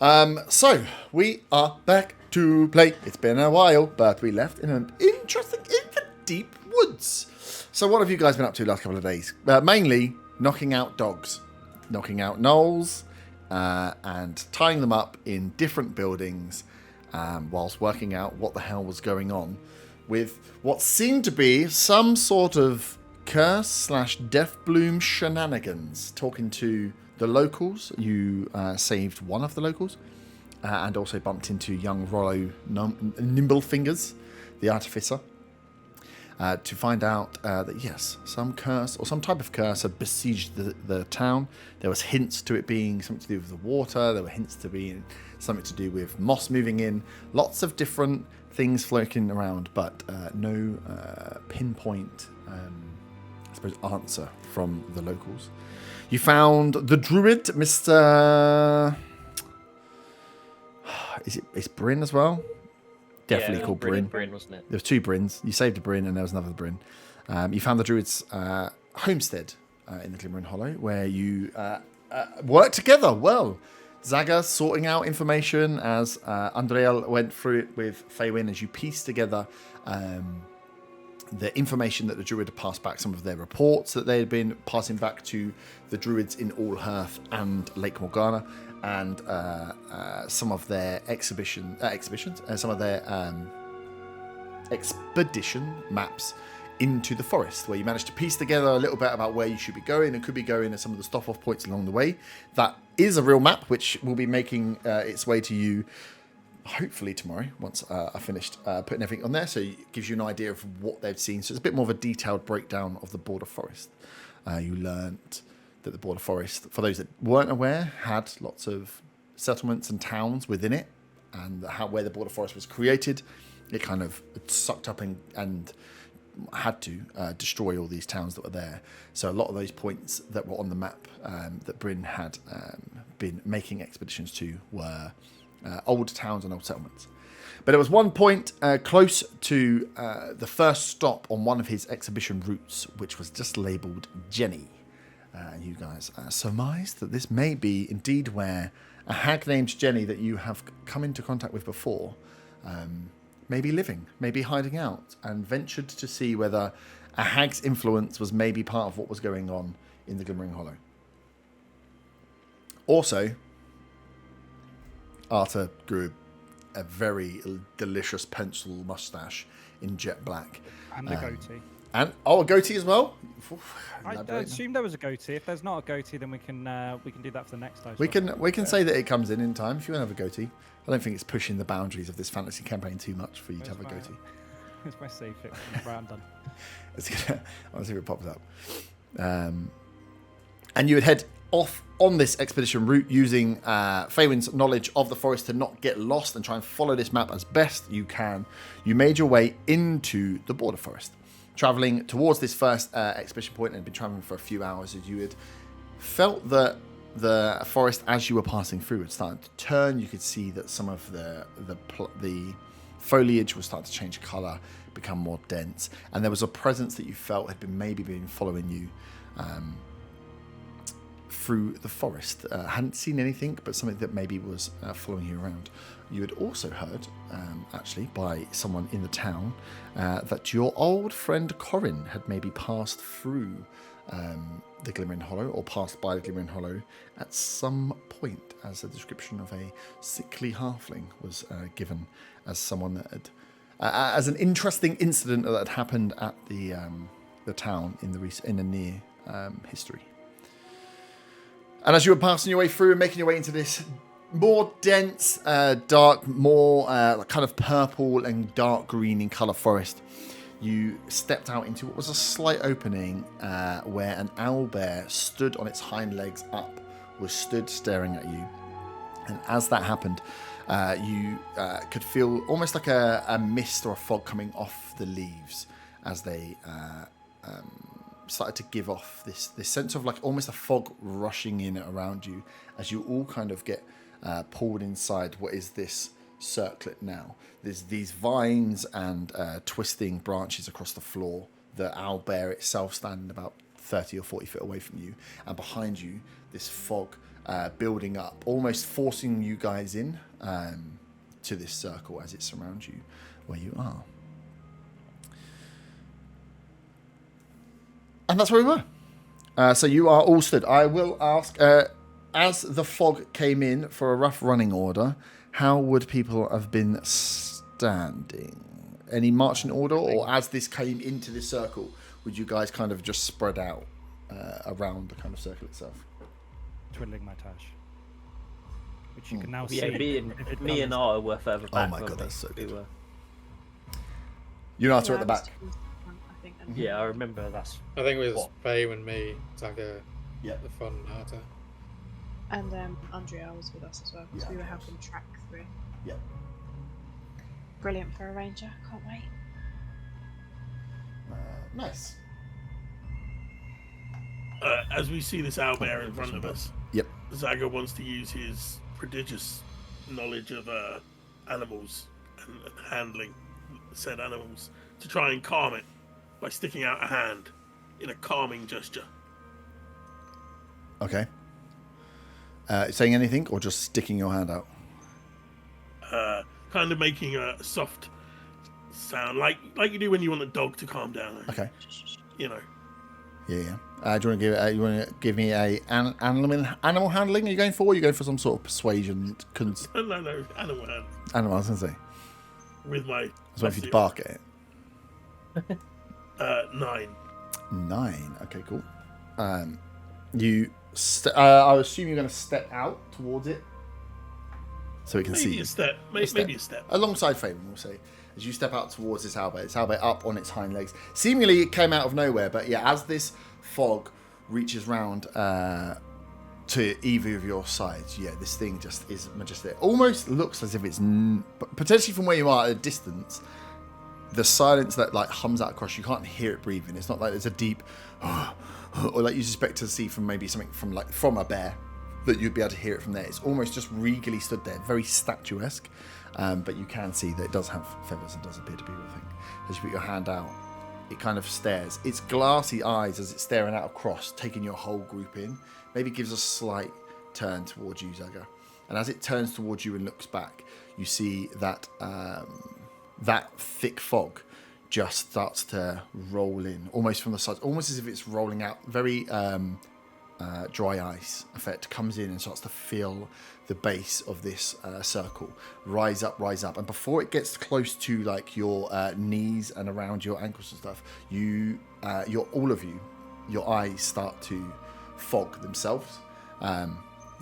So we are back to play. It's been a while, but we left in an interesting, in the deep woods. So what have you guys been up to the last couple of days? Mainly knocking out dogs, knocking out gnolls, and tying them up in different buildings, whilst working out what the hell was going on with what seemed to be some sort of curse/death bloom shenanigans. Talking to the locals, you saved one of the locals, and also bumped into young Rollo Nimblefingers, the artificer, to find out that yes, some curse or some type of curse had besieged the town. There was hints to it being something to do with the water. There were hints to being something to do with moss moving in. Lots of different things floating around, but no pinpoint, I suppose, answer from the locals. You found the druid, Mr. It's Bryn as well? Definitely called Bryn. Bryn, wasn't it? There was two Bryns. You saved a Bryn and there was another Bryn. You found the druid's homestead in the Glimmering Hollow, where you worked together well. Zaga sorting out information as Andriel went through it with Faywin, as you pieced together the information that the druid had passed back, some of their reports that they had been passing back to the druids in Allhearth and Lake Morgana, and some of their expedition maps into the forest, where you managed to piece together a little bit about where you should be going and could be going, and some of the stop-off points along the way. That is a real map, which will be making its way to you hopefully tomorrow, once I finished putting everything on there, so it gives you an idea of what they've seen. So it's a bit more of a detailed breakdown of the border forest. You learnt that the border forest, for those that weren't aware, had lots of settlements and towns within it, and where the border forest was created, it kind of sucked up and had to destroy all these towns that were there. So a lot of those points that were on the map that Bryn had been making expeditions to were old towns and old settlements. But there was one point close to the first stop on one of his exhibition routes, which was just labelled Jenny. You guys surmised that this may be indeed where a hag named Jenny that you have come into contact with before may be living, may be hiding out, and ventured to see whether a hag's influence was maybe part of what was going on in the Glimmering Hollow. Also, Arthur grew a very delicious pencil mustache in jet black. And a goatee. And a goatee as well? I assume there was a goatee. If there's not a goatee, then we can do that for the next time. We can say that it comes in time if you want to have a goatee. I don't think it's pushing the boundaries of this fantasy campaign too much for you to have a goatee. It's my safe fix. Right, I'm done. I'll see if it pops up. And you would head off on this expedition route using Faywin's knowledge of the forest to not get lost and try and follow this map as best you can. You made your way into the border forest, travelling towards this first expedition point, and had been travelling for a few hours as you had felt that the forest, as you were passing through, had started to turn. You could see that some of the foliage was starting to change colour, become more dense, and there was a presence that you felt had been following you through the forest. Hadn't seen anything, but something that maybe was following you around. You had also heard, actually, by someone in the town, that your old friend Corin had maybe passed through the Glimmering Hollow, or passed by the Glimmering Hollow at some point, as a description of a sickly halfling was given as someone that had, as an interesting incident that had happened at the town in the near history. And as you were passing your way through and making your way into this more dense, dark, more kind of purple and dark green in colour forest, you stepped out into what was a slight opening where an owlbear stood on its hind legs up, was stood staring at you. And as that happened, you could feel almost like a mist or a fog coming off the leaves as they started to give off this sense of like almost a fog rushing in around you, as you all kind of get pulled inside what is this circlet now. There's these vines and twisting branches across the floor, the owlbear itself standing about 30 or 40 feet away from you, and behind you, this fog building up, almost forcing you guys in to this circle as it surrounds you where you are. And that's where we were. So you are all stood. I will ask, as the fog came in for a rough running order, how would people have been standing? Any marching order, or as this came into this circle, would you guys kind of just spread out around the kind of circle itself? Twiddling my tash. Which you can now Yeah, see. me and Arthur were further back. Oh my god, that's so good. Were... You and Arthur at the back. Yeah, I remember that's... I think it was Faye and me, Zaga, Yeah. the fun Arthur. And Andrea was with us as well, because we were helping track through. Yeah. Brilliant for a ranger, can't wait. Nice. As we see this owlbear in front of us, Yep. Zaga wants to use his prodigious knowledge of animals and handling said animals to try and calm it by sticking out a hand in a calming gesture. Okay. Saying anything, or just sticking your hand out? Kind of making a soft sound, like you do when you want a dog to calm down. Okay. You know. Yeah. Do you want to give me a animal handling? Are you going for? Or are you going for some sort of persuasion? No, animal hand. Animal, I was going to say. With my. I was waiting for you to bark at it. 9. 9. Okay, cool. I assume you're going to step out towards it, so it can see. Maybe a step. Alongside Fabian, we'll say. As you step out towards this owlbear, up on its hind legs. Seemingly it came out of nowhere, but yeah, as this fog reaches round to either of your sides, yeah, this thing just is majestic. Almost looks as if it's potentially from where you are at a distance. The silence that like hums out across, you can't hear it breathing. It's not like there's a deep, or like you suspect to see from maybe something from a bear, that you'd be able to hear it from there. It's almost just regally stood there, very statuesque, but you can see that it does have feathers and does appear to be a thing. As you put your hand out, it kind of stares. Its glassy eyes, as it's staring out across, taking your whole group in, maybe gives a slight turn towards you, Zaga. And as it turns towards you and looks back, you see that that thick fog just starts to roll in, almost from the sides, almost as if it's rolling out. Very dry ice effect comes in and starts to fill the base of this circle. Rise up, and before it gets close to like your knees and around your ankles and stuff, all of you, your eyes start to fog themselves.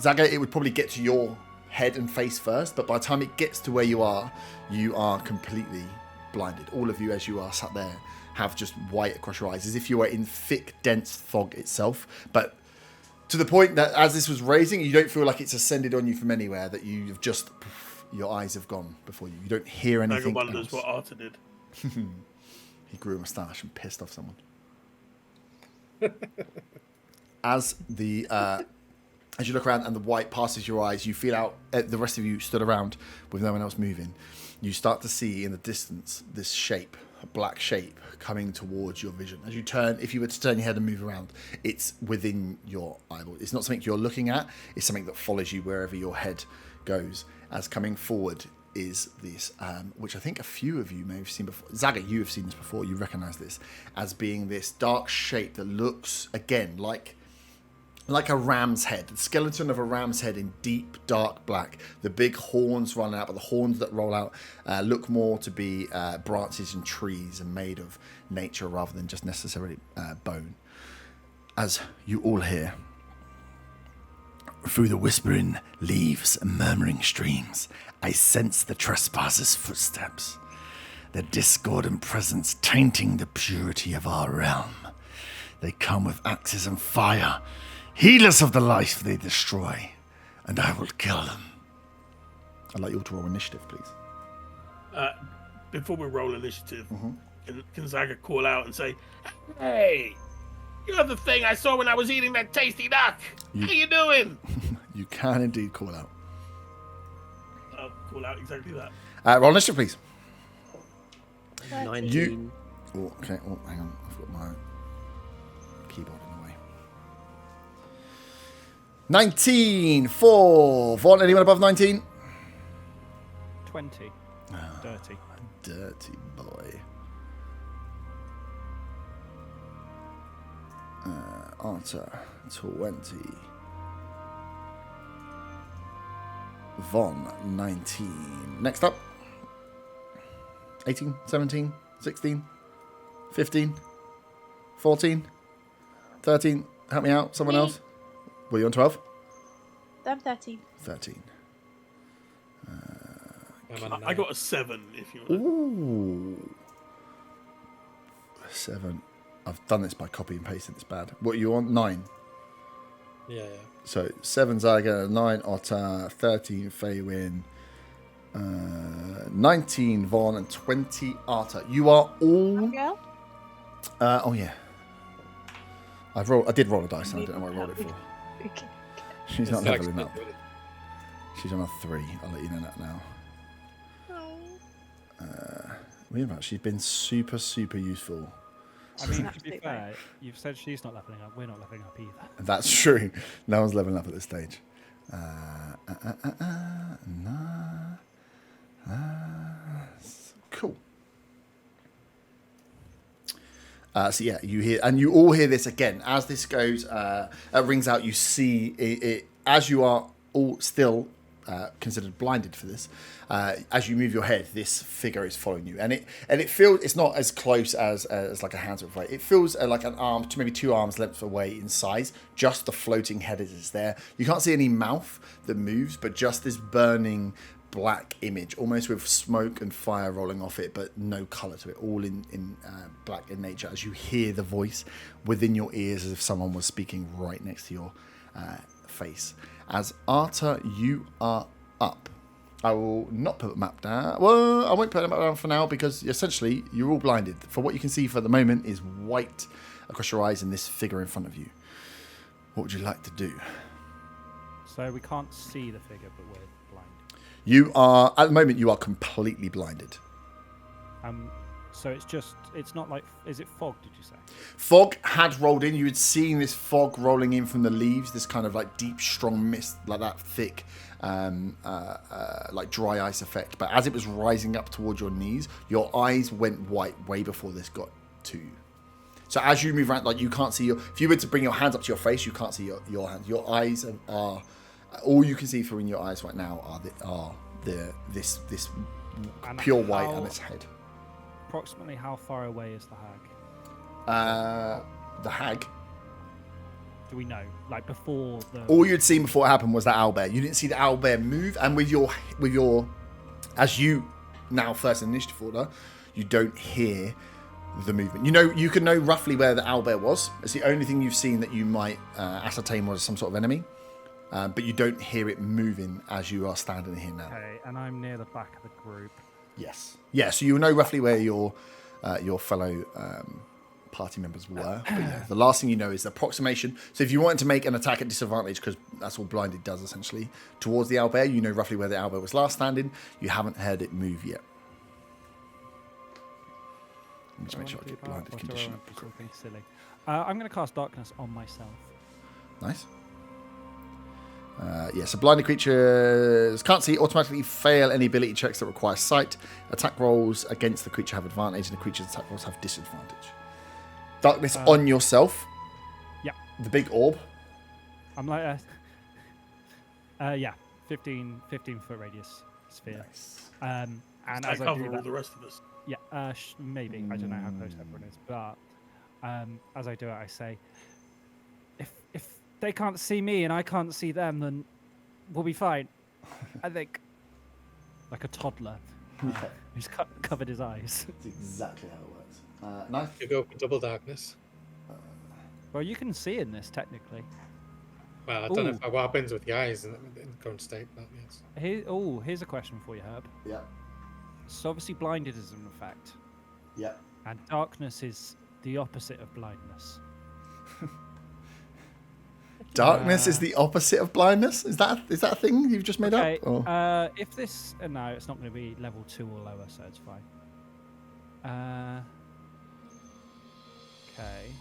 Zaga, it would probably get to your head and face first, but by the time it gets to where you are completely blinded. All of you, as you are sat there, have just white across your eyes, as if you were in thick, dense fog itself. But to the point that as this was raising, you don't feel like it's ascended on you from anywhere, that you've just, your eyes have gone before you. You don't hear anything else. Wonders what Arthur did. He grew a moustache and pissed off someone. As you look around and the white passes your eyes, you feel out, the rest of you stood around with no one else moving. You start to see in the distance this shape, a black shape, coming towards your vision. As you turn, if you were to turn your head and move around, it's within your eyeball. It's not something you're looking at, it's something that follows you wherever your head goes. As coming forward is this, which I think a few of you may have seen before. Zaga, you have seen this before, you recognise this as being this dark shape that looks, again, like a ram's head, the skeleton of a ram's head in deep, dark black. The big horns run out, but the horns that roll out look more to be branches and trees and made of nature rather than just necessarily bone. As you all hear, through the whispering leaves and murmuring streams, I sense the trespassers' footsteps, their discordant presence tainting the purity of our realm. They come with axes and fire, heedless of the life they destroy, and I will kill them. I'd like you all to roll initiative, please. Before we roll initiative, can Zaga call out and say, "Hey, you're the thing I saw when I was eating that tasty duck. How you doing?" You can indeed call out. I'll call out exactly that. Roll initiative, please. 19. Okay. Oh, hang on. I've got my keyboard in the 19 for Vaughn. Anyone above 19? 20. Dirty. Dirty boy. Arta, 20. Von, 19. Next up. 18, 17, 16, 15, 14, 13. Help me out. Someone Me. else. Were you on 12? I'm 13. 13. I'm on I got a 7. If you want. Ooh. 7. I've done this by copy and pasting. It's bad. What are you on? 9. Yeah. So 7 Zyga, 9 Otter, 13 Feywin, 19 Vaughn, and 20 Arta. You are all. Girl? Oh yeah. I did roll a dice. And I don't know what I rolled it for. Okay. She's not It's leveling up. actually- She's on a 3. I'll let you know that now. Weird about. She's been super useful. I mean, to be Absolutely. fair, you've said she's not leveling up. We're not leveling up either. That's true. No one's leveling up at this stage. Cool. So yeah, you hear, and you all hear this again as this goes. Rings out. You see it as you are all still considered blinded for this. As you move your head, this figure is following you, and it feels it's not as close as like a hand's width away. It feels like an arm to maybe 2 arms length away in size. Just the floating head is there. You can't see any mouth that moves, but just this burning black image, almost with smoke and fire rolling off it, but no color to it. All in black in nature. As you hear the voice within your ears, as if someone was speaking right next to your face. As Arta, you are up. I will not put the map down. Well, I won't put the map down for now because essentially you're all blinded. For what you can see for the moment is white across your eyes and this figure in front of you. What would you like to do? So we can't see the figure, but we're blind. You are, at the moment, you are completely blinded. So it's not like, is it fog, did you say? Fog had rolled in. You had seen this fog rolling in from the leaves, this kind of like deep, strong mist, like that thick, like dry ice effect. But as it was rising up towards your knees, your eyes went white way before this got to you. So as you move around, like you can't see if you were to bring your hands up to your face, you can't see your hands. Your eyes are, all you can see through in your eyes right now are this And pure white how- on its head. Approximately how far away is the hag? The hag. Do we know? Like before the... All you'd seen before it happened was that owlbear. You didn't see the owlbear move, and with your, as you now first in initiative order, you don't hear the movement. You can know roughly where the owlbear was. It's the only thing you've seen that you might ascertain was some sort of enemy, but you don't hear it moving as you are standing here now. Okay, and I'm near the back of the group. Yes. Yeah. So you'll know roughly where your fellow party members were. But yeah, the last thing you know is the approximation. So if you wanted to make an attack at disadvantage, because that's all blinded does essentially, towards the owlbear, you know roughly where the owlbear was last standing. You haven't heard it move yet. Let me just make sure I get blinded condition. Something silly. I'm going to cast darkness on myself. Nice. So blinded creatures can't see, automatically fail any ability checks that require sight. Attack rolls against the creature have advantage, and the creature's attack rolls have disadvantage. Darkness on yourself. Yeah. The big orb. I'm like, 15 foot radius sphere. Nice. And I as I cover do all that, the rest of us. yeah, maybe I don't know how close everyone is, but as I do it, I say, if they can't see me and I can't see them, then we'll be fine. I think, like a toddler who's covered his eyes. That's exactly how it works. Nice. You go for double darkness. Well, you can see in this technically. Well, I don't know what happens with the eyes in current state. But yes. Here's a question for you, Herb. Yeah. So obviously, blinded is an effect, Yeah. and darkness is the opposite of blindness. Darkness is the opposite of blindness. Is that a thing you've just made Okay, up? Or? if this... no, it's not going to be level 2 or lower, so it's fine. Okay.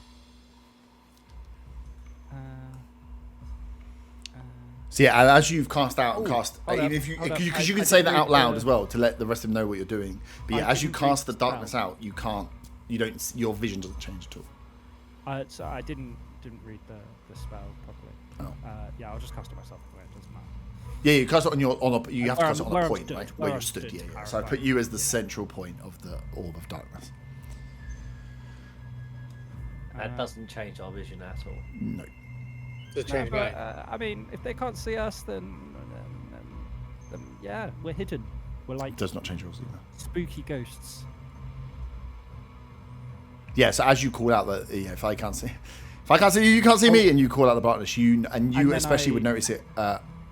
So yeah, and as you've cast out and Ooh, cast, hold even up, if you, hold up. because you I can say that didn't out read loud the- as well to let the rest of them know what you're doing. But yeah, I as you didn't cast the read the darkness spell. out, you don't, your vision doesn't change at all. So I didn't read the spell properly. Oh. Yeah, I'll just cast it myself. Anyway, it doesn't matter. Yeah, you cast it on you have to Where cast it I'm- on where a I'm point, stood, right? where Where you're I'm stood. stood, Yeah, to yeah. So I clarify. put you as the central point of the orb of darkness. That doesn't change our vision at all. No. To change But, light. I mean, if they can't see us, then yeah, we're hidden. We're like It does not change yours either. spooky ghosts. Yeah, so as you call out that, if I can't see you, you can't see me, and you call out the darkness, you then especially would I- notice it,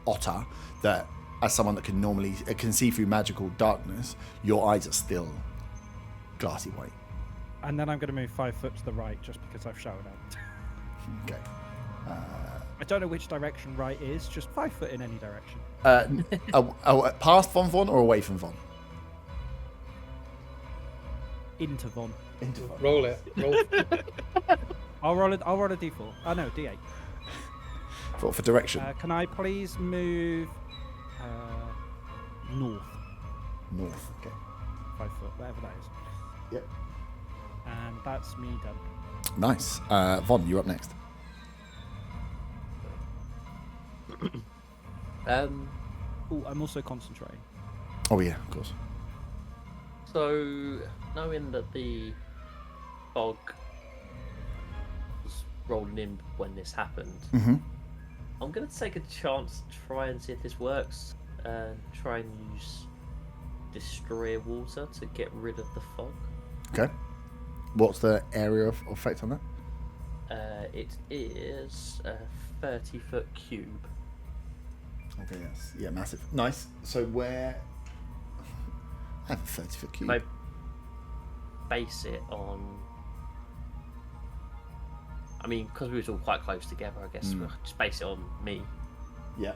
Otter, that as someone that can normally can see through magical darkness, your eyes are still glassy white. And then I'm going to move 5 foot to the right just because I've shouted out. Okay. I don't know which direction right is, just 5 foot in any direction. Past Von or away from Von? Into Von. Into Von. Roll it. Roll. I'll roll a d4. Oh no, d8. For direction. Can I please move north North. Okay. 5 foot, whatever that is. Yep. And that's me done. Nice. Von, you're up next. Oh, I'm also concentrating. Oh yeah, of course. So, knowing that the fog was rolling in when this happened, Mm-hmm. I'm going to take a chance to try and see if this works and try and use Destroy Water to get rid of the fog. Okay. What's the area of effect on that? It is a 30-foot cube. Okay, yes. Yeah, massive. Nice. So where... I have a 30-foot cube. I base it on... I mean, because we was all quite close together, I guess we'll just base it on me. Yeah.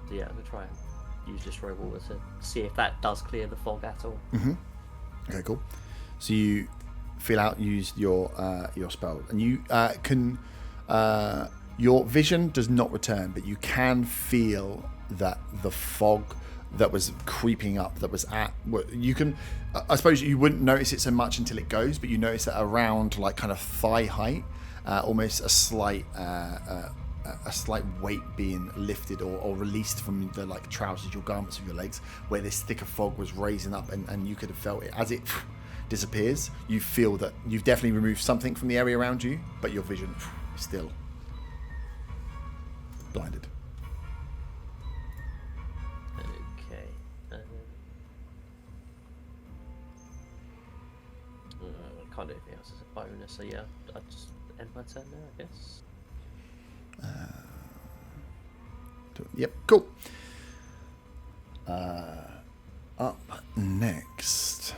So yeah, I'm going to try and use Destroy Water to see if that does clear the fog at all. Mm-hmm. Okay, cool. So you feel out, use your spell, and you can. Your vision does not return, but you can feel that the fog that was creeping up, that was at. You can. I suppose you wouldn't notice it so much until it goes, but you notice that around like kind of thigh height, almost a slight weight being lifted or released from the like trousers, your garments of your legs, where this thicker fog was raising up, and you could have felt it as it disappears. You feel that you've definitely removed something from the area around you, but your vision is still blinded. Okay. I can't do anything else as a bonus, so yeah, I'll just end my turn there, I guess. Yep, cool. Up next.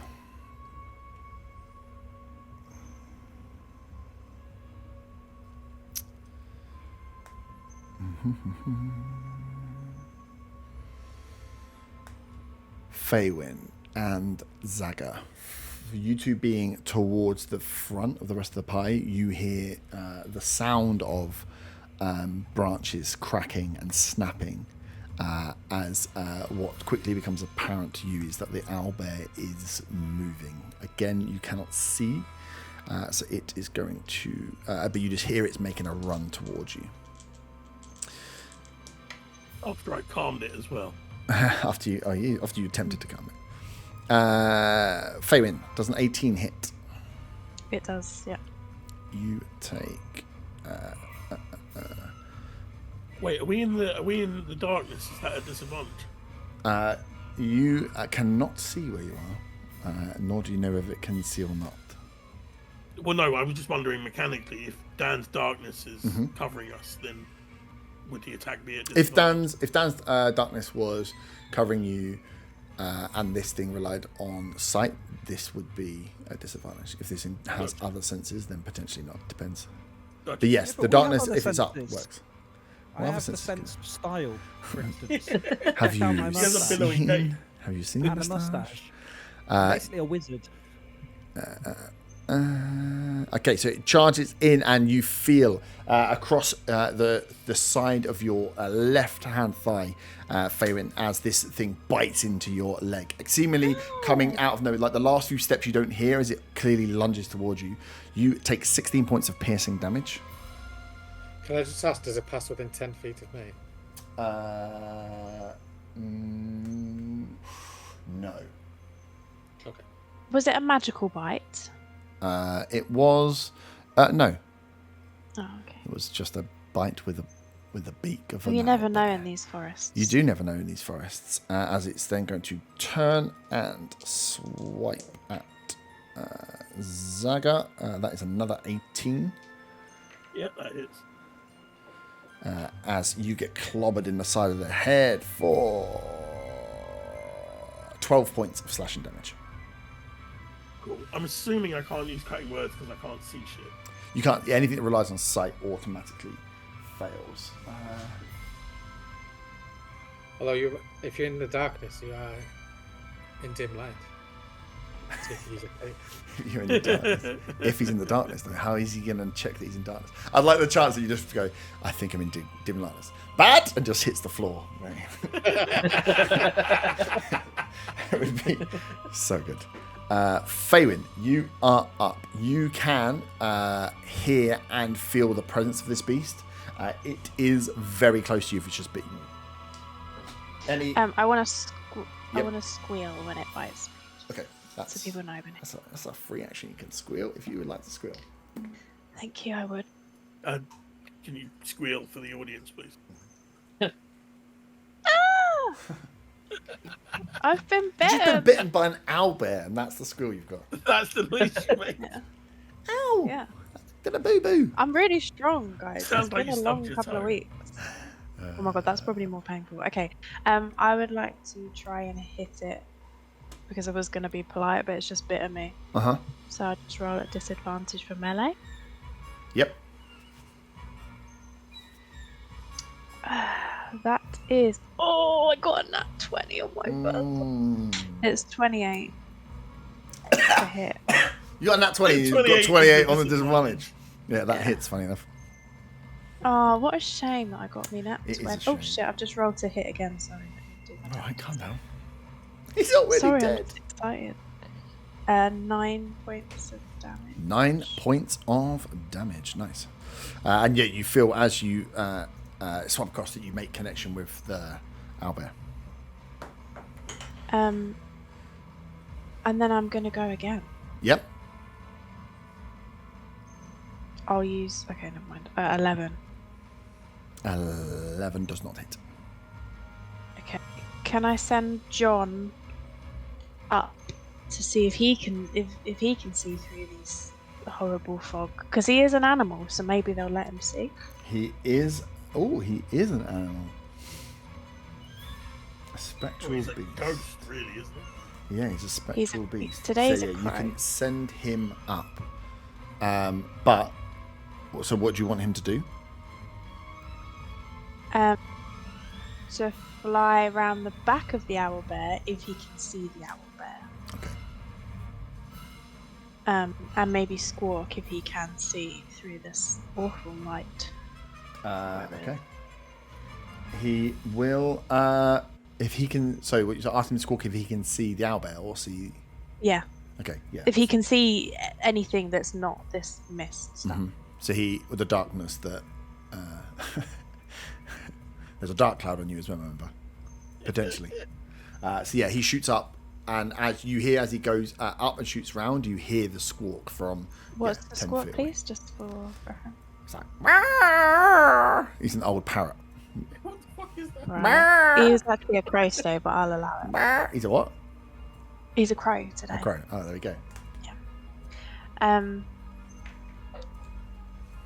Faywin and Zaga. You two being towards the front of the rest of the pie, you hear the sound of branches cracking and snapping as what quickly becomes apparent to you is that the owlbear is moving. Again, you cannot see, so it is going to, but you just hear it's making a run towards you. After I calmed it as well. after you attempted to calm it. Faywin, does an 18 hit? It does, yeah. You take. Wait, are we in the darkness? Is that a disadvantage? You cannot see where you are, nor do you know if it can see or not. Well, no, I was just wondering mechanically if Dan's darkness is covering us, then would the attack be at If disadvantage? Dan's darkness was covering you, and this thing relied on sight, this would be a disadvantage. If this has other senses, then potentially not. Depends. Gotcha. But yes, but the we have darkness, other if it's up, senses. works. I Well, have the sense- sense of style, for instance. Have you Down my He has a billowing seen? cape. Have you seen And the a mustache. mustache? Basically a wizard. Okay, so it charges in, and you feel across the side of your left-hand thigh, Faerun, as this thing bites into your leg. Seemingly coming out of nowhere, like the last few steps you don't hear as it clearly lunges towards you. You take 16 points of piercing damage. Can I just ask, does it pass within 10 feet of me? No. Okay. Was it a magical bite? It was no. Oh, okay. It was just a bite with a beak of. Well, you never know in these forests. You do never know in these forests, as it's then going to turn and swipe at Zaga. That is another 18. Yep, that is. As you get clobbered in the side of the head for 12 points of slashing damage. Cool. I'm assuming I can't use cutting words because I can't see shit. You can't. Anything that relies on sight automatically fails. Although if you're in the darkness, you are in dim light. So you can use a cape. You're in the darkness. If he's in the darkness, though, how is he going to check that he's in darkness? I'd like the chance that you just go, I think I'm in dim lightness. Bad! And just hits the floor. It would be so good. Faerun, you are up. You can hear and feel the presence of this beast. It is very close to you if it's just bitten you. I want to squeal when it bites. Okay. So people know when it. That's a free action. You can squeal if you would like to squeal. Thank you, I would. Can you squeal for the audience, please? I've been You've bitten. just been bitten by an owlbear, and that's the squeal you've got. That's the noise you make. Yeah. Ow! Yeah. Did a boo-boo. I'm really strong, guys. Sounds It's like been you a long stubbed your couple of toe. weeks. Oh my god, that's probably more painful. Okay. I would like to try and hit it because I was going to be polite, but it's just bitten me. Uh-huh. So I'll just roll at disadvantage for melee. Yep. That is. Oh, I got a nat 20 on my first. It's 28 to hit. You got a nat 20. You've got 28 on the disadvantage. Yeah, that hits, funny enough. Oh, what a shame that I got me nat It is a 20. Oh shame. shit, I've just rolled to hit again. Sorry. All right, calm down. He's already Sorry, I'm dead. just excited. 9 points of damage. 9 points of damage. Nice. And yet you feel as you swap across that you make connection with the owlbear. And then I'm gonna go again. Yep. I'll use. Okay, never mind. 11. 11 does not hit. Okay. Can I send John up to see if he can if he can see through these horrible fog? Because he is an animal, so maybe they'll let him see. He is. Oh, he is an animal. A spectral He's a beast. ghost, really, isn't he? Yeah, he's a spectral beast. Today's so, a yeah, you crow. can send him up. But so what do you want him to do? To fly around the back of the owlbear if he can see the owlbear. Okay. And maybe squawk if he can see through this awful light. Okay. He will. If he can. So what you ask him to squawk if he can see the owlbear or see. Yeah. Okay. Yeah. If he can see anything that's not this mist stuff. Mhm. So he, with the darkness that. There's a dark cloud on you as well, remember? Potentially. So yeah, he shoots up, and as you hear as he goes up and shoots round, you hear the squawk from. What's the 10 squawk, feet away. please? Just for reference. It's like. "Meow." He's an old parrot. What the fuck is that? Right. He is actually a crow today, but I'll allow it. He's a what? He's a crow today. A crow. Oh, there we go.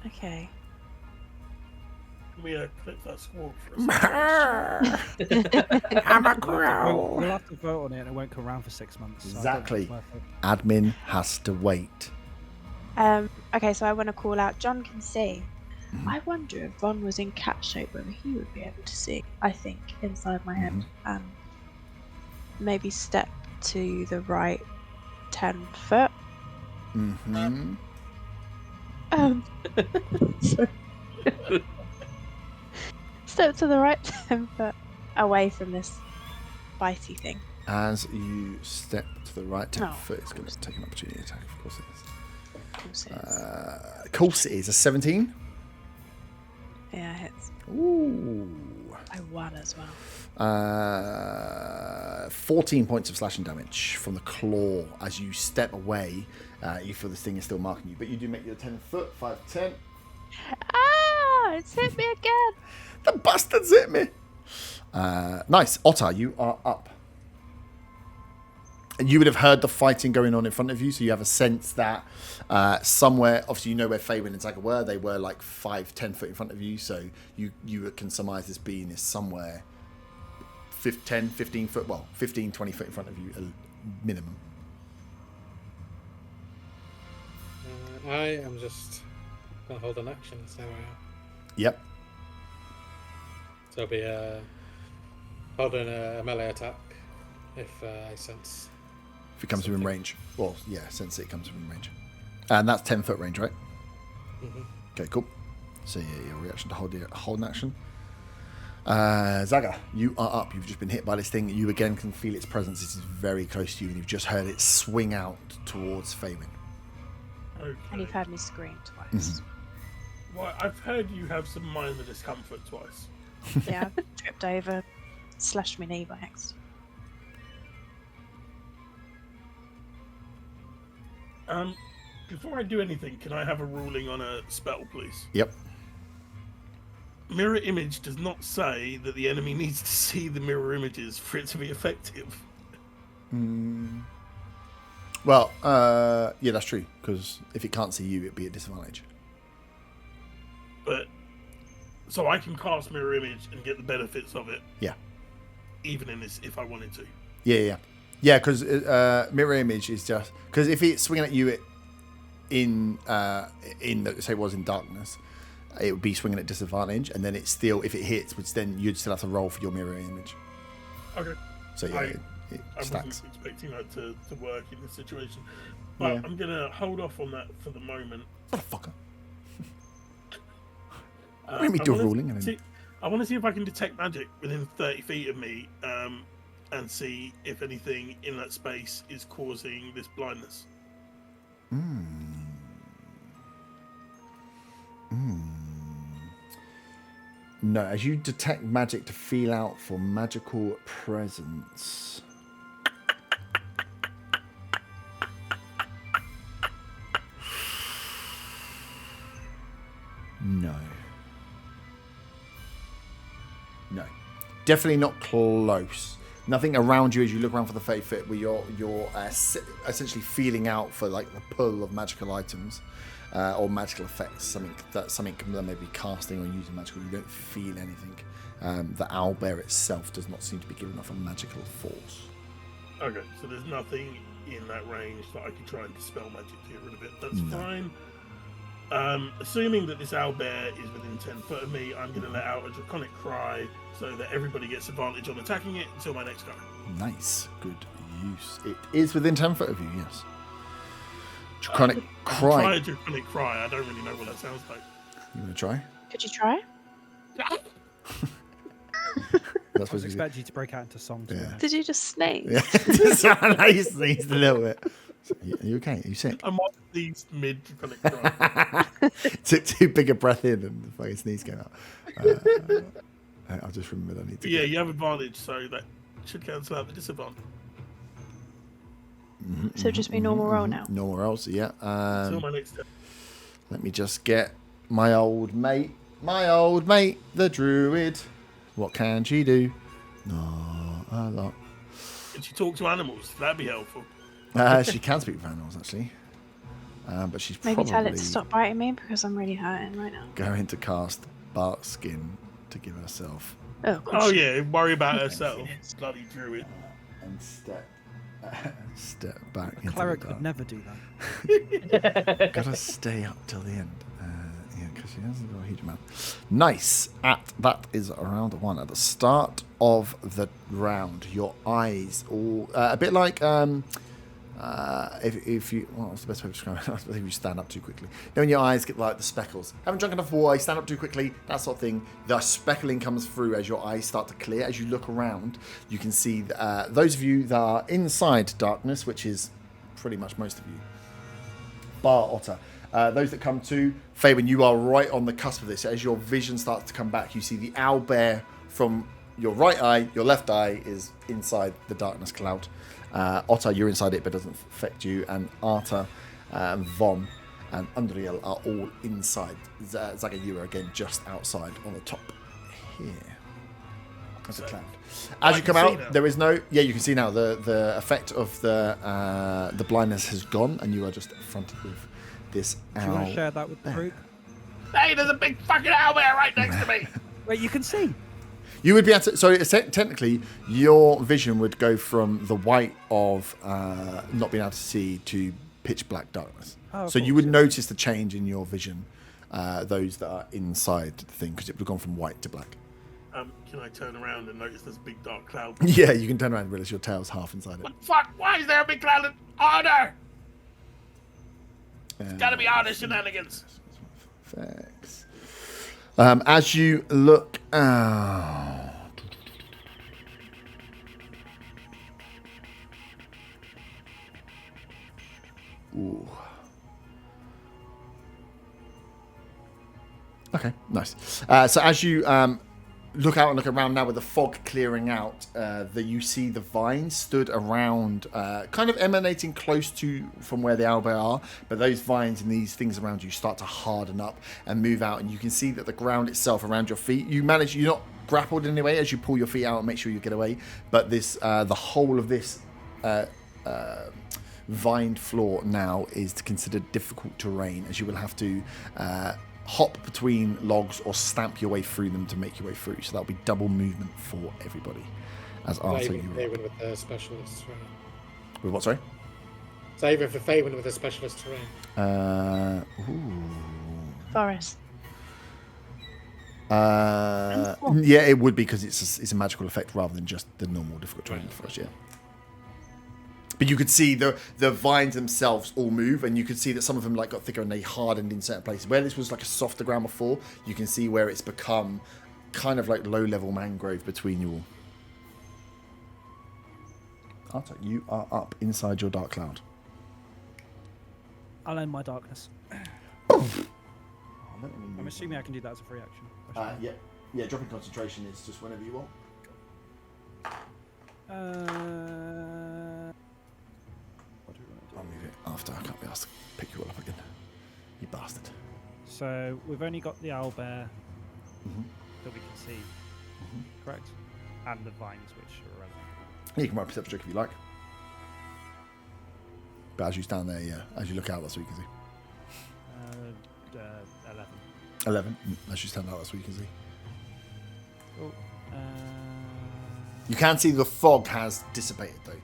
Okay. Can we clip that squawk for a second? I'm a We'll have to vote on it, and it won't come around for 6 months. So I don't think Exactly. it's worth it. Admin has to wait. Okay, so I want to call out. John can see. I wonder if Ron was in cat shape, whether he would be able to see. I think inside my head, and maybe step to the right 10 foot. Mm-hmm. Sorry. Step to the right 10 foot away from this bitey thing. As you step to the right 10 Oh, foot, it's going to take an opportunity attack. Of course it is. Of course it is. Of course it is. A 17. Yeah, it hits. Ooh. By 1 as well. 14 points of slashing damage from the claw. As you step away, you feel this thing is still marking you. But you do make your 10 foot, 5 to 10. Ah! It's hit me again! The bastards hit me. Nice. Otter, you are up. And you would have heard the fighting going on in front of you, so you have a sense that somewhere, obviously you know where Faywin and Zaga were, they were like 5-10 foot in front of you, so you can surmise this being is somewhere 10, 15 foot, well, 15, 20 foot in front of you, minimum. I am just going to hold an action and stay where I am. Yep. So I'll be holding a melee attack if I sense. If it comes within range. Well, yeah, since it comes within range. And that's 10 foot range, right? Mm-hmm. Okay, cool. So yeah, your reaction to hold an action. Zaga, you are up. You've just been hit by this thing. You again can feel its presence. This is very close to you, and you've just heard it swing out towards Faywin. Okay. And you've heard me scream twice. Well, I've heard you have some minor discomfort twice. Yeah, I tripped over, slashed my knee by accident. Before I do anything, can I have a ruling on a spell, please? Yep. Mirror image does not say that the enemy needs to see the mirror images for it to be effective. Well, yeah, that's true. Because if it can't see you, it'd be at disadvantage. But so I can cast mirror image and get the benefits of it. Yeah. Even in this, if I wanted to. Yeah. Because mirror image is just because if it's swinging at you in say it was in darkness, it would be swinging at disadvantage, and then it's still if it hits, which then you'd still have to roll for your mirror image. Okay. So yeah, it I stacks. wasn't expecting that to work in this situation, but Yeah. I'm gonna hold off on that for the moment. Motherfucker. Let me do a ruling. And then... I want to see if I can detect magic within 30 feet of me, and see if anything in that space is causing this blindness. No, as you detect magic to feel out for magical presence. No. Definitely not close. Nothing around you as you look around for the 30 foot where you're essentially feeling out for like the pull of magical items or magical effects. Something that may be casting or using magical. You don't feel anything. The owlbear itself does not seem to be giving off a magical force. Okay, so there's nothing in that range that I could try and dispel magic to get rid of it. That's fine. Assuming that this owlbear is within 10 foot of me, I'm going to let out a draconic cry so that everybody gets advantage on attacking it until my next go. Nice. Good use. It is within 10 foot of you, yes. Draconic cry. Try a draconic cry. I don't really know what that sounds like. You want to try? Could you try? That's I was expecting you to break out into song. to be honest. Did you just sneeze? Yeah. He sneezed a little bit. Are you okay? Are you sick? I might sneeze mid draconic cry. Took too big a breath in and the fucking sneeze came out. I'll just remember that I need to. Yeah, you have advantage, so that should cancel out the disadvantage. So just be normal roll now. Normal rolls, yeah. Until my next turn. Let me just get my old mate, the druid. What can she do? Not a lot. Can she talk to animals? That'd be helpful. She can speak with animals, actually. But she's Maybe probably tell it to stop biting me because I'm really hurting right now. going to cast bark skin to give herself Oh, Oh yeah, worry about herself. Bloody druid. and step back. A into cleric the would dark. never do that. Gotta stay up till the end. Yeah, because she hasn't got a huge amount. Nice. That is round one. At the start of the round, your eyes all a bit like If you, well, what's the best way to describe it? I think you stand up too quickly. Then when your eyes get like the speckles, haven't drunk enough water, you stand up too quickly, that sort of thing. The speckling comes through as your eyes start to clear. As you look around, you can see those of you that are inside darkness, which is pretty much most of you, bar Otter. Those that come to Fabian, you are right on the cusp of this. As your vision starts to come back, you see the owlbear from your right eye. Your left eye is inside the darkness cloud. Otter, you're inside it, but doesn't affect you. And Arta, Von, and Undriel are all inside. Zaga, you are again just outside on the top here. That's a cloud. As you come out, there is no. Yeah, you can see now the effect of the blindness has gone, and you are just fronted with this owl. Do you want to share that with the group? Hey, there's a big fucking owlbear right next to me. Wait, you can see. You would be able to. So technically, your vision would go from the white of not being able to see to pitch black darkness. Oh, so you would notice the change in your vision. Those that are inside the thing, because it would have gone from white to black. Can I turn around and notice there's a big dark cloud? Yeah, you can turn around and realize your tail's half inside it. What the fuck? Why is there a big cloud? Order! It's gotta be honest shenanigans. Thanks. As you look out. Ooh. Okay, nice. So as you look out and look around now with the fog clearing out, that you see the vines stood around, kind of emanating close to from where the owlbear are, but those vines and these things around you start to harden up and move out, and you can see that the ground itself around your feet, you're not grappled in any way as you pull your feet out and make sure you get away, but this the whole of this vined floor now is considered difficult terrain, as you will have to hop between logs or stamp your way through them to make your way through. So that'll be double movement for everybody. As Arthur, you Faven with the specialist terrain. With what, sorry? Saving for Faven with the specialist terrain. Forest. Yeah, it would be because it's a magical effect rather than just the normal difficult terrain for us, yeah. But you could see the vines themselves all move, and you could see that some of them like got thicker and they hardened in certain places. Where this was like a softer ground before, you can see where it's become kind of like low-level mangrove between you all. Arta, you are up inside your dark cloud. I'll end my darkness. I'm assuming I can do that as a free action. Yeah. Dropping concentration is just whenever you want. I'll move it after. I can't be asked to pick you all up again. You bastard. So we've only got the owlbear that we can see, correct? And the vines, which are irrelevant. You can write a perception check if you like. But as you stand there, yeah, as you look out, that's what you can see. 11. 11. As you stand out, that's what you can see. Oh, You can see the fog has dissipated though.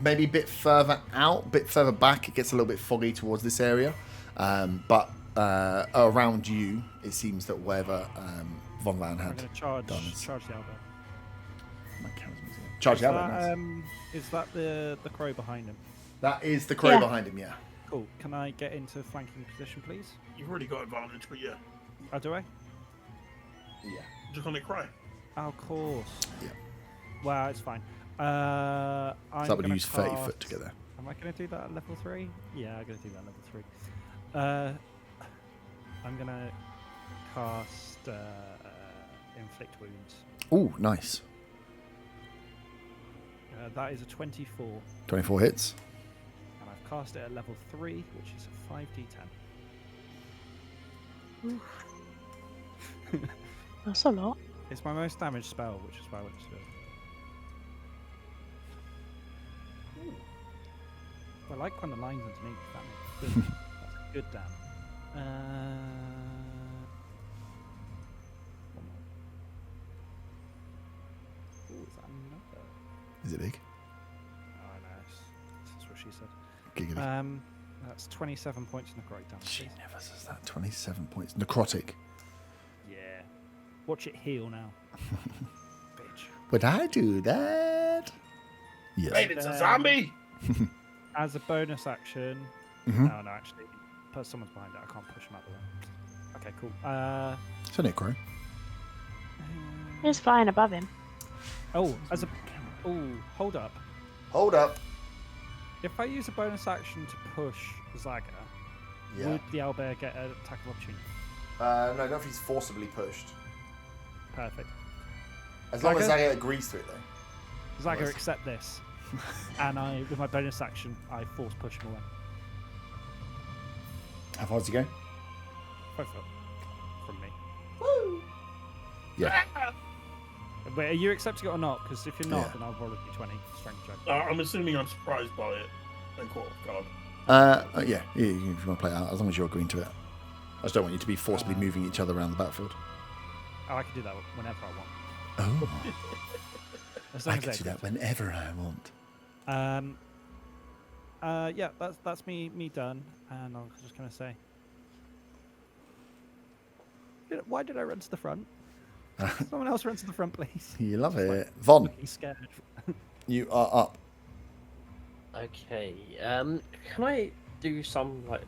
Maybe a bit further out, a bit further back, it gets a little bit foggy towards this area. But around you, it seems that wherever Von Van had I'm going to charge the owlbear. Charge the owlbear. Is that the crow behind him? That is the crow behind him, yeah. Cool. Can I get into flanking position, please? You've already got advantage, but yeah. Oh, do I? Yeah. Just on it cry. Oh, of course. Yeah. Well, it's fine. So that would use 30 foot together. Am I going to do that at level 3? Yeah, I'm going to do that at level 3. I'm going to cast Inflict Wounds. Oh, nice. That is a 24. 24 hits. And I've cast it at level 3, which is a 5d10. That's a lot. It's my most damaged spell, which is why I went to do it. I like when the lines underneath. That makes good. That's good damn. One more. Ooh, is that another? Is it big? Oh no, that's what she said. Giggity. That's 27 points of necrotic damage. She never says that. 27 points. Necrotic. Yeah. Watch it heal now. Bitch. Would I do that? Yes. Wait, it's a zombie! As a bonus action. Mhm. No, actually, someone's behind it. I can't push them out the way. Okay, cool. It's only a crow. He's flying above him. Hold up. Hold up. If I use a bonus action to push Zaga, Yeah. would the owlbear get an attack of opportunity? No, not if he's forcibly pushed. Perfect. As long as Zaga? Zaga agrees to it, though. Zaga, Otherwise- accept this. And with my bonus action, I force push him away. How far does he go? 5 foot from me. Yeah. Wait, are you accepting it or not? Because if you're not, Yeah. then I'll roll a d20 strength check. I'm assuming I'm surprised by it and caught off guard. Yeah, if you want to play it out, as long as you're agreeing to it. I just don't want you to be forcibly moving each other around the battlefield. Oh, I can do that whenever I want. Oh, As long I as can they do that whenever I want. Yeah, that's me done, and I'm just gonna say, why did I run to the front? Someone else run to the front, please. You love Just, it. Von, Fucking scared. you are up. Okay. Can I do some like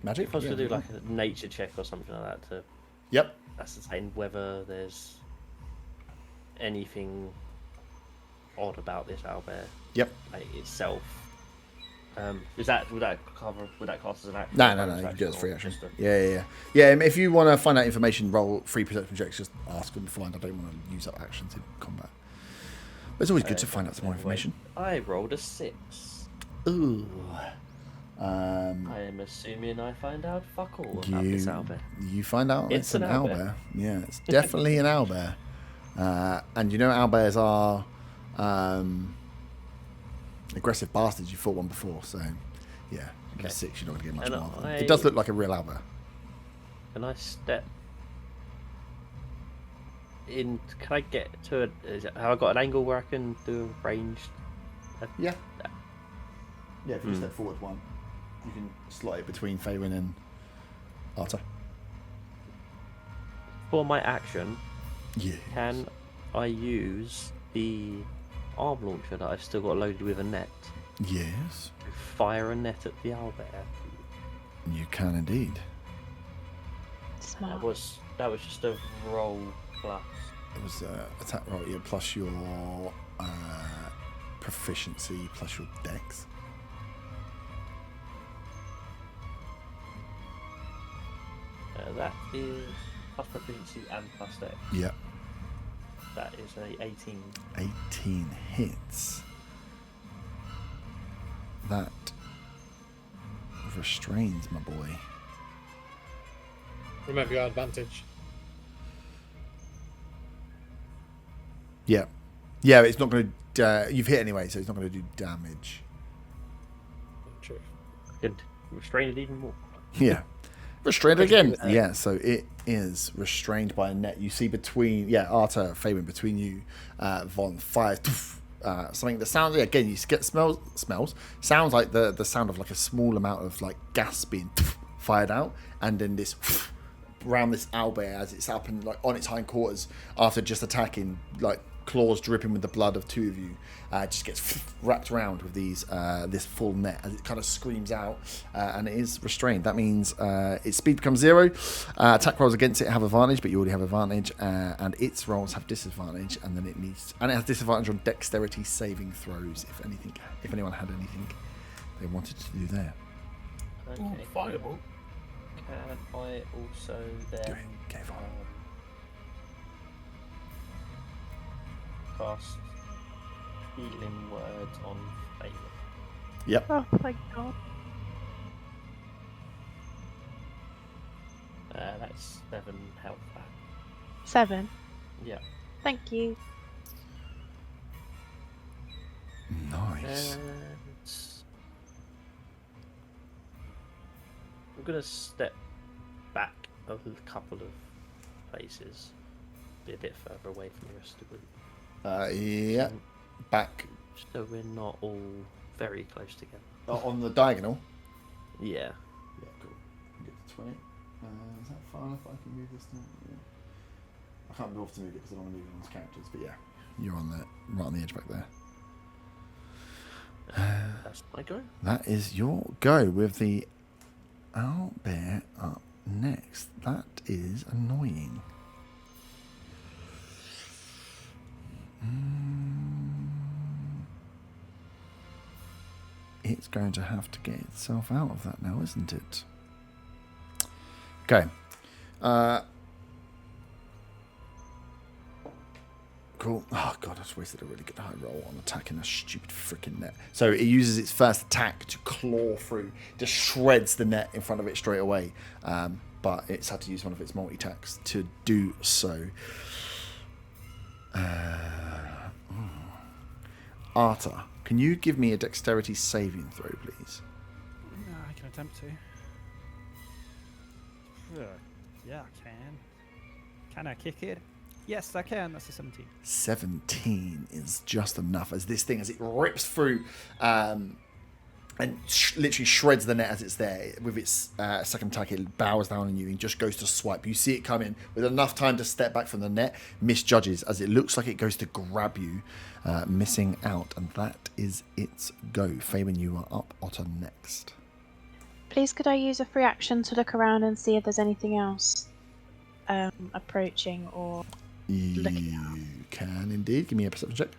Magic? if I was to Yeah. do like a nature check or something like that to Yep. ascertain whether there's anything odd about this owlbear Yep. like, itself? Would that class as an action? No, or bonus you can do it as or free action. just a- Yeah. If you want to find out information, roll free perception checks. Just ask them beforehand. I don't want to use up actions in combat. But it's always good to find out some more information. I rolled a 6. Ooh. I am assuming I find out fuck all about this owlbear. You find out It's it's an an owlbear. owlbear. Yeah, it's definitely an owlbear. And you know owlbears are aggressive bastards. You fought one before, so yeah. Okay. With 6, you're not going to get much And more of them. I- It does look like a real owlbear. Can I step in? Can I get to have I got an angle where I can do a ranged? Yeah. Yeah, if you step forward one, you can slot it between Faerun and Arta. For my action, Yeah. can I use the arm launcher that I've still got loaded with a net Yes, to fire a net at the owlbear? you can indeed. Smart. That was just a roll plus. It was attack roll, yeah, plus your proficiency, plus your dex. That is plus proficiency and plus dex. Yeah, That is a 18. 18 hits. That restrains my boy. Remember your advantage. Yeah, yeah, it's not going to. You've hit anyway, so it's not going to do damage. True. Good. Restrain it even more. Yeah. Restrained again. Uh, Yeah, so it is restrained by a net. You see between, Arta, Fabian, between you, Von fires something that sounds, again, you get smells, sounds like the sound of like a small amount of like gas being fired out, and then this around this owlbear as it's up and like on its hindquarters after just attacking, like claws dripping with the blood of two of you, just gets wrapped around with these this full net as it kind of screams out, and it is restrained. That means its speed becomes 0. Attack rolls against it have advantage, but you already have advantage, and its rolls have disadvantage, and then it has disadvantage on dexterity saving throws if anyone had anything they wanted to do there. Okay. Ooh, fireball. Can I also then Do it. Go for it. cast healing words on Faelun? Yep. Oh, thank God. That's 7 health back. 7. Yeah. Thank you. Nice. And I'm gonna step back a couple of places, be a bit further away from the rest of the group, Yeah. Back so we're not all very close together. on the diagonal. Yeah. Yeah, cool. Get to 20. Is that far enough? I can move this now. Yeah. I can't move off to move it because I don't want to move anyone's characters, but yeah, you're on the right on the edge back there. That's my go. That is your go with the owlbear up next. That is annoying. It's going to have to get itself out of that now, isn't it? Okay. Cool. Oh, God, I just wasted a really good high roll on attacking a stupid freaking net. So it uses its first attack to claw through, just shreds the net in front of it straight away. But it's had to use one of its multi-attacks to do so. Arta, can you give me a dexterity saving throw, please? I can attempt to. Yeah, I can. Can I kick it? Yes, I can. That's a 17. 17 is just enough as this thing, as it rips through and literally shreds the net as it's there. With its second attack, it bows down on you and just goes to swipe. You see it come in with enough time to step back from the net, misjudges as it looks like it goes to grab you, missing out. And that is its go. Fabian, you are up. Otter next. Please, could I use a free action to look around and see if there's anything else approaching or looking out? You can indeed. Give me a perception check.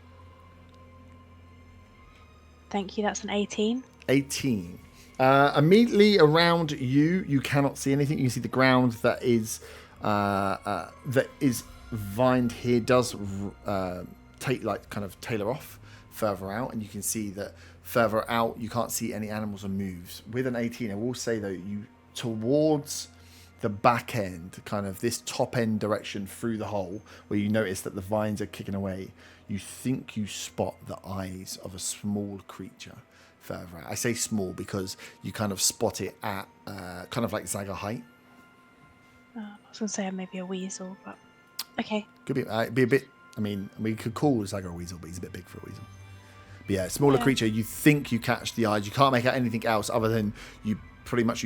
Thank you, that's an 18. 18. Immediately around you, you cannot see anything. You can see the ground that is vined here does tailor off further out, and you can see that further out you can't see any animals or moves. With an 18, I will say though, you towards the back end, kind of this top end direction through the hole, where you notice that the vines are kicking away, you think you spot the eyes of a small creature further out. I say small because you kind of spot it at kind of like Zaga height. I was going to say maybe a weasel, but okay. Could be a bit. I mean, we could call Zaga a weasel, but he's a bit big for a weasel. But yeah, smaller creature. You think you catch the eyes. You can't make out anything else other than you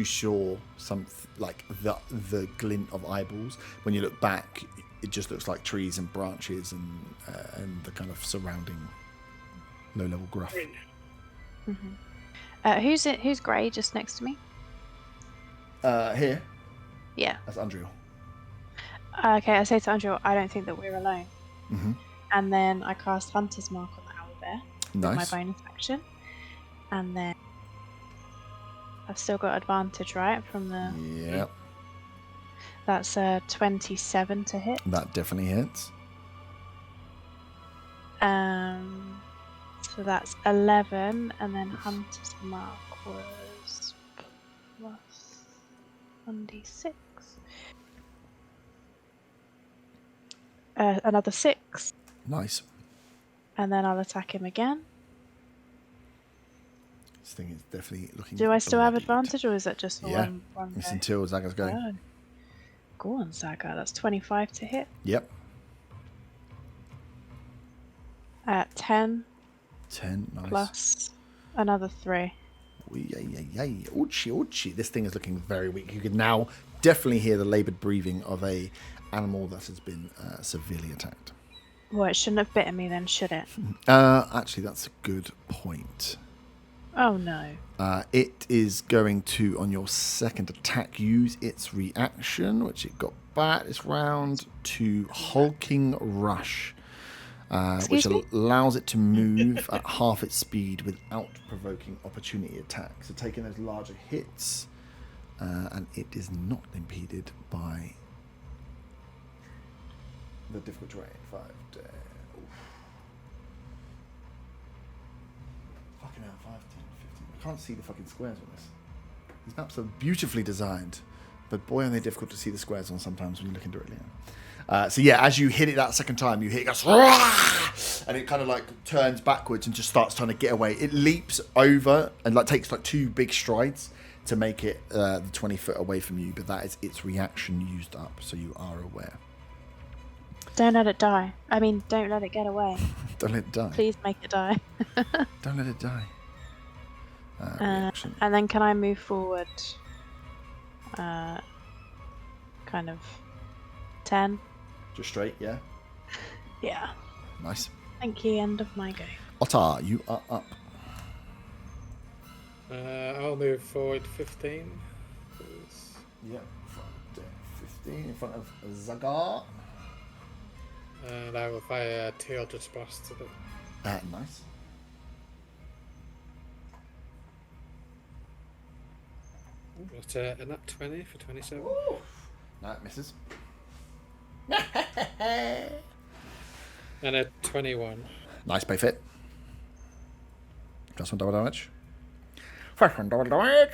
saw some like the glint of eyeballs. When you look back, it just looks like trees and branches and the kind of surrounding low-level gruff. Mm-hmm. Who's grey just next to me? Here. Yeah. That's Andrew. Okay, I say to Andrew, I don't think that we're alone. Mm-hmm. And then I cast Hunter's Mark on the owlbear. Nice. My bonus action. And then I've still got advantage, right? From the... Yep. That's 27 to hit. That definitely hits. So that's 11, and then Hunter's Mark was plus 1d6. Another 6. Nice. And then I'll attack him again. This thing is definitely looking. Do I still have bloodied. advantage, or is it just for one It's go? until Zaga's going. Oh. Go on, Zaga. That's 25 to hit. Yep. 10 10. Nice. plus another 3. Yay. Ouchie. This thing is looking very weak. You can now definitely hear the laboured breathing of a animal that has been severely attacked. Well, it shouldn't have bitten me then, should it? Actually, that's a good point. Oh no. It is going to, on your second attack, use its reaction, which it got back this round, to Hulking Rush, which allows it to move at half its speed without provoking opportunity attacks. So taking those larger hits, and it is not impeded by the difficult terrain. 5. Fucking hell, 5, 10, 15. I can't see the fucking squares on this. These maps are beautifully designed, but boy, are they difficult to see the squares on sometimes when you're looking directly at them. So yeah, as you hit it that second time, you hit it, goes, and it kind of like turns backwards and just starts trying to get away. It leaps over and like takes like 2 big strides to make it the 20 foot away from you, but that is its reaction used up, so you are aware. Don't let it die. I mean, don't let it get away. Don't let it die. Please make it die. Don't let it die. Reaction. And then can I move forward? Kind of 10. Just straight, yeah? Yeah. Nice. Thank you. End of my go. Otar, you are up. I'll move forward 15. Please. Yeah, 15 in front of Zagar. And I will fire 200 splash to the. Nice. What's a nat 20 for 27? No, it misses. And a 21. Nice pay fit. Just one double damage. First one double damage.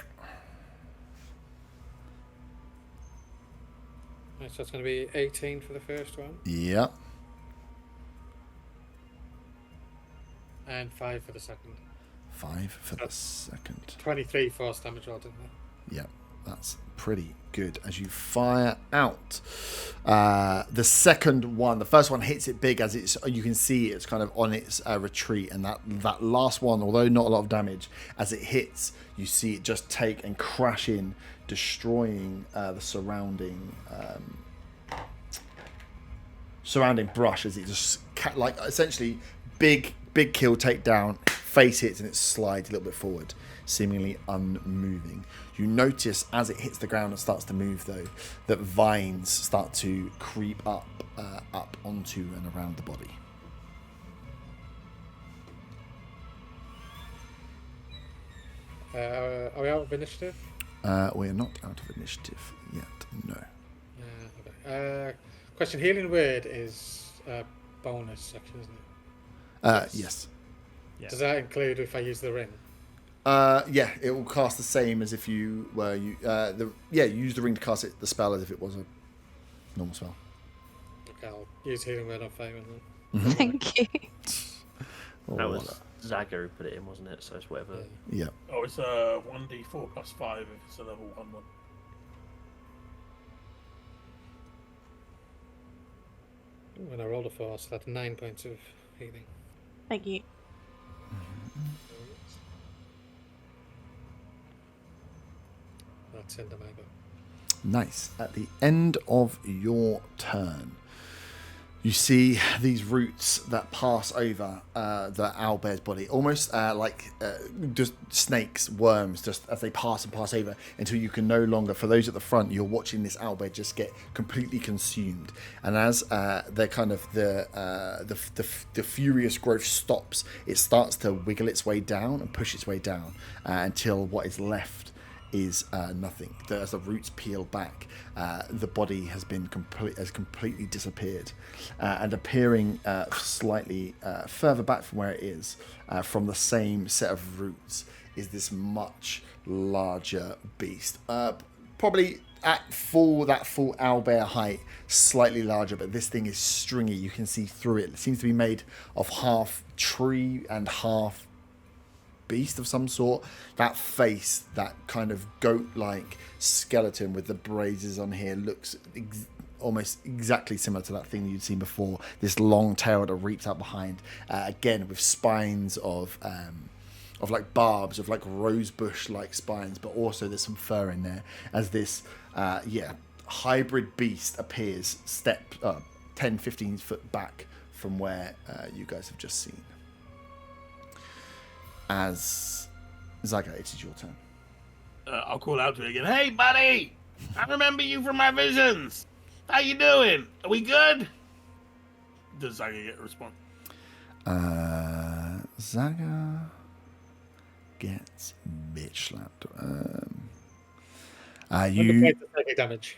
Right, so it's going to be 18 for the first one, Yeah. and 5 for the second. 5 for the That's- second. 23 force damage rolled, didn't it? Yeah, that's pretty good. As you fire out the second one, the first one hits it big as it's. You can see it's kind of on its retreat, and that last one, although not a lot of damage, as it hits, you see it just take and crash in, destroying the surrounding brush as it just like essentially big kill takedown. Face hits and it slides a little bit forward, seemingly unmoving. You notice as it hits the ground and starts to move, though, that vines start to creep up onto and around the body. Are we out of initiative? We're not out of initiative yet, no. Okay. Question: Healing Word is a bonus section, isn't it? Yes. Yeah. Does that include if I use the ring? Yeah, it will cast the same as if you were you use the ring to cast the spell as if it was a normal spell. Okay, I'll use Healing Word on Feyman then. Thank you. That was Zaga who put it in, wasn't it? So it's whatever. Yeah. Oh, it's a 1d4 plus 5 if it's a level 1 one. When I rolled a 4, so that's 9 points of healing. Thank you. That's in the mega. Nice. At the end of your turn, you see these roots that pass over the owlbear's body, almost like just snakes, worms, just as they pass over until you can no longer. For those at the front, you're watching this owlbear just get completely consumed, and as they're kind of the furious growth stops, it starts to wiggle its way down and push its way down until what is left is nothing. As the roots peel back, the body has been completely disappeared, and appearing slightly further back from where it is, from the same set of roots, is this much larger beast. Probably at that full owlbear height, slightly larger, but this thing is stringy. You can see through it. It seems to be made of half tree and half beast of some sort. That face, that kind of goat-like skeleton with the braces on here, looks almost exactly similar to that thing you'd seen before. This long tail that reaps out behind, again with spines of like barbs, of like rosebush-like spines, but also there's some fur in there. As this hybrid beast appears, 10-15 foot back from where you guys have just seen. As Zaga, it is your turn. I'll call out to it again. Hey, buddy! I remember you from my visions. How you doing? Are we good? Does Zaga get a response? Zaga gets bitch slapped. You Take damage.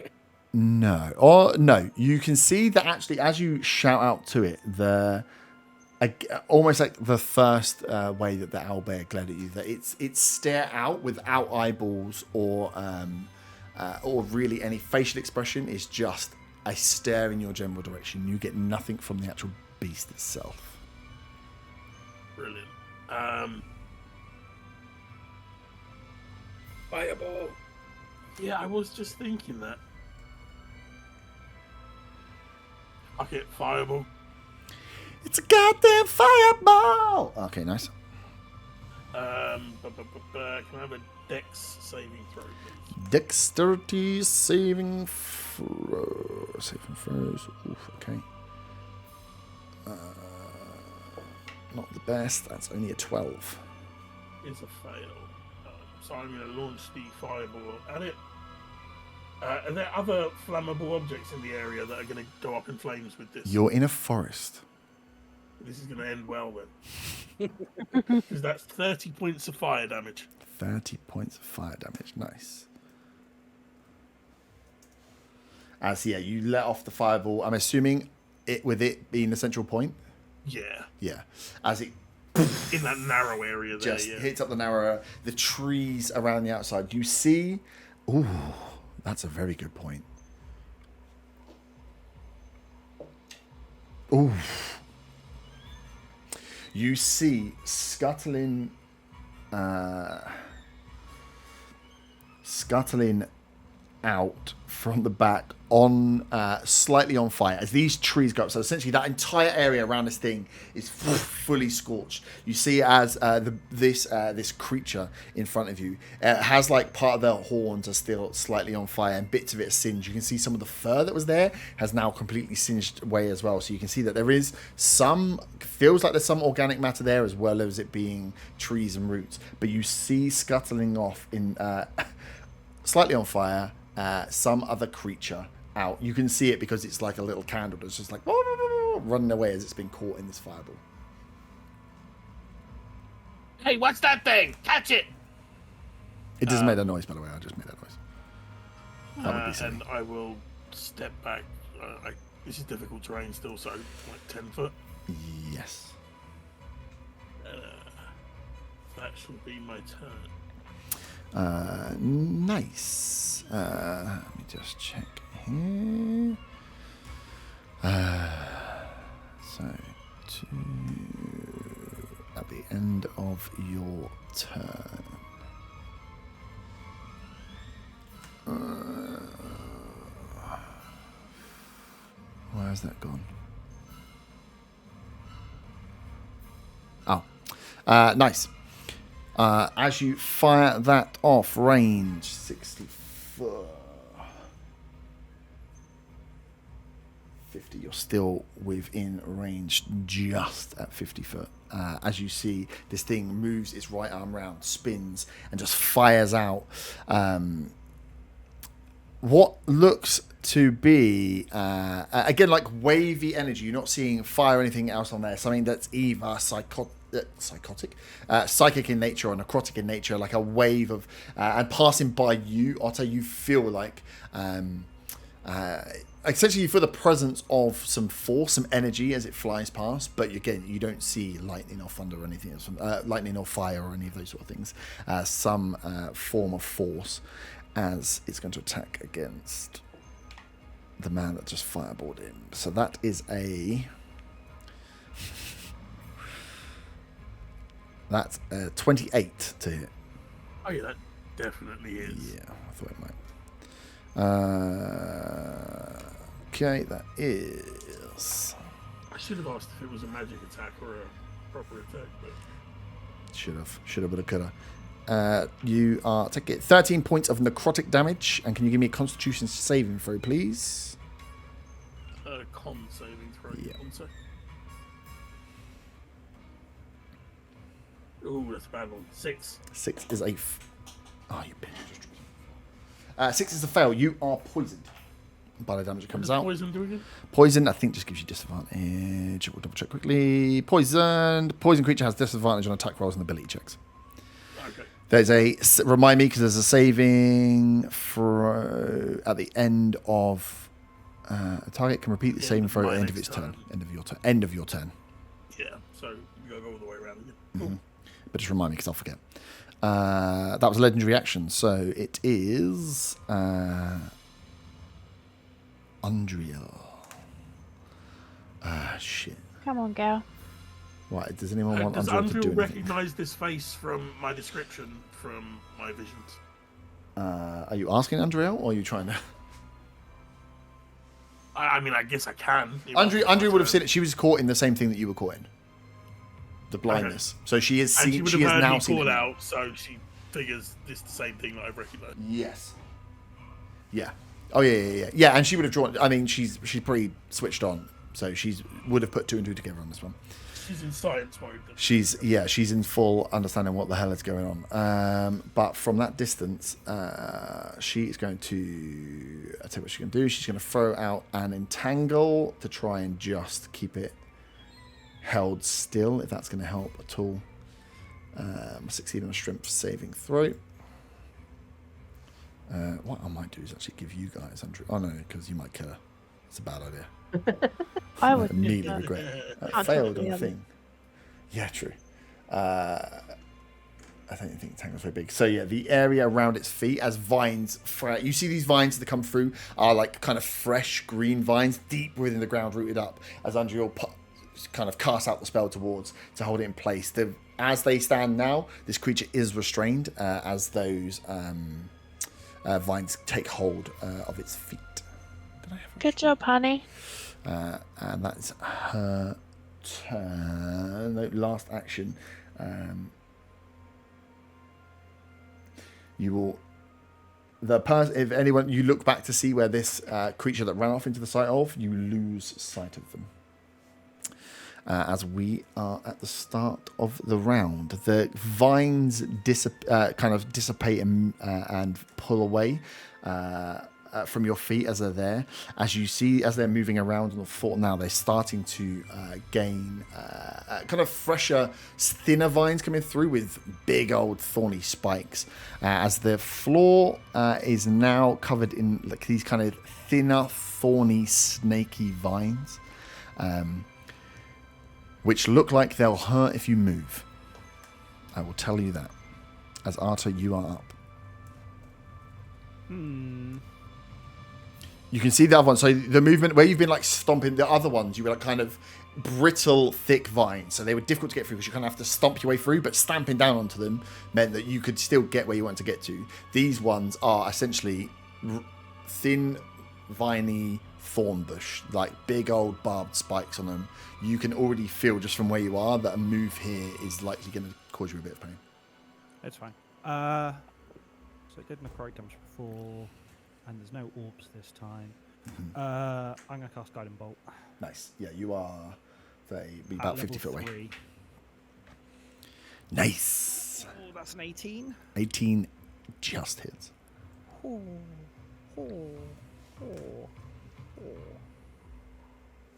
no. You can see that actually, as you shout out to it, almost like the first way that the owlbear glared at you, that it's stare out without eyeballs or really any facial expression. Is just a stare in your general direction. You get nothing from the actual beast itself. Brilliant. Fireball. Yeah, I was just thinking that. Okay, fireball. It's a goddamn fireball! Okay, nice. Can I have a dex saving throw, please? Dexterity saving throws. Oof, okay. Not the best. That's only a 12. It's a fail. So I'm going to launch the fireball at it. Are there other flammable objects in the area that are going to go up in flames with this? You're in a forest. This is going to end well then. Because that's 30 points of fire damage. 30 points of fire damage. Nice. As you let off the fireball. I'm assuming with it being the central point. Yeah. Yeah. As it in that narrow area there, just hits up the narrow, the trees around the outside. You see, ooh, that's a very good point. Ooh. You see scuttling out from the back on slightly on fire as these trees go up. So essentially that entire area around this thing is fully scorched. You see as this creature in front of you has like part of the horns are still slightly on fire and bits of it are singed. You can see some of the fur that was there has now completely singed away as well. So you can see that there is feels like there's some organic matter there as well as it being trees and roots. But you see scuttling off in slightly on fire some other creature out. You can see it because it's like a little candle that's just like running away as it's been caught in this fireball. Hey, what's that thing? Catch it! It doesn't make that noise, by the way. I just made that noise. That would be silly. And I will step back. This is difficult terrain still, so like 10 foot. Yes. That should be my turn. Nice. Let me just check here. So, at the end of your turn. Where has that gone? Oh, nice. As you fire that off, range 64. 50, you're still within range just at 50 foot. As you see, this thing moves its right arm round, spins, and just fires out what looks to be, again, like wavy energy. You're not seeing fire or anything else on there. Something that's either psychic in nature or necrotic in nature, like a wave of, and passing by you, Otto, you feel like, essentially you feel the presence of some force, some energy as it flies past, but again, you don't see lightning or thunder or anything else, lightning or fire or any of those sort of things, some form of force as it's going to attack against the man that just fireballed him. So that is that's 28 to hit. Oh yeah, that definitely is. Yeah, I thought it might. Okay, that is. I should have asked if it was a magic attack or a proper attack, but should have, would have, could have. You are taking 13 points of necrotic damage, and can you give me a Constitution saving throw, please? Con saving throw. Yeah. One sec. Ooh, that's a bad one. 6. 6 is a. Oh, you bitch. 6 is a fail. You are poisoned by the damage that comes out. Poison do again? Poison, I think, just gives you disadvantage. We'll double check quickly. Poisoned. Poison creature has disadvantage on attack rolls and ability checks. Okay. There's a. Remind me, because there's a saving throw at the end of. A target can repeat the saving throw at the end of its turn. End of your turn. Yeah, so you gotta go all the way around again. Mm-hmm. But just remind me, because I'll forget. That was a legendary action, so it is Undriel. Shit. Come on, girl. Right, does anyone want does Undriel to do Undriel anything? recognise this face from my description from my visions? Are you asking Undriel, or are you trying to... I mean, I guess I can. Undriel would have seen it. She was caught in the same thing that you were caught in. The blindness. Okay. So she is and seen. She has heard now me seen call it. Out, so she figures this the same thing that I've recognised. Yes. Yeah. Oh yeah. Yeah, and she would have drawn. I mean, she's pretty switched on, so she would have put 2 and 2 together on this one. She's in science mode. She's in full understanding what the hell is going on. But from that distance, she is going to. I'll tell you what she's going to do. She's going to throw out an entangle to try and just keep it held still, if that's going to help at all. Succeed on a strength saving throw. What I might do is actually give you guys 100. Oh no, because you might kill her. It's a bad idea. I would immediately regret it. Failed on the thing. Yeah, true. I don't think Tangle's very big. So yeah, the area around its feet as vines. You see these vines that come through are like kind of fresh green vines deep within the ground, rooted up. As Andrew kind of casts out the spell towards to hold it in place. As they stand now, this creature is restrained as those vines take hold of its feet. Good job, honey. And that's her turn. No, last action. You will. If anyone, you look back to see where this creature that ran off into the sight of, you lose sight of them. As we are at the start of the round, the vines kind of dissipate and pull away from your feet as they're there. As you see, as they're moving around on the floor now, they're starting to gain kind of fresher, thinner vines coming through with big old thorny spikes. As the floor is now covered in like these kind of thinner, thorny, snaky vines. Which look like they'll hurt if you move. I will tell you that. As Arta, you are up. You can see the other one. So the movement where you've been like stomping the other ones, you were like kind of brittle, thick vines. So they were difficult to get through because you kind of have to stomp your way through. But stamping down onto them meant that you could still get where you want to get to. These ones are essentially thin, viney thorn bush, like big old barbed spikes on them. You can already feel just from where you are that a move here is likely going to cause you a bit of pain. It's fine. So it did necrotic damage before, and there's no orbs this time. I'm going to cast Guiding Bolt. Nice. Yeah, you are about 50 foot away. 3. Nice. Oh, that's an 18. 18 just hits. I'm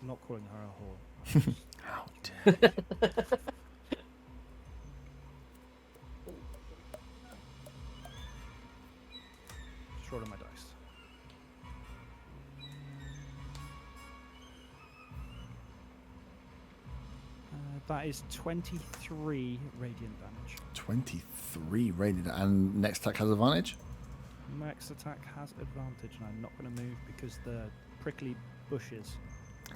not calling her a whore. How dare Just rolling my dice. That is 23 radiant damage. 23 radiant. And next attack has advantage? Next attack has advantage, and I'm not going to move because the prickly bushes.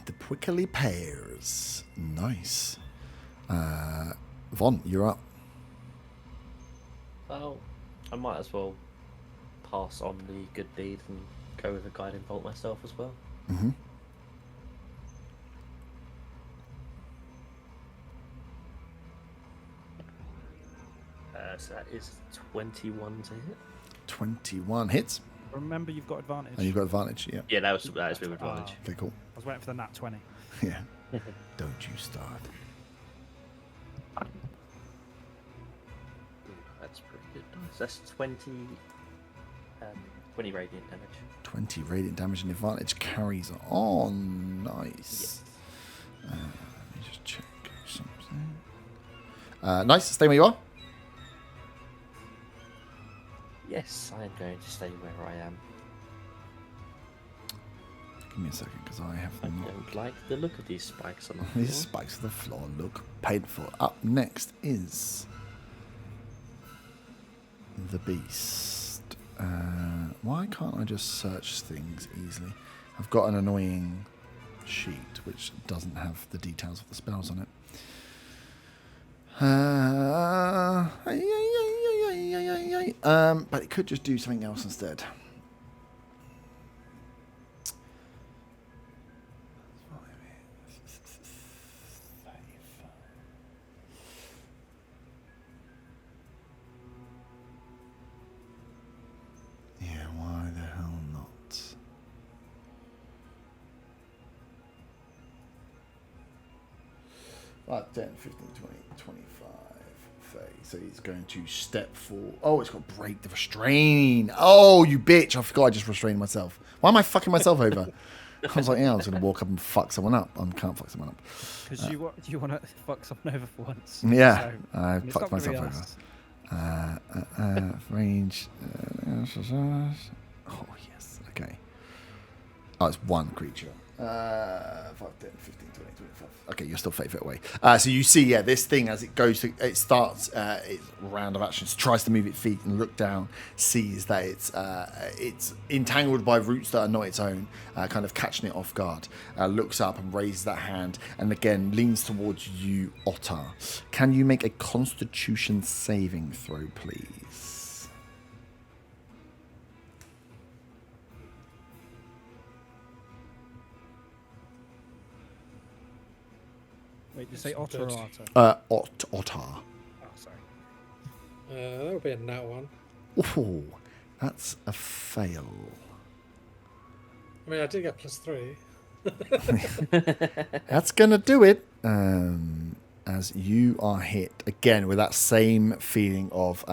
The prickly pears. Nice. Von, you're up. Well, I might as well pass on the good deed and go with a guiding bolt myself as well. Mm-hmm. So that is 21 to hit. 21 hits. Remember, you've got advantage. And you've got advantage, yeah. Yeah, that is with advantage. Okay, cool. I was waiting for the nat 20. Yeah. Don't you start. Ooh, that's pretty good. So that's 20 radiant damage. 20 radiant damage and advantage carries on. Nice. Yes. Let me just check something. Nice. Stay where you are. Yes, I am going to stay where I am. Give me a second, because I have I not. don't like the look of these spikes on the floor. These spikes on the floor look painful. Up next is the beast. Why can't I just search things easily? I've got an annoying sheet which doesn't have the details of the spells on it. But it could just do something else instead. Yeah, why the hell not? 5, 10, 15, 20, 25, 30. So he's going to step forward. Oh, it's got break the restrain. Oh, you bitch. I forgot I just restrained myself. Why am I fucking myself over? I was like, yeah, I was going to walk up and fuck someone up. I can't fuck someone up. Because you want to fuck someone over for once. Yeah, So, I it's fucked not gonna myself be over. us. Range. Oh, yes. Okay. Oh, it's one creature. 5, 10, 15, 20, 25. Okay, you're still 30 feet away. So you see, yeah, this thing as it goes to, it starts its round of actions, tries to move its feet and look down, sees that it's entangled by roots that are not its own, kind of catching it off guard. Looks up and raises that hand, and again leans towards you, Otter. Can you make a Constitution saving throw, please? Wait, did you say otter or otter? Otter. Oh, sorry. That would be a nat one. Oh, that's a fail. I mean, I did get +3. That's gonna do it. As you are hit again with that same feeling of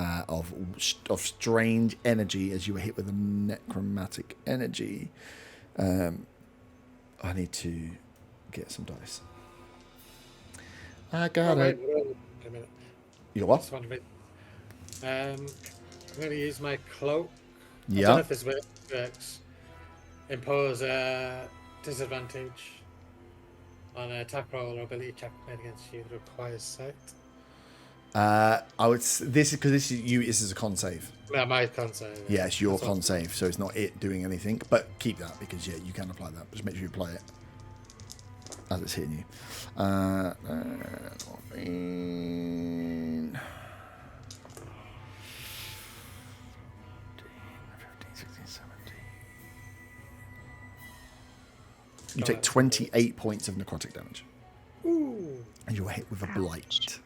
strange energy as you were hit with a necromantic energy. I need to get some dice. I got it. Wait a minute. You what? Just one minute. I'm going to use my cloak. I don't know Yeah. if this works. Impose a disadvantage on an attack roll or ability check made against you that requires sight. I would. This is because this is you. This is a con save. No, my con save. Yeah, it's your That's con what- save, so it's not it doing anything. But keep that because yeah, you can apply that. Just make sure you apply it as it's hitting you. 15, 16, 17. You take 28 points of necrotic damage. Ooh. And you're hit with a Ouch. blight.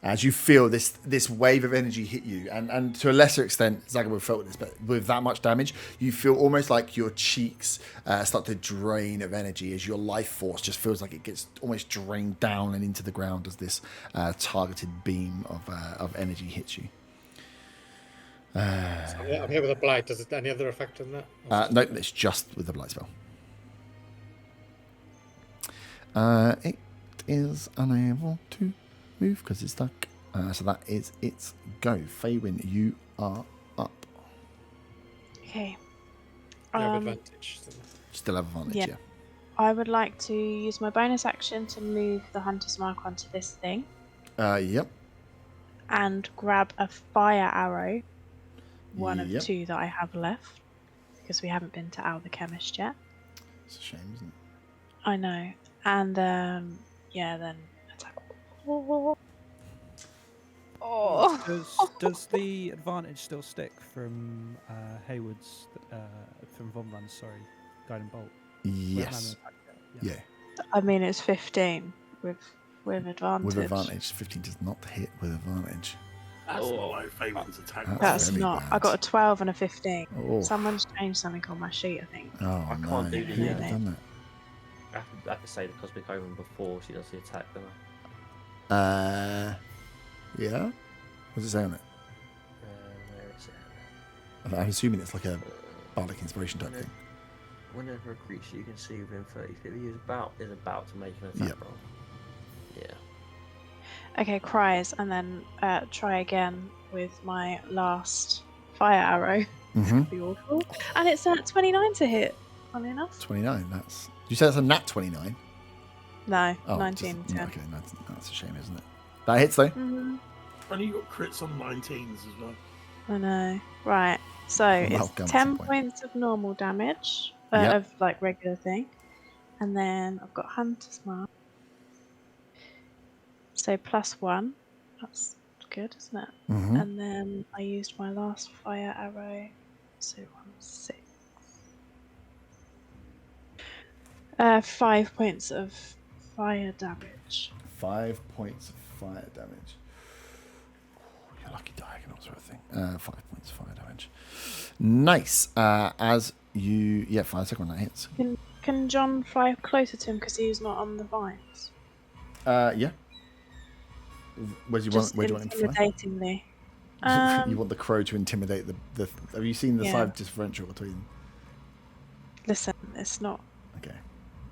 As you feel this wave of energy hit you, and to a lesser extent, Zagaboo felt this, but with that much damage, you feel almost like your cheeks start to drain of energy as your life force just feels like it gets almost drained down and into the ground as this targeted beam of energy hits you. So I'm here with a blight. Does it any other effect on that? No, it's just with the blight spell. It is unable to move because it's stuck. So that is its go. Faywin, you are up. Okay. You have Um, advantage. Still have advantage, Yeah. yeah. I would like to use my bonus action to move the hunter's mark onto this thing Yep. and grab a fire arrow, one Yep. of 2 that I have left, because we haven't been to Al the Chemist yet. It's a shame, isn't it? I know. And then attack. Oh. Does the advantage still stick from Haywood's, from Von Van's, sorry, Guiding Bolt? We haven't had Yes. an attack yet. Yeah. I mean, it's 15 with advantage. With advantage. 15 does not hit with advantage. That's Oh. not like Fabian's attack. That's That's very not. bad. I got a 12 and a 15. Oh, Someone's changed something on my sheet, I think. oh I no. can't do Who the would have done I have to say the Cosmic Omen before she does the attack, don't I? that? Yeah? What does it say on it? Where is it? I'm assuming it's like a bardic inspiration type thing. Whenever a creature you can see within 30 feet of you is about to make an attack Yep. roll. Yeah. Okay, cries, and then try again with my last fire arrow. Mm-hmm. Be awful. And it's at 29 to hit. Funny enough. 29, that's... You say that's a nat 29? No, Oh, 19. just- 10. okay, that's a shame, isn't it? That hits, though. Mhm. And you got crits on 19s as well. I know. Right. So Welcome it's at 10 some point. points of normal damage, Yep. of like regular thing. And then I've got Hunter's Mark. So +1. That's good, isn't it? Mm-hmm. And then I used my last fire arrow. So 1, 6. 5 points of fire damage. 5 points of fire damage. Ooh, you're lucky diagonal sort of thing. 5 points of fire damage. Nice. As you... Yeah, 5 seconds when that hits. Can John fly closer to him because he's not on the vines? Yeah. Where do you want him to fly? Intimidatingly. You want the crow to intimidate the. Have you seen the Yeah. size differential between? Listen, it's not. Okay.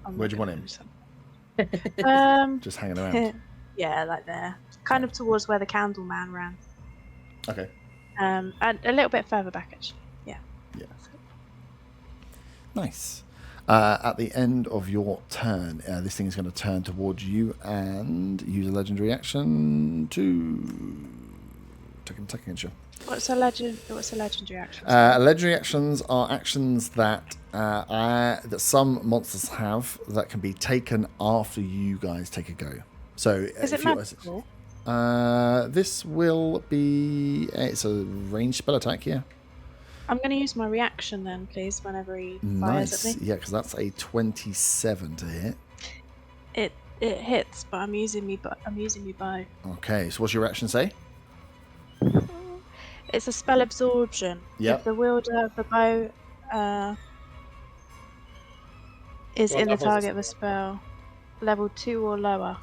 I'm Where not do you want gonna him? do something. Just hanging around. Yeah, like there, kind of towards where the candle man ran. Okay. And a little bit further back actually. Yeah. Yeah. Nice. At the end of your turn, this thing is going to turn towards you and use a legendary action to take an attack against you. What's a legendary action? Legendary actions are actions that that some monsters have that can be taken after you guys take a go. So Is it magical? This will be it's a ranged spell attack. Yeah. I'm going to use my reaction then, please. Whenever he fires Nice. at me. Yeah, because that's a 27 to hit. It hits, but I'm using me bow. Okay. So what's your reaction say? It's a spell absorption. Yep. If the wielder of the bow is What in the level is target it? of a spell, level 2 or lower,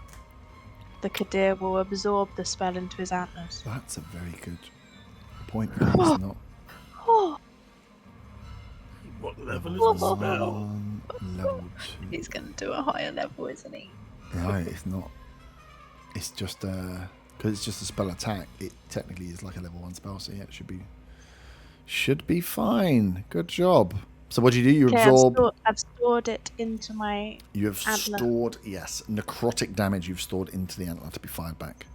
the Kadir will absorb the spell into his antlers. That's a very good point. It's not What level is the spell? one, level 2. He's going to do a higher level, isn't he? No, it's not. It's just because it's just a spell attack. It technically is like a level 1 spell, so yeah, it should be fine. Good job. So what do? You Okay, absorb. I've stored it into my. You have antler. stored necrotic damage. You've stored into the antler to be fired back.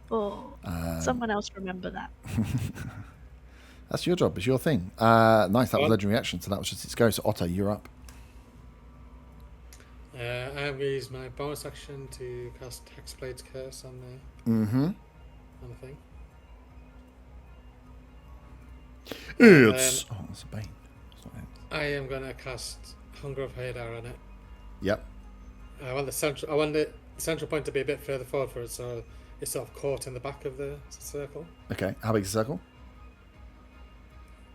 Someone else remember that. That's your job. It's your thing. Nice. That was What? legendary action. So that was just its go. So Otto, you're up. I have used my bonus action to cast Hexblade's Curse on Mm-hmm. the thing. It's that's a bane. It's not it. I am going to cast Hunger of Hadar on it. Yep. I want the central point to be a bit further forward for it, so it's sort of caught in the back of the circle. Okay. How big is the circle?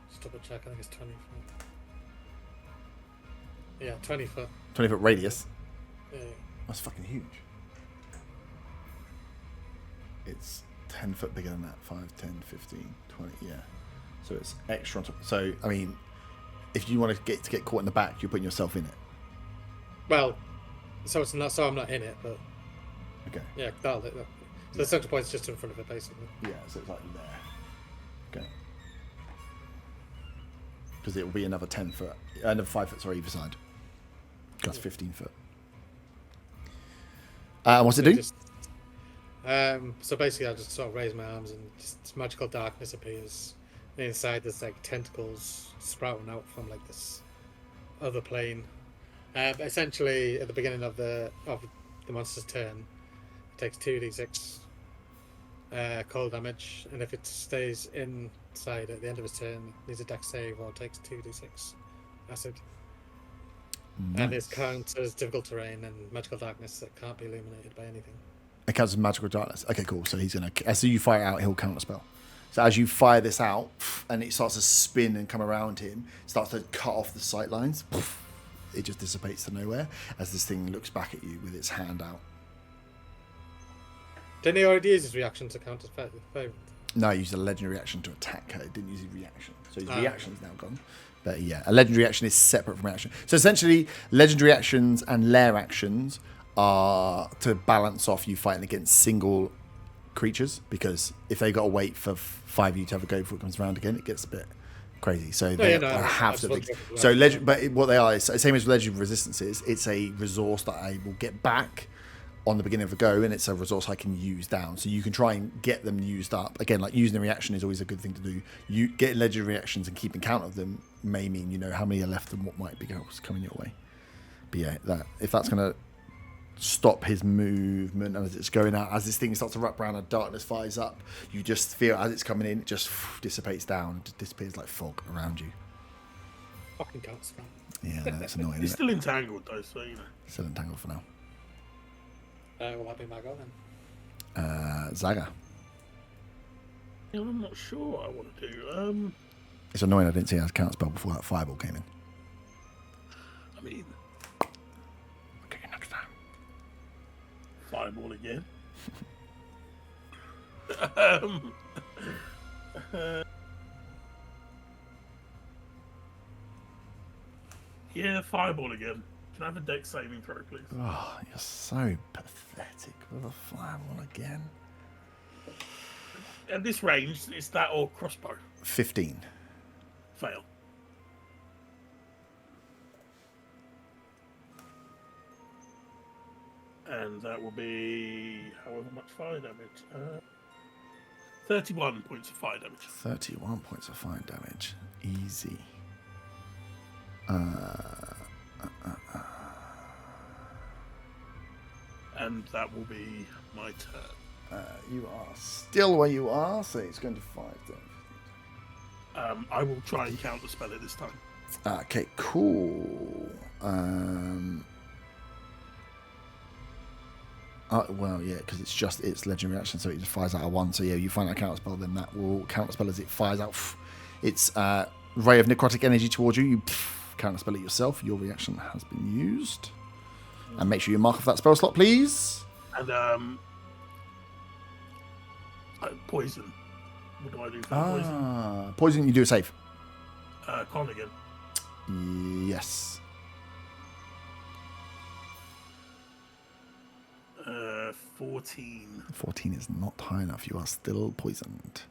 Just double check. I think it's 20 foot. Yeah, 20 foot. 20-foot radius. Yeah. That's fucking huge. It's 10 foot bigger than that. 5, 10, 15, 20. Yeah. So it's extra on top. So, I mean, if you want to get caught in the back, you're putting yourself in it. Well, so it's not. So I'm not in it, but Okay. yeah, that'll. So the central point's just in front of it, basically. Yeah, so it's like there. Okay. Because it will be another 10 foot, another 5 foot, sorry, either side. That's 15 foot. What's it do? So basically, I just sort of raise my arms and just magical darkness appears. And inside, there's like tentacles sprouting out from like this other plane. But essentially, at the beginning of the monster's turn, it takes 2d6 cold damage, and if it stays inside at the end of its turn, it needs a dex save or takes 2d6 acid. And it counts as difficult terrain and magical darkness that can't be illuminated by anything. It counts as magical darkness. Okay, cool. So he's gonna, as you fire it out, he'll count a spell. So as you fire this out, and it starts to spin and come around him, starts to cut off the sight lines. It just dissipates to nowhere as this thing looks back at you with its hand out. Didn't he already use his reaction to counter favourite? No, he used a legendary reaction to attack her. It didn't use his reaction. So his Ah. reaction's now gone. But yeah, a legendary action is separate from reaction. So essentially, legendary actions and lair actions are to balance off you fighting against single creatures, because if they got to wait for 5 of you to have a go before it comes around again, it gets a bit crazy. So they have to. So but what they are is same as legendary resistances. It's a resource that I will get back on the beginning of a go, and it's a resource I can use down. So you can try and get them used up. Again, like using a reaction is always a good thing to do. You get legendary reactions and keeping count of them may mean you know how many are left and what might be coming your way. But yeah, if that's gonna stop his movement as it's going out, as this thing starts to wrap around and darkness fires up, you just feel as it's coming in, it just dissipates down, just disappears like fog around you. Fucking can't spell. Yeah, that's annoying. He's Isn't still entangled though, so you know. it? Still entangled for now. Will that be my go then? Zaga. I'm not sure what I want to do. It's annoying I didn't see it as a count spell before that fireball came in. I mean, Okay, next time. Fireball again. Yeah, fireball again. Can I have a dex saving throw, please? Oh, you're so pathetic with a fireball again. At this range, it's that or crossbow. 15. Fail. And that will be however much fire damage. 31 points of fire damage. 31 points of fire damage. Easy. And that will be my turn. You are still where you are, so it's going to 5 then. I will try and counter spell it this time. Okay, cool. Well, yeah, because it's legendary action, so it just fires out a 1. So yeah, you find that counter spell, then that will counter spell as it fires out. Its ray of necrotic energy towards you. You counter spell it yourself. Your reaction has been used. And make sure you mark off that spell slot, please. And poison. What do I do for poison? Poison, you do a save. Con again. Yes. 14. 14 is not high enough. You are still poisoned.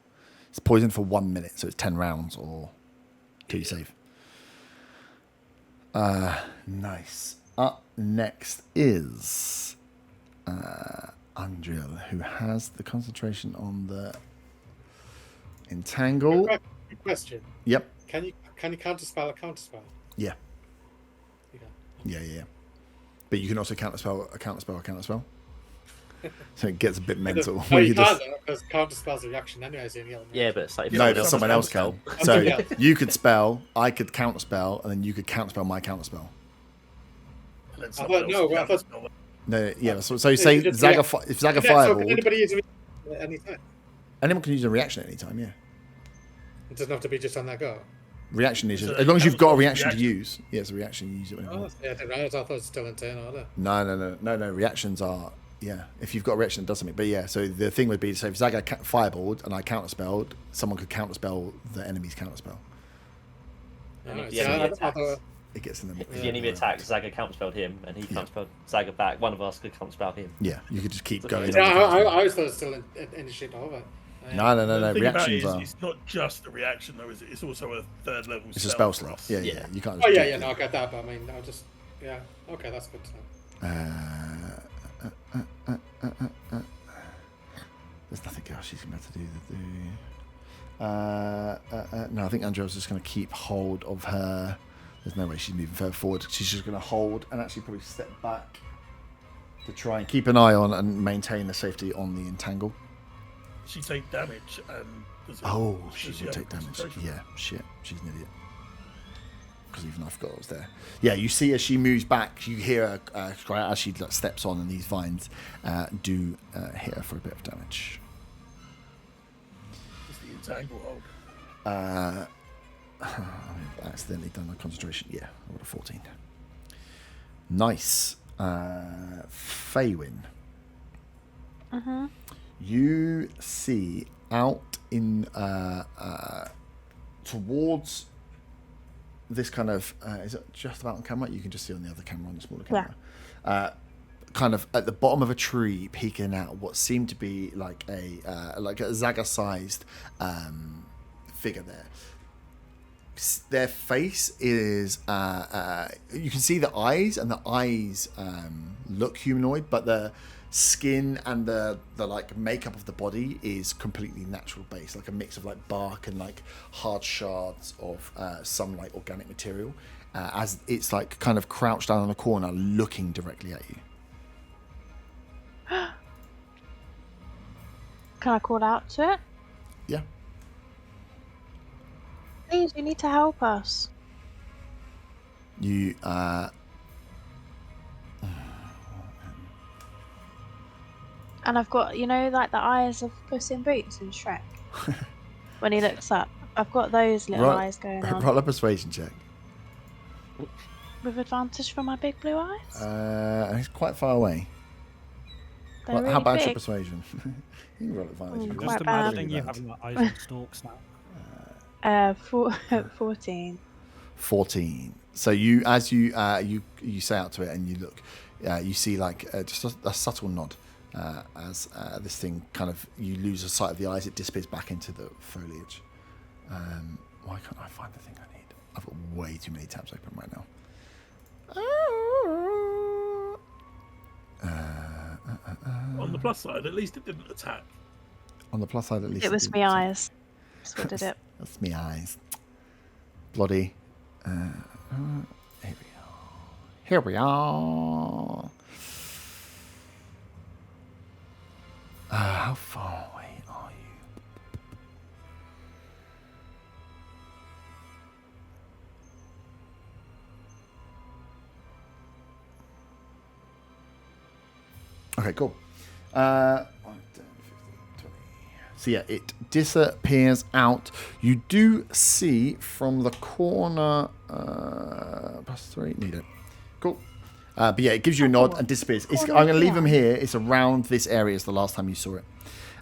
It's poisoned for 1 minute, so it's 10 rounds or 2 save. Nice. Up next is Undriel, who has the concentration on the entangle. Quick question. Yep. Can you counterspell a counterspell? Yeah. Okay. Yeah. But you can also counterspell a counterspell. So it gets a bit mental. No, when you just... can't, because counterspell's a reaction anyway, so you Yeah, but it's like if No, but someone else can. spell. So Yeah. you could spell, I could counterspell, and then you could counterspell my counterspell. And then I someone thought, else no, can I thought- counterspell that. No, yeah. So you say you just Zaga, react. if Zaga So Fireball, can anybody use a at any time? anyone can use a reaction at any time. Yeah, It doesn't have to be just on that go. reaction is So as long as you've got a reaction to reaction. use. Yeah, it's a reaction. You use it whenever. you Oh, want. yeah, I didn't realize. I thought it was still in turn order. No. Reactions are if you've got a reaction, it does something. But yeah, so the thing would be, so if Zaga fireballed and I counterspelled, someone could counterspell the enemy's counterspell. And if Alright, the so enemy I attacks, thought- It gets in the. if the enemy attacks, Zaga counterspelled him, and he counterspelled Zaga back. One of us could counterspell him. Yeah, you could just keep going. Yeah, on. I always thought it was still in shit over. No. The thing about it Reactions is, are. it's not just a reaction though, is it? It's also a third level It's a spell slot. Yeah. Yeah. You can't. Oh just yeah, do- no, I get that, but I mean, I'll just okay, that's good to know. There's nothing else she's about to do. No, I think Andrea's just going to keep hold of her. There's no way she's moving further forward. She's just going to hold and actually probably step back to try and keep an eye on and maintain the safety on the entangle. She take damage and does it, Oh, does she have will take damage. concentration? Yeah, shit. She's an idiot. Because even I forgot I was there. Yeah, you see as she moves back, you hear her cry out as she steps on, and these vines do hit her for a bit of damage. It's the entangle hold. I've accidentally done the concentration. Yeah, I got a 14. Nice. Faywin. Mhm. You see out in towards this kind of is it just about on camera? You can just see on the other camera, on the smaller camera. Kind of at the bottom of a tree, peeking out what seemed to be like a Zaga-sized figure there. Their face is you can see the eyes, and the eyes look humanoid, but the skin and the like makeup of the body is completely natural based, like a mix of like bark and like hard shards of some like organic material, as it's like kind of crouched down in the corner looking directly at you. Can I call out to it? Yeah. Please, you need to help us. You And I've got, like the eyes of Puss in Boots in Shrek. When he looks up, I've got those little eyes going on. roll a persuasion check. With advantage for my big blue eyes? He's quite far away. They're Well, really how bad's your big. persuasion? You can roll advantage. Ooh, if you quite Just want. bad. imagining you Really having bad. like eyes on stalks now. 14. 14. So you, as you say out to it and you look, you see like just a subtle nod as this thing kind of, you lose a sight of the eyes, it disappears back into the foliage. Why can't I find the thing I need? I've got way too many tabs open right now. On the plus side, at least it didn't attack. On the plus side, at least It was didn't me attack. eyes. That's what did it. That's me eyes. Bloody. Here we are. Here we are. How far away are you? Okay, cool. 1, 10, 15, 20. So yeah, it disappears out. You do see from the corner. +3. Need it. Cool. But yeah, it gives you a nod and disappears. I'm going to leave them here. It's around this area as the last time you saw it.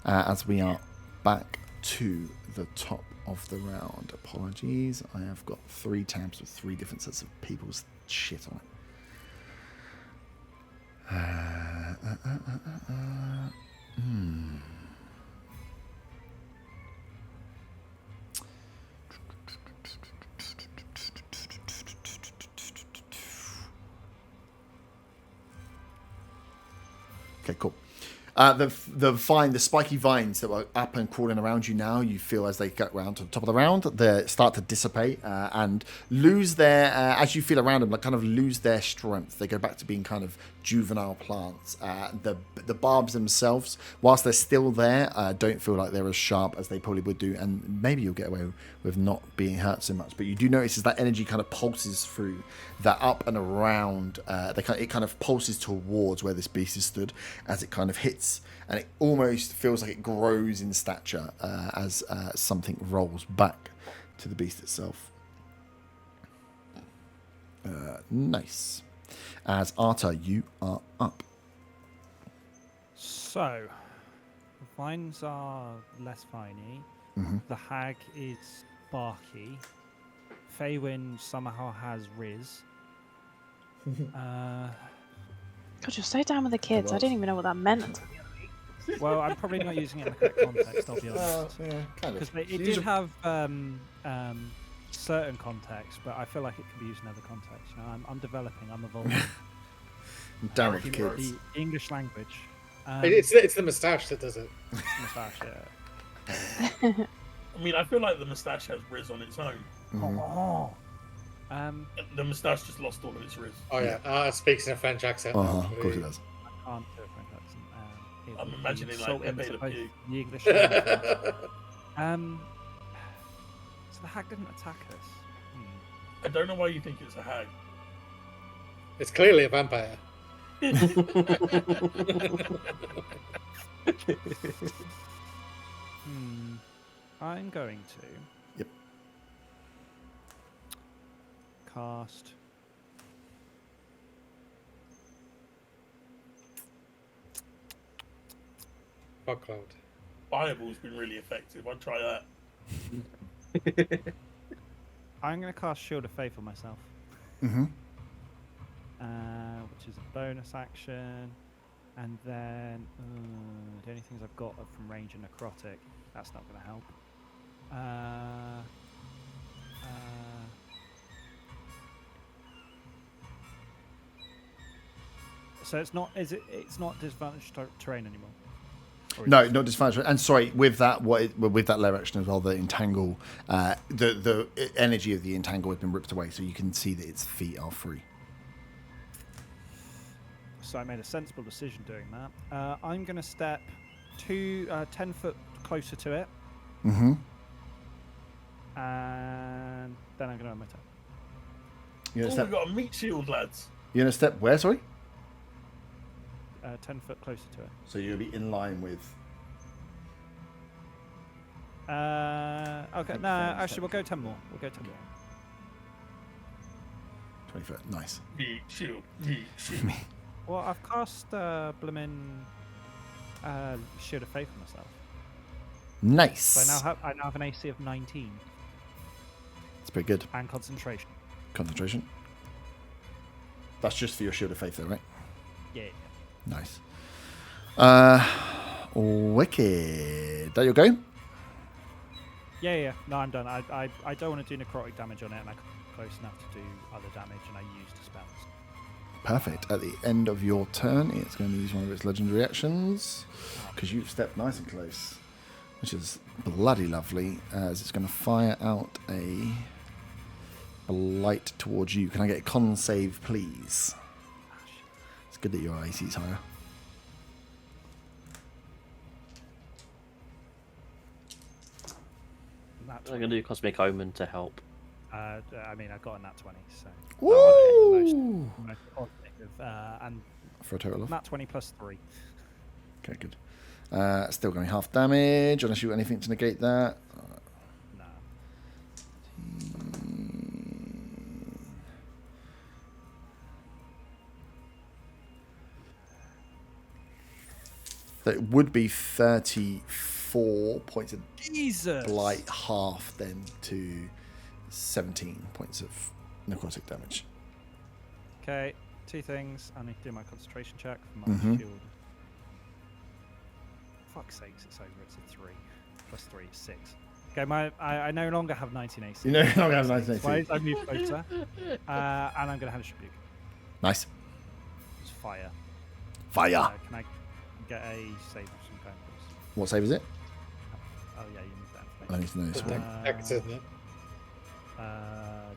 As we are back to the top of the round. Apologies. I have got 3 tabs with 3 different sets of people's shit on it. Okay, cool. The spiky vines that were up and crawling around you now, you feel as they get round to the top of the round, they start to dissipate and lose their, as you feel around them, like kind of lose their strength. They go back to being kind of juvenile plants. The barbs themselves, whilst they're still there, don't feel like they're as sharp as they probably would do, and maybe you'll get away with not being hurt so much. But you do notice as that energy kind of pulses through, that up and around, it kind of pulses towards where this beast is stood as it kind of hits, and it almost feels like it grows in stature as something rolls back to the beast itself. Nice. As Arta, you are up. So, the vines are less viney. Mm-hmm. The hag is barky. Feywind somehow has Riz. God, you're so down with the kids. I didn't even know what that meant until the other week. Well, I'm probably not using it in the correct context, I'll be honest. Yeah, kind Because of. it did have certain context, but I feel like it can be used in other contexts. You know, I'm developing, I'm evolving. Damn it, kids. The English language. It's the moustache that does it. Moustache, yeah. I mean, I feel like the moustache has Riz on its own. Mhm. The moustache just lost all of its Riz. Oh yeah, speaks in a French accent. Of course it does. I can't do a French accent. I'm imagining like insult Pepe into Le both Pew. the English language. So the hag didn't attack us. I don't know why you think it's a hag. It's clearly a vampire. I'm going to. Yep. Cast. Fog cloud. Fireball's been really effective. I'd try that. I'm going to cast Shield of Faith on myself. Mm-hmm. Which is a bonus action. And then the only things I've got are from range and necrotic. That's not going to help. So it's not. It's not disadvantaged terrain anymore. Or is No, it? not disadvantage. And sorry, with that, with that layer action as well, the entangle, the energy of the entangle has been ripped away, so you can see that its feet are free. So I made a sensible decision doing that. I'm going to step 10 foot closer to it, Mm-hmm. and then I'm going to end my turn. You're Oh, gonna we've step. got a meat shield, lads. You're gonna step where? Sorry. 10 foot closer to it. So you're gonna be in line with. Okay, no, actually, we'll go 10 more. We'll go 10 more. 20 foot. Nice. Meat shield. Meat shield. Well, I've cast Blimmin' Shield of Faith on myself. Nice. So I now have an AC of 19 It's pretty good. and concentration. Concentration. That's just for your Shield of Faith, though, right? Yeah. Nice. Wicked. That your go? Yeah. No, I'm done. I don't want to do necrotic damage on it, and I'm close enough to do other damage, and I used spells. Perfect. At the end of your turn, it's going to use one of its legendary actions because you've stepped nice and close, which is bloody lovely. As it's going to fire out a blight towards you. Can I get a con save, please? It's good that your AC is higher. I'm going to do Cosmic Omen to help. I mean, I got a nat 20, so. Woo! Most positive, and For a total of? nat 20 plus 3. Okay, good. Still going half damage, unless you got anything to negate that. Nah. That would be 34 points of Jesus! blight, half then to 17 points of necrotic damage. Okay, 2 things. I need to do my concentration check for my Mhm. shield. Fuck's sakes, it's over. It's a 3. Plus 3 is 6. Okay, I no longer have 19 AC. You know, I'm going to have 19 Twice AC. I move closer. And I'm going to have a rebuke. Nice. It's fire. Fire. Can I get a save of some kind, please? What save is it? Oh, yeah, you need that I information. need to know this one. Dex, isn't it?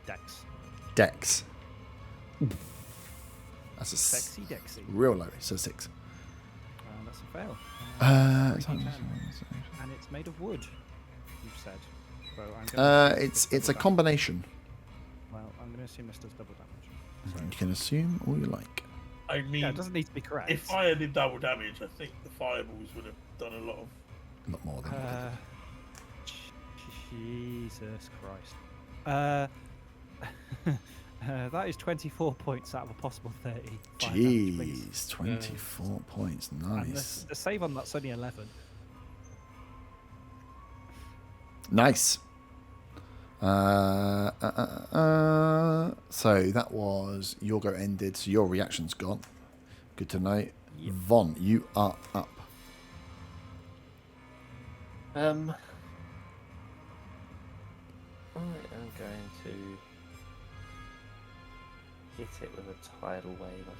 Dex. Dex. That's a Sexy Dexy. real low, so 6. That's a fail. It's And it's made of wood, you've said. So I'm gonna assume this does it's a double combination. damage. Well, I'm going to assume this does double damage. You can assume all you like. I mean, Yeah, it doesn't need to be correct. if fire did double damage, I think the fireballs would have done a lot of. Not more than. Jesus Christ. That is 24 points out of a possible 30. Fire damage, please. Jeez, 24 points. And Nice. the save on that's only 11. Nice. So that was your go ended. So your reaction's gone. Good to know. Yep. Von, you are up. I am going to hit it with a tidal wave, I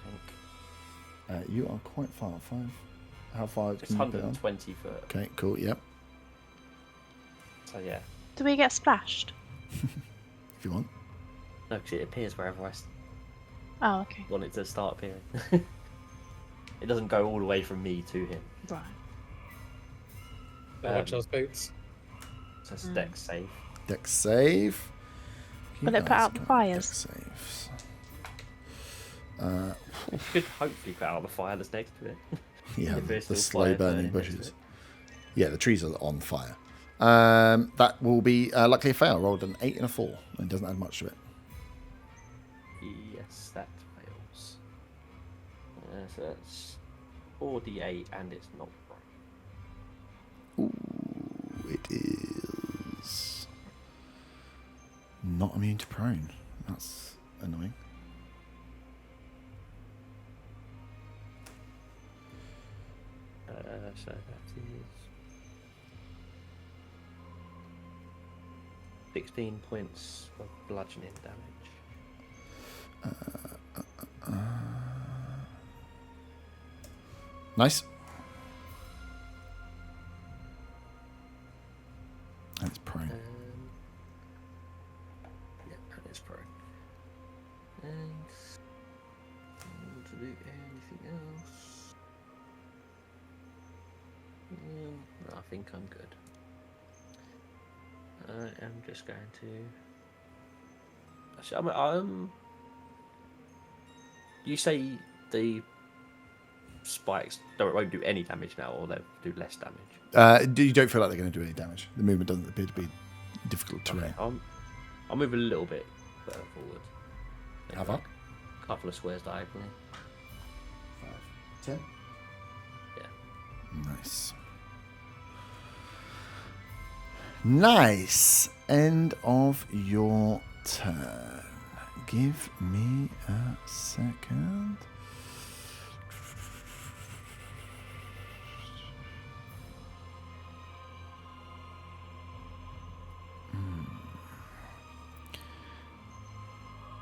think. You are quite far. How far It's can you put on? 120 foot. Okay, cool. Yep. So yeah. Do we get splashed? If you want. No, because it appears wherever I Oh, okay. want it to start appearing. It doesn't go all the way from me to him. Right. Watch those boots. So it's Dex save. Dex save. Will it put out the fires? Dex saves. It should hopefully put out the fire that's next to it. Yeah, If there's the still slow fire burning burning next to bushes. it. Yeah, the trees are on fire. That will be luckily a fail. Rolled an 8 and a 4. It doesn't add much to it. Yes, that fails. So that's 4d8 and it's not right. Ooh, it is not immune to prone. That's annoying. So that is 16 points of bludgeoning damage. Nice. And it's prone. Yeah, that is prone. And to do anything else? I think I'm good. I am just going to. Actually, you say the spikes won't do any damage now, or they'll do less damage? You don't feel like they're going to do any damage. The movement doesn't appear to be difficult terrain. Okay, I'll move a little bit further forward. Maybe How far? a couple of squares diagonally. 5, 10. Yeah. Nice. Nice. End of your turn. Give me a second.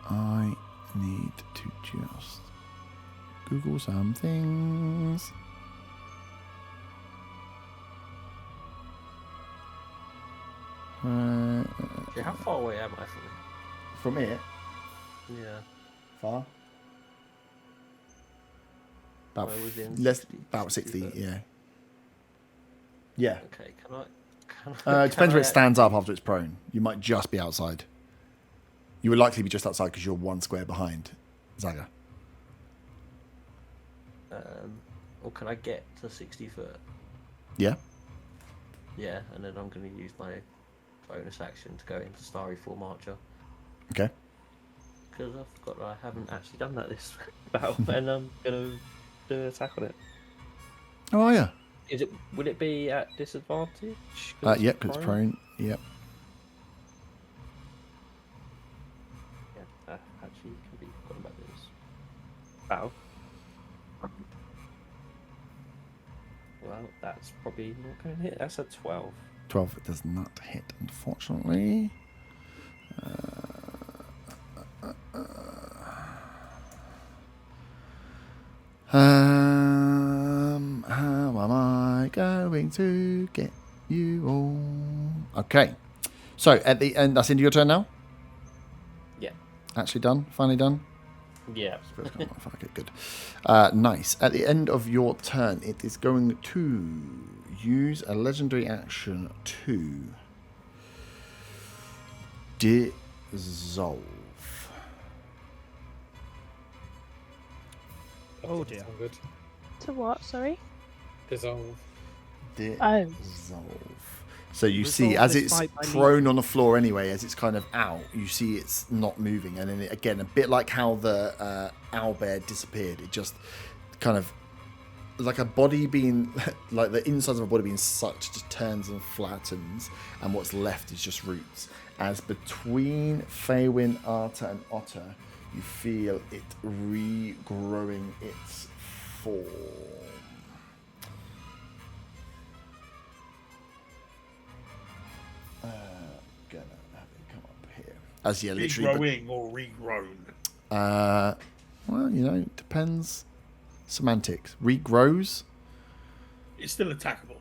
I need to just Google some things. Yeah, how far away am I from it? From it, Yeah. far. About Well, within less, 60, about 60. 60 Yeah. Yeah. Okay, can I? It depends where it stands up after it's prone. You might just be outside. You would likely be just outside because you're one square behind Zaga. Or can I get to 60 foot? Yeah. Yeah, and then I'm going to use my bonus action to go into Starry Form Archer. Okay. Because I forgot that I haven't actually done that this battle, and I'm going to do an attack on it. Oh, are you? Will it be at disadvantage? Yeah, because it's prone. Yep. Yeah, actually, you can be forgotten about this. Battle. Well, that's probably not going to hit. That's a 12. 12. It does not hit, unfortunately. How am I going to get you all? Okay. So, at the end, that's into your turn now? Yeah. Actually done? Finally done? Yeah. Okay, good. Nice. At the end of your turn, it is going to use a legendary action to dissolve. Oh dear. Sound good. To what? Sorry. Dissolve. Dissolve. So you see, Resolve as this it's fight by prone on the floor anyway, as it's kind of out, you see it's not moving. And then again, a bit like how the owlbear disappeared, it just kind of, like a body being, like the insides of a body being sucked, just turns and flattens, and what's left is just roots. As between Feywin, Arta, and Otter, you feel it regrowing its form. Gonna have it come up here. As yeah, literally. Regrowing or regrown? Well, you know, it depends. Semantics. Regrows. It's still attackable.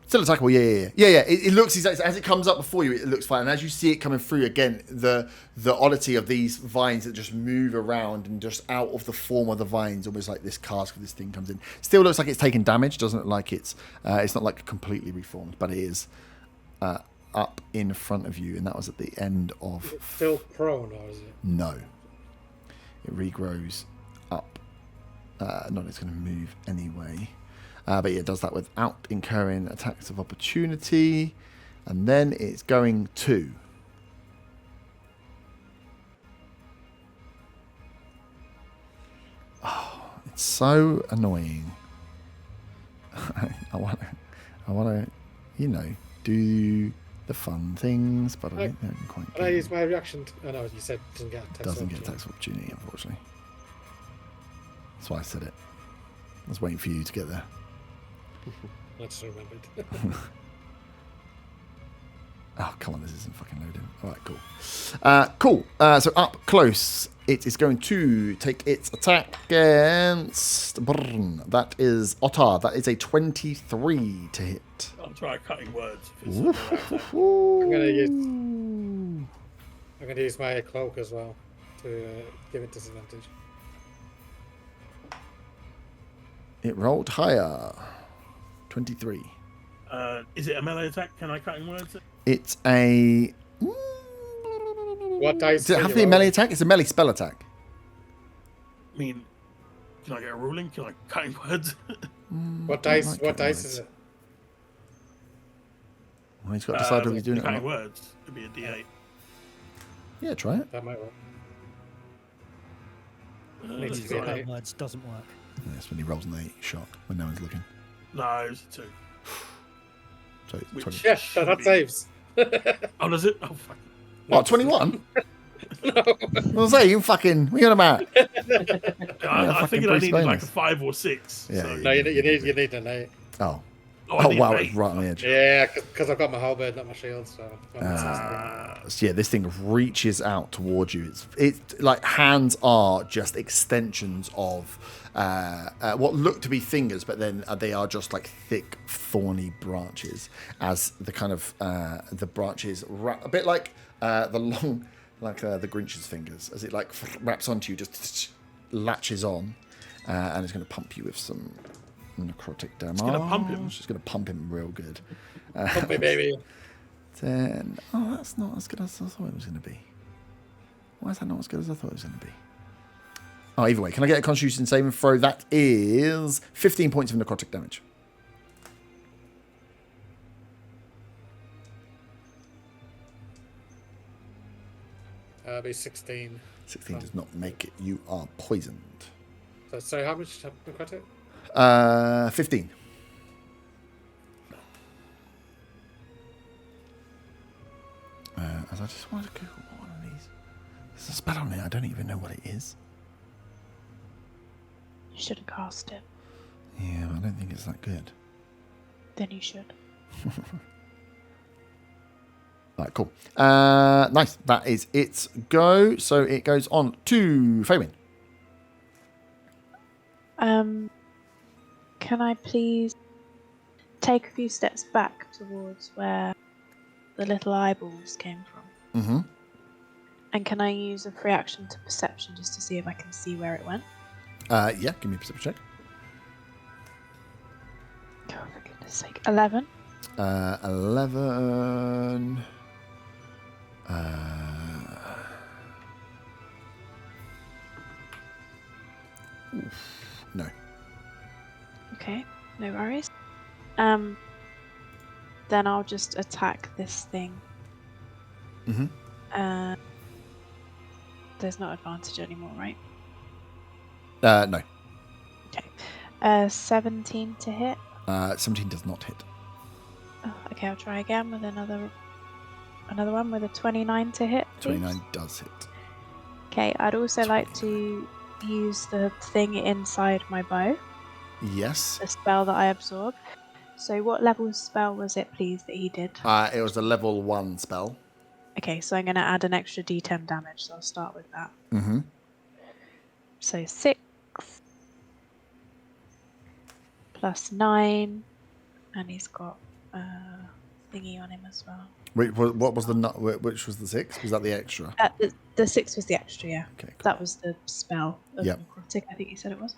Still attackable, yeah. It looks exactly as it comes up before you. It looks fine, and as you see it coming through again, the oddity of these vines that just move around and just out of the form of the vines, almost like this cask of this thing comes in. Still looks like it's taken damage. Doesn't look like it's not like completely reformed, but it is up in front of you, and that was at the end of. Is it still prone or is it? No. It regrows up. Not it's going to move anyway. But yeah, it does that without incurring attacks of opportunity. And then it's going to... Oh, it's so annoying. I want to, you know, do the fun things, but I don't think I can quite Can I use my reaction? Oh no, you said it doesn't get attacks. Doesn't get attacks of opportunity, unfortunately. That's why I said it. I was waiting for you to get there. I just remembered. Oh, come on, this isn't fucking loading. All right, cool. So up close, it is going to take its attack against... That is Otter. That is a 23 to hit. I'll try cutting words. I'm gonna use my cloak as well to give it disadvantage. It rolled higher. 23. Is it a melee attack? Can I cutting words? It's a... What dice? Does it have to be a melee attack? It's a melee spell attack. I mean, can I get a ruling? Can I cutting words? What dice? What dice is it? Well, he's got to decide whether he's doing it or cutting not. words. It'd be a D8. Yeah, try it. That might work. Needs Let's to be try an it. eight. Words doesn't work. Yeah, that's when he rolls an 8 shot when no one's looking. No, it was a 2. So it's Which- 20. Yeah, Should that be. saves. Oh, does it? Oh, fuck. What, 21? No. I was saying, you fucking, what are you on about? I fucking figured I Bruce needed like a bonus. 5 or 6. Yeah, so. yeah. No, you need an 8. Oh. Oh, I Oh, need wow, an it's 8. right on the edge. Yeah, because I've got my halberd, not my shield, so. So yeah, this thing reaches out towards you. It's like hands are just extensions of what look to be fingers, but then they are just like thick, thorny branches. As the kind of the branches wrap, a bit like the long, like the Grinch's fingers, as it like wraps onto you, just latches on, and it's going to pump you with some necrotic damage. It's gonna pump him. It's going to pump him real good. Pump me, baby. 10. Oh, that's not as good as I thought it was going to be. Why is that not as good as I thought it was going to be? Oh, either way, can I get a Constitution saving throw? That is 15 points of necrotic damage. Be 16. 16 does not make it. You are poisoned. So how much necrotic? 15. As I just wanted to Google one of these. There's a spell on it. I don't even know what it is. You shouldn't cast it. Yeah, I don't think it's that good. Then you should. Right, cool. Nice. That is its go. So it goes on to Faywin. Can I please take a few steps back towards where the little eyeballs came from? Mm-hmm. And can I use a free action to perception just to see if I can see where it went? Yeah, give me a perception check. Oh, for goodness sake. 11. 11. No. Okay, no worries. Then I'll just attack this thing. Mm-hmm. There's no advantage anymore, right? No. Okay. 17 to hit. 17 does not hit. Oh, okay, I'll try again with another one with a 29 to hit. Please. 29 does hit. Okay, I'd also like to use the thing inside my bow, Yes. the spell that I absorb. So what level spell was it, please, that he did? It was a level 1 spell. Okay, so I'm going to add an extra d10 damage, so I'll start with that. Mm-hmm. So 6 plus 9, and he's got thingy on him as well. Wait, what was the which was the 6? Was that the extra? The 6 was the extra, yeah. Okay. Cool. That was the spell of Yep. necrotic, I think you said it was.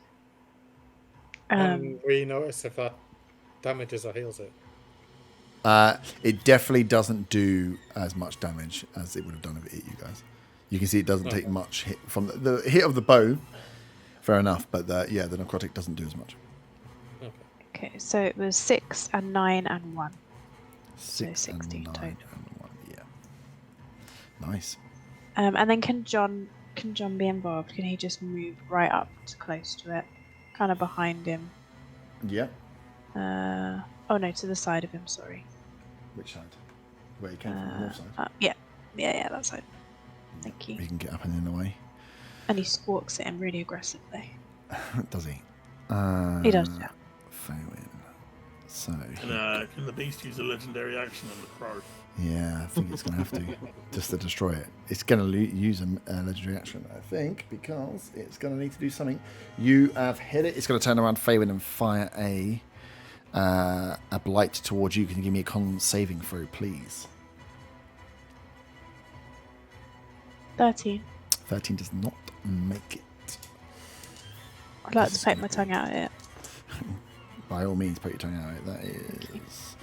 We notice if that damages or heals it. It definitely doesn't do as much damage as it would have done if it hit you guys. You can see it doesn't take much hit from the hit of the bow. Fair enough, but the necrotic doesn't do as much. Okay, so it was 6 and 9 and 1. 6 16 and 9 total. and 1. Yeah. Nice. And then can John be involved? Can he just move right up to close to it, kind of behind him? Yeah. Oh no, to the side of him. Sorry. Which side? Where he came from? The north side. Yeah, that side. Thank you. He can get up and in the way. And he squawks at him really aggressively. Does he? He does, yeah. Faywin. So. Can the beast use a legendary action on the crow? Yeah, I think it's going to have to, just to destroy it. It's going to use a legendary action, I think, because it's going to need to do something. You have hit it. It's going to turn around Faywin and fire a blight towards you. Can you give me a con saving throw, please? 13. 13 does not make it. I'd like to poke my tongue out at it. By all means, put your tongue out. That is.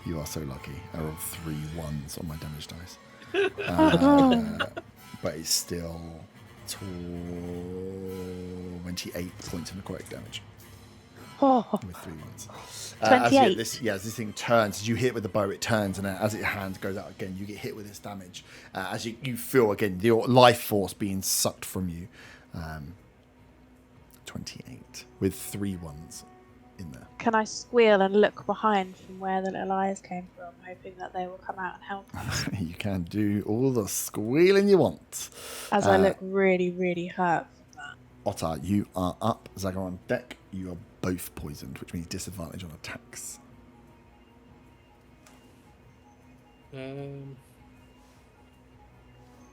You are so lucky. I rolled 3 1s on my damage dice. But it's still 28 points of necrotic damage. Oh, with 3 ones. 28. As this thing turns, as you hit with the bow, it turns, and as your hand goes out again, you get hit with this damage. As you feel again your life force being sucked from you. 28 with 3 ones in there. can I squeal and look behind from where the little eyes came from, hoping that they will come out and help us? You can do all the squealing you want. As I look really, really hurt from that. Otter, you are up. Zagar on deck. You are both poisoned, which means disadvantage on attacks.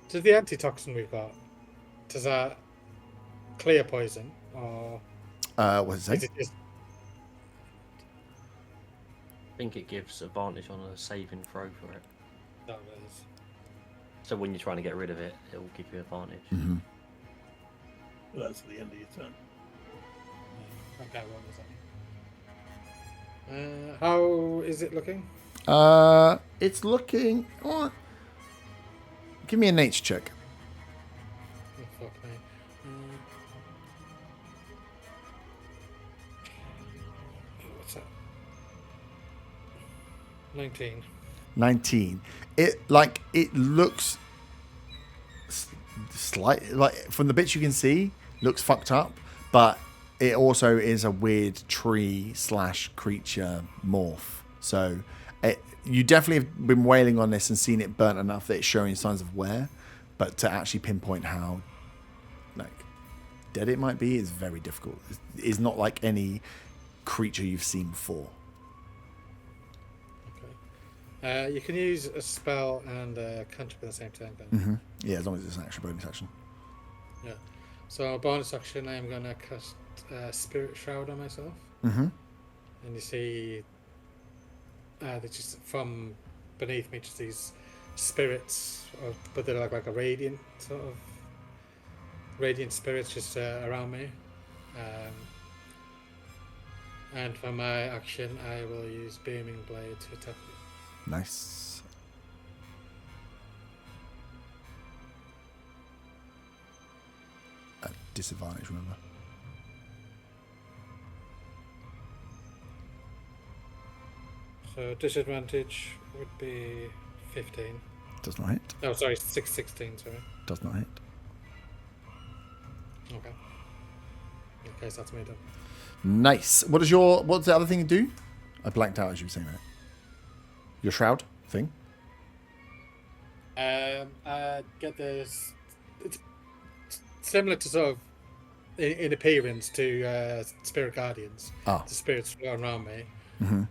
Does the antitoxin we've got, does that clear poison? Or What does it is say? it just... I think it gives advantage on a saving throw for it. No, it is. So when you're trying to get rid of it, it will give you advantage. Mm-hmm. Well, that's at the end of your turn. Okay, what was that? How is it looking? It's looking. Oh, give me a nature check. Oh, fuck me. What's that? 19. 19. It looks slight, like from the bits you can see, looks fucked up, but it also is a weird tree / creature morph. So you definitely have been wailing on this and seen it burnt enough that it's showing signs of wear, but to actually pinpoint how dead it might be is very difficult. It's not like any creature you've seen before. Okay. You can use a spell and a cantrip at the same time. Mm-hmm. Yeah, as long as it's an actual bonus action. Yeah. So bonus action, I am going to cast Spirit Shroud on myself. Mm-hmm. And you see, they're just from beneath me, just these spirits, but they're like a radiant sort of radiant spirits just around me. And for my action, I will use Beaming Blade to attack you. Nice. At disadvantage, remember. So disadvantage would be 15. Does not hit. Oh, sorry, 16, sorry. Does not hit. Okay. Okay, so that's me done. Nice. What's the other thing you do? I blanked out as you were saying that. Your shroud thing? I get this. It's similar to sort of in appearance to Spirit Guardians. Ah. The spirits floating around me. Mm-hmm.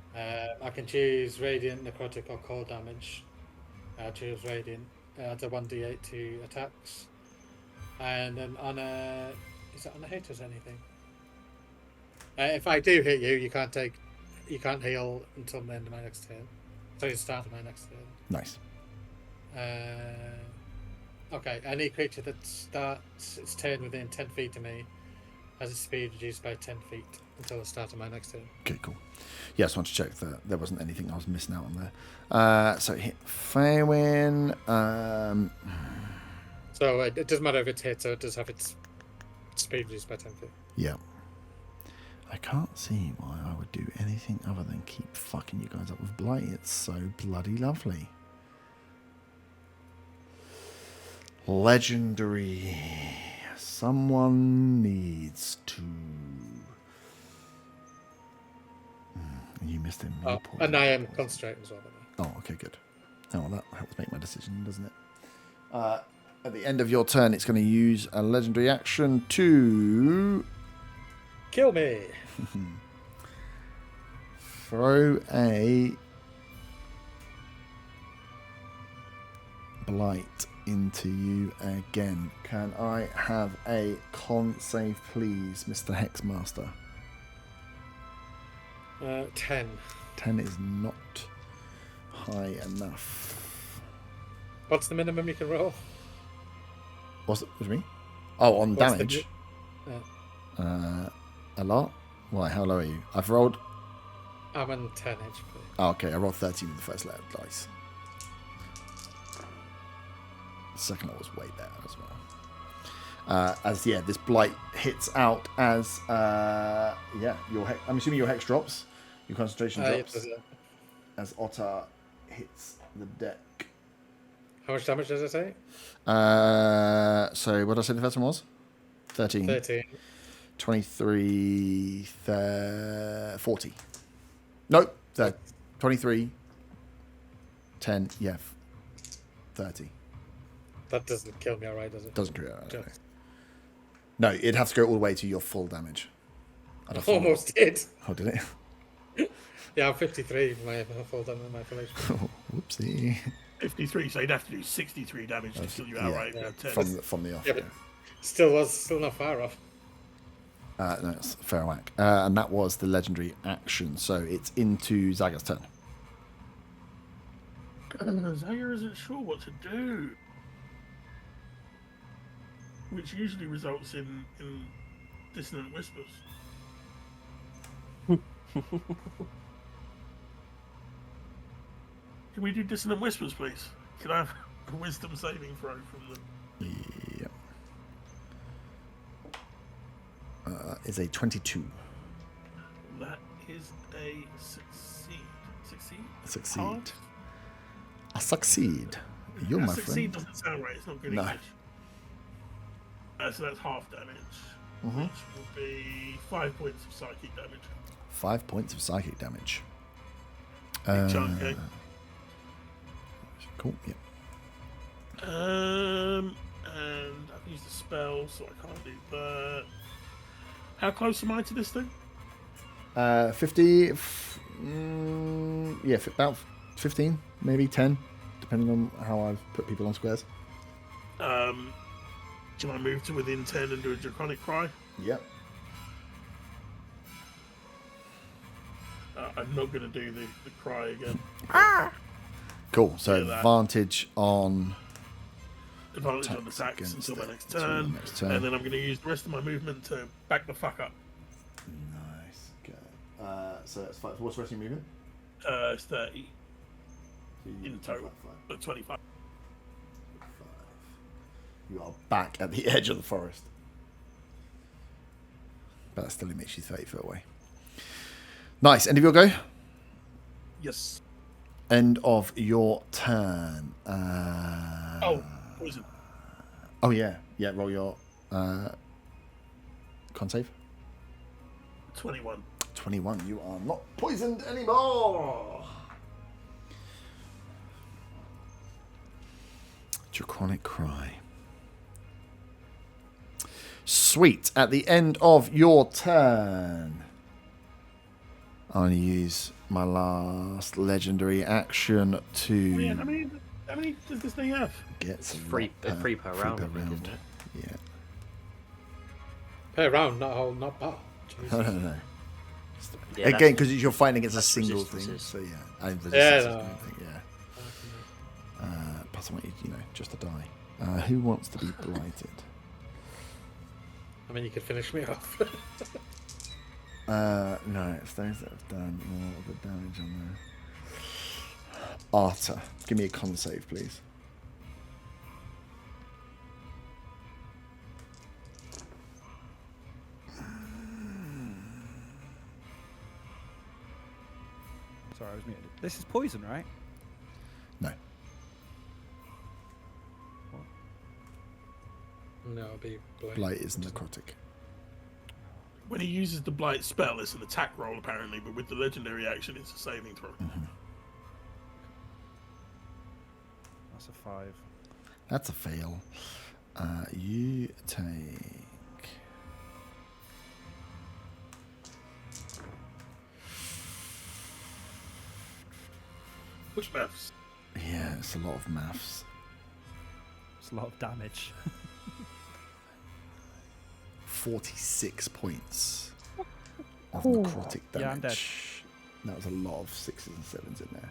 I can choose Radiant, Necrotic, or Cold damage. I'll choose Radiant. Adds a 1d8 to attacks. And then on a... Is that on a hit or is anything? If I do hit you, you can't heal until the end of my next turn. So the start of my next turn. Nice. Okay, any creature that starts its turn within 10 feet of me has its speed reduced by 10 feet until the start of my next turn. Okay, cool. Yeah, I just wanted to check that there wasn't anything I was missing out on there. So hit Fairwin. So it doesn't matter if it's hit, so it does have its speed reduced by 10 feet. Yeah. I can't see why I would do anything other than keep fucking you guys up with Blight. It's so bloody lovely. Legendary. Someone needs to... You missed him. Oh, and I am concentrating as well. Oh, okay, good. Oh, well, that helps make my decision, doesn't it? At the end of your turn, it's going to use a legendary action to... Kill me! Throw a blight into you again. Can I have a con save, please, Mr. Hexmaster? 10. 10 is not high enough. What's the minimum you can roll? What do you mean? Oh, on What's the damage? A lot? Why? How low are you? I've rolled... I'm on 10 HP. Oh, okay, I rolled 13 with the first letter dice. The second one was way better as As this blight hits out as I'm assuming your hex drops, your concentration drops as Otter hits the deck. How much damage does it say? So what did I say the first one was? 13. 23, 40. No, 23, 10, 30. That doesn't kill me, alright, does it? Doesn't kill me. No, it'd have to go all the way to your full damage. Almost did. Oh, did it? Yeah, I'm 53. My full damage, my formation. Whoopsie. 53, so you'd have to do 63 damage to kill you outright. From the off. Yeah, but still not far off. No, it's fair whack. And that was the legendary action. So it's into Zaga's turn. Zaga isn't sure what to do. Which usually results in dissonant whispers. Can we do dissonant whispers, please? Can I have a wisdom saving throw from them? Yep. Is a 22. That is a succeed. Succeed. Half? I succeed. You're my succeed friend. Doesn't sound right. It's not good No. English. So that's half damage, which will be 5 points of psychic damage. 5 points of psychic damage. Big chunk, eh? Cool. Yeah. And I've used a spell, so I can't do that. How close am I to this thing? 50. About 15, maybe 10, depending on how I've put people on squares. Can I move to within 10 and do a draconic cry? Yep. I'm not going to do the cry again. Cool. So Do that. advantage on Advantage on attacks attacks against until my it next until the turn. next turn. And then I'm going to use the rest of my movement to back the fuck up. Nice. Okay. So that's 5. What's the rest of your movement? It's 30 So you- in total. 25. You are back at the edge of the forest. But that still makes you 30 foot away. Nice. End of your go? Yes. End of your turn. Poison. Oh, yeah. Yeah, roll your con save. 21. 21. You are not poisoned anymore. Draconic Cry. Sweet. At the end of your turn, I'm going to use my last legendary action to Oh, yeah, how many does this thing have? get some Free per round, I think, isn't it? Yeah. Per round, not bar. No. Yeah, Again, because you're fighting against a that's single thing. resistances. So yeah. And Yeah, resistances no. and everything, yeah. Plus I want you, just to die. Who wants to be blighted? I mean, you could finish me off. No, it's those that have done more of the damage on there. Arta, give me a con save, please. Sorry, I was muted. This is poison, right? No. No, it'd be Blight is necrotic. When he uses the blight spell, it's an attack roll apparently, but with the legendary action, it's a saving throw. That's a 5. That's a fail. You take... Which maths? Yeah, it's a lot of maths. It's a lot of damage. 46 points of Ooh. necrotic damage. Yeah, I'm dead. That was a lot of 6s and 7s in there.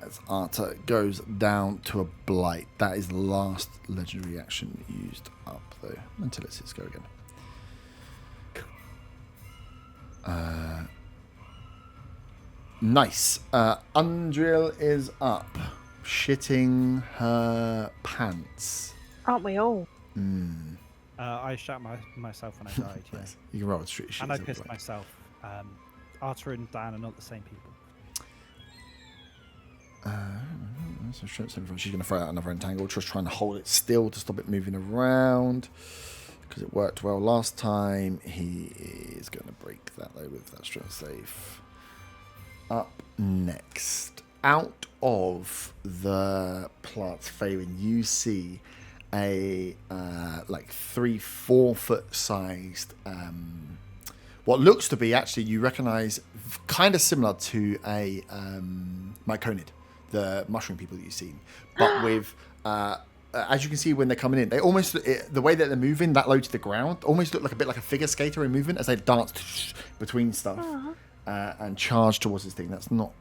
As Arta goes down to a blight. That is the last legendary action used up, though. Until it's his go again. Nice. Undrill is up. Shitting her pants. Aren't we all? I shot myself when I died, yeah. Nice. You can roll a street And I pissed myself. Arthur and Dan are not the same people. So she's going to throw out another entangle, just trying to hold it still to stop it moving around. Because it worked well last time. He is going to break that though with that strength save. Up next, out of the plants failing, you see a like 3-4 foot sized what looks to be, actually you recognize kind of similar to a myconid, the mushroom people that you've seen, but with as you can see when they're coming in, they almost the way that they're moving that low to the ground almost look like a bit like a figure skater in movement as they dance between stuff and charge towards this thing. That's not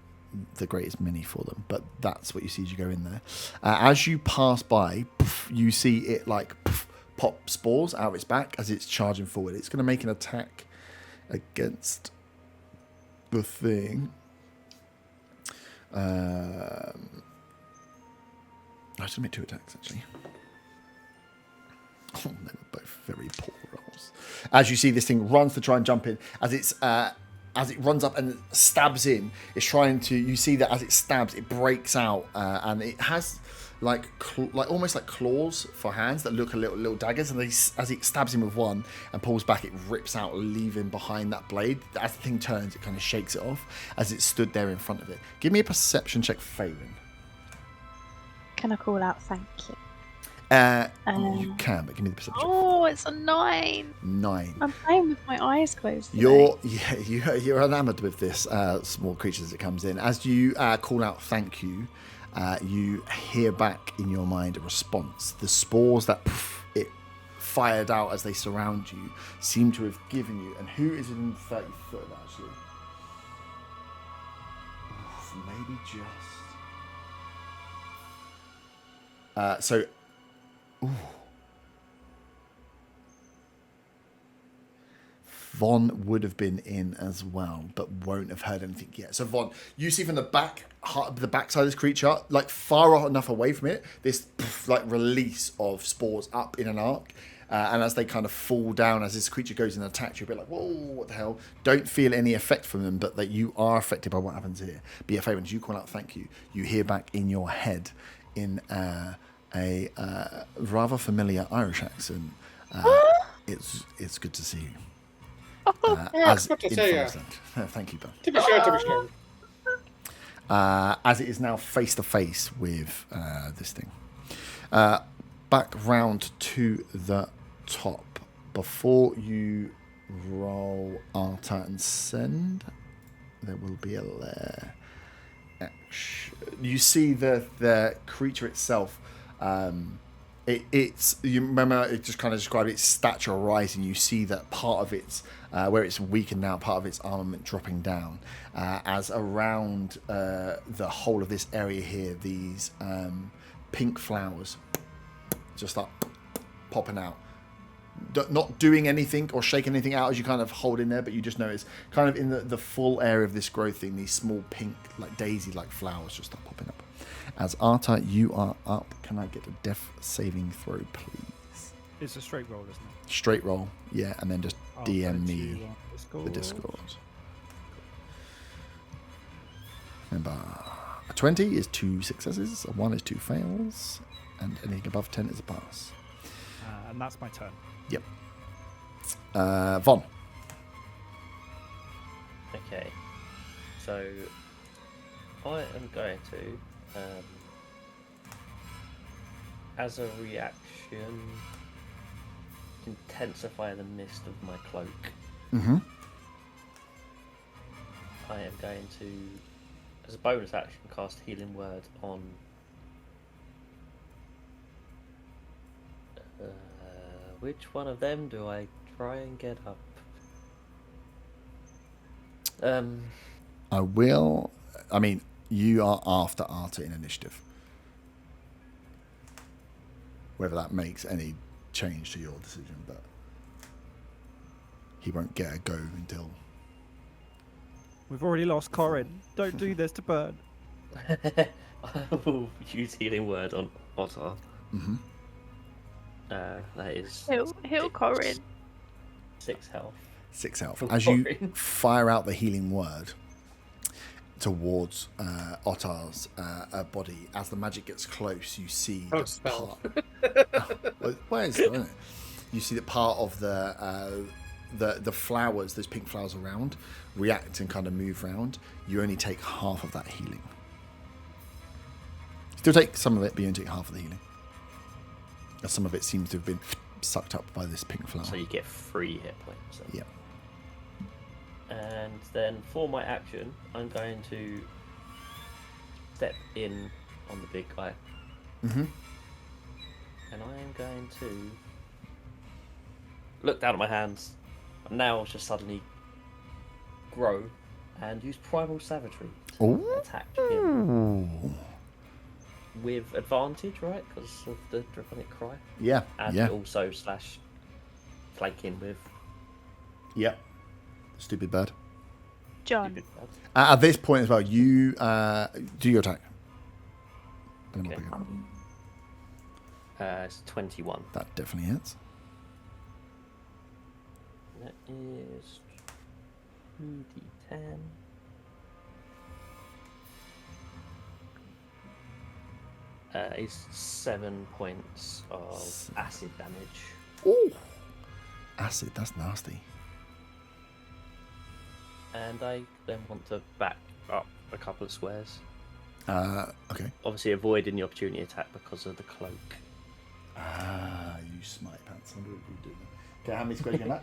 the greatest mini for them, but that's what you see as you go in there. As you pass by, you see it like pop spores out of its back as it's charging forward. It's going to make an attack against the thing. I should make 2 attacks actually. Oh, they were both very poor rolls. As you see, this thing runs to try and jump in. As it runs up and stabs in, it's trying to. You see that as it stabs, it breaks out, and it has like almost like claws for hands that look a little daggers. And as it stabs him with one and pulls back, it rips out, leaving behind that blade. As the thing turns, it kind of shakes it off as it stood there in front of it. Give me a perception check, Faven. Can I call out thank you? You can, but give me the perception. Oh, it's a 9. 9. I'm playing with my eyes closed. You're enamored with this small creature as it comes in. As you call out thank you, you hear back in your mind a response. The spores that it fired out as they surround you seem to have given you. And who is in 30 foot actually? Maybe just. Ooh. Von would have been in as well, but won't have heard anything yet. So Von, you see from the backside of this creature, like far enough away from it, this like release of spores up in an arc, and as they kind of fall down, as this creature goes and attacks you, a bit like, whoa, what the hell? Don't feel any effect from them, but that you are affected by what happens here. Be a favour, as you call out thank you, you hear back in your head in a rather familiar Irish accent. It's good to see you. It's good to see you. Thank you, Ben. To be sure. As it is now face to face with this thing. Back round to the top. Before you roll Arta and send, there will be a lair action. You see the creature itself. It's you remember it just kind of described its stature rising. You see that part of its where it's weakened now, part of its armament dropping down, as around the whole of this area here, these pink flowers just start popping out, not doing anything or shaking anything out as you kind of hold in there, but you just notice kind of in the full area of this growth thing, these small pink like daisy like flowers just start popping up. As Arta, you are up. Can I get a death saving throw, please? It's a straight roll, isn't it? Straight roll, yeah, and then just I'll DM send me you the Discord. Remember, a 20 is 2 successes, a 1 is 2 fails, and anything above 10 is a pass. And that's my turn. Yep. Von. Okay. So I am going to, as a reaction, intensify the mist of my cloak. Mm-hmm. I am going to, as a bonus action, cast Healing Word on which one of them do I try and get up? I mean, you are after Arta in initiative. Whether that makes any change to your decision, but he won't get a go until... We've already lost Corin. Don't do this to Burn. I will use Healing Word on Otter. Mm-hmm. That is He'll Corin. 6 health. 6 health. For As you Corin. fire out the healing word towards Ottar's body, as the magic gets close, you see Oh, spell. where is it, isn't it? You see that part of the flowers, those pink flowers around, react and kind of move around. You only take half of that healing. Still take some of it, but you only take half of the healing. As some of it seems to have been sucked up by this pink flower. So you get 3 hit points. Then. Yeah. And then for my action, I'm going to step in on the big guy. Mm-hmm. And I am going to look down at my hands. My nails just suddenly grow and use Primal Savagery to Ooh. attack him. With advantage, right? Because of the Draconic Cry. Yeah. And Yeah. also / flanking with Yeah. Stupid bird. John. stupid bird. At this point as well, you do your attack. And then Okay. we'll pick up. It's 21. That definitely hits. That is 2d10. It's 7 points of acid damage. Ooh. Acid, that's nasty. And I then want to back up a couple of squares. Okay. Obviously avoiding the opportunity attack because of the cloak. You smite pants. I wonder what you do. Okay, how many squares you get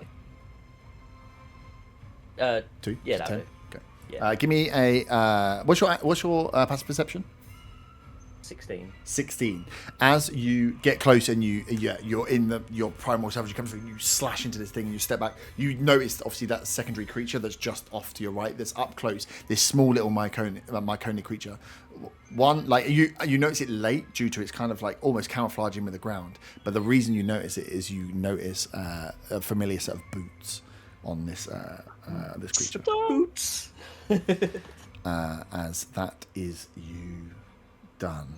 that? 2? Yeah, So that'll 10? do. Okay. Yeah. Give me a. What's your passive perception? 16. 16. As you get close and you're in your primal savage comes through, you slash into this thing and you step back. You notice obviously that secondary creature that's just off to your right, that's up close. This small little myconic creature. One, like you notice it late due to its kind of like almost camouflaging with the ground. But the reason you notice it is you notice a familiar set of boots on this this creature. Boots! As that is you done.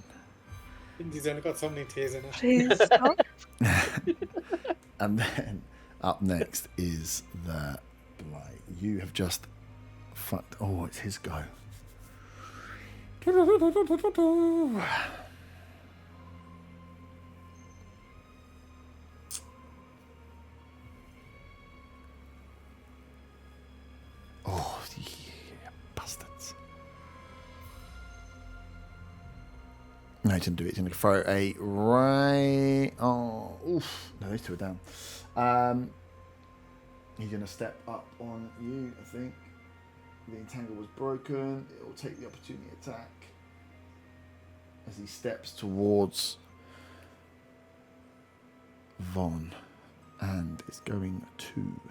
Indy's only got so many tears in it. Please stop. And then up next is the Blight. You have just fucked. Oh, it's his go. Oh, yeah, bastards. No, he didn't do it. He's going to throw a right. Oh, oof. No, those two are down. He's going to step up on you, I think. The entangle was broken. It will take the opportunity attack as he steps towards Von. And it's going to.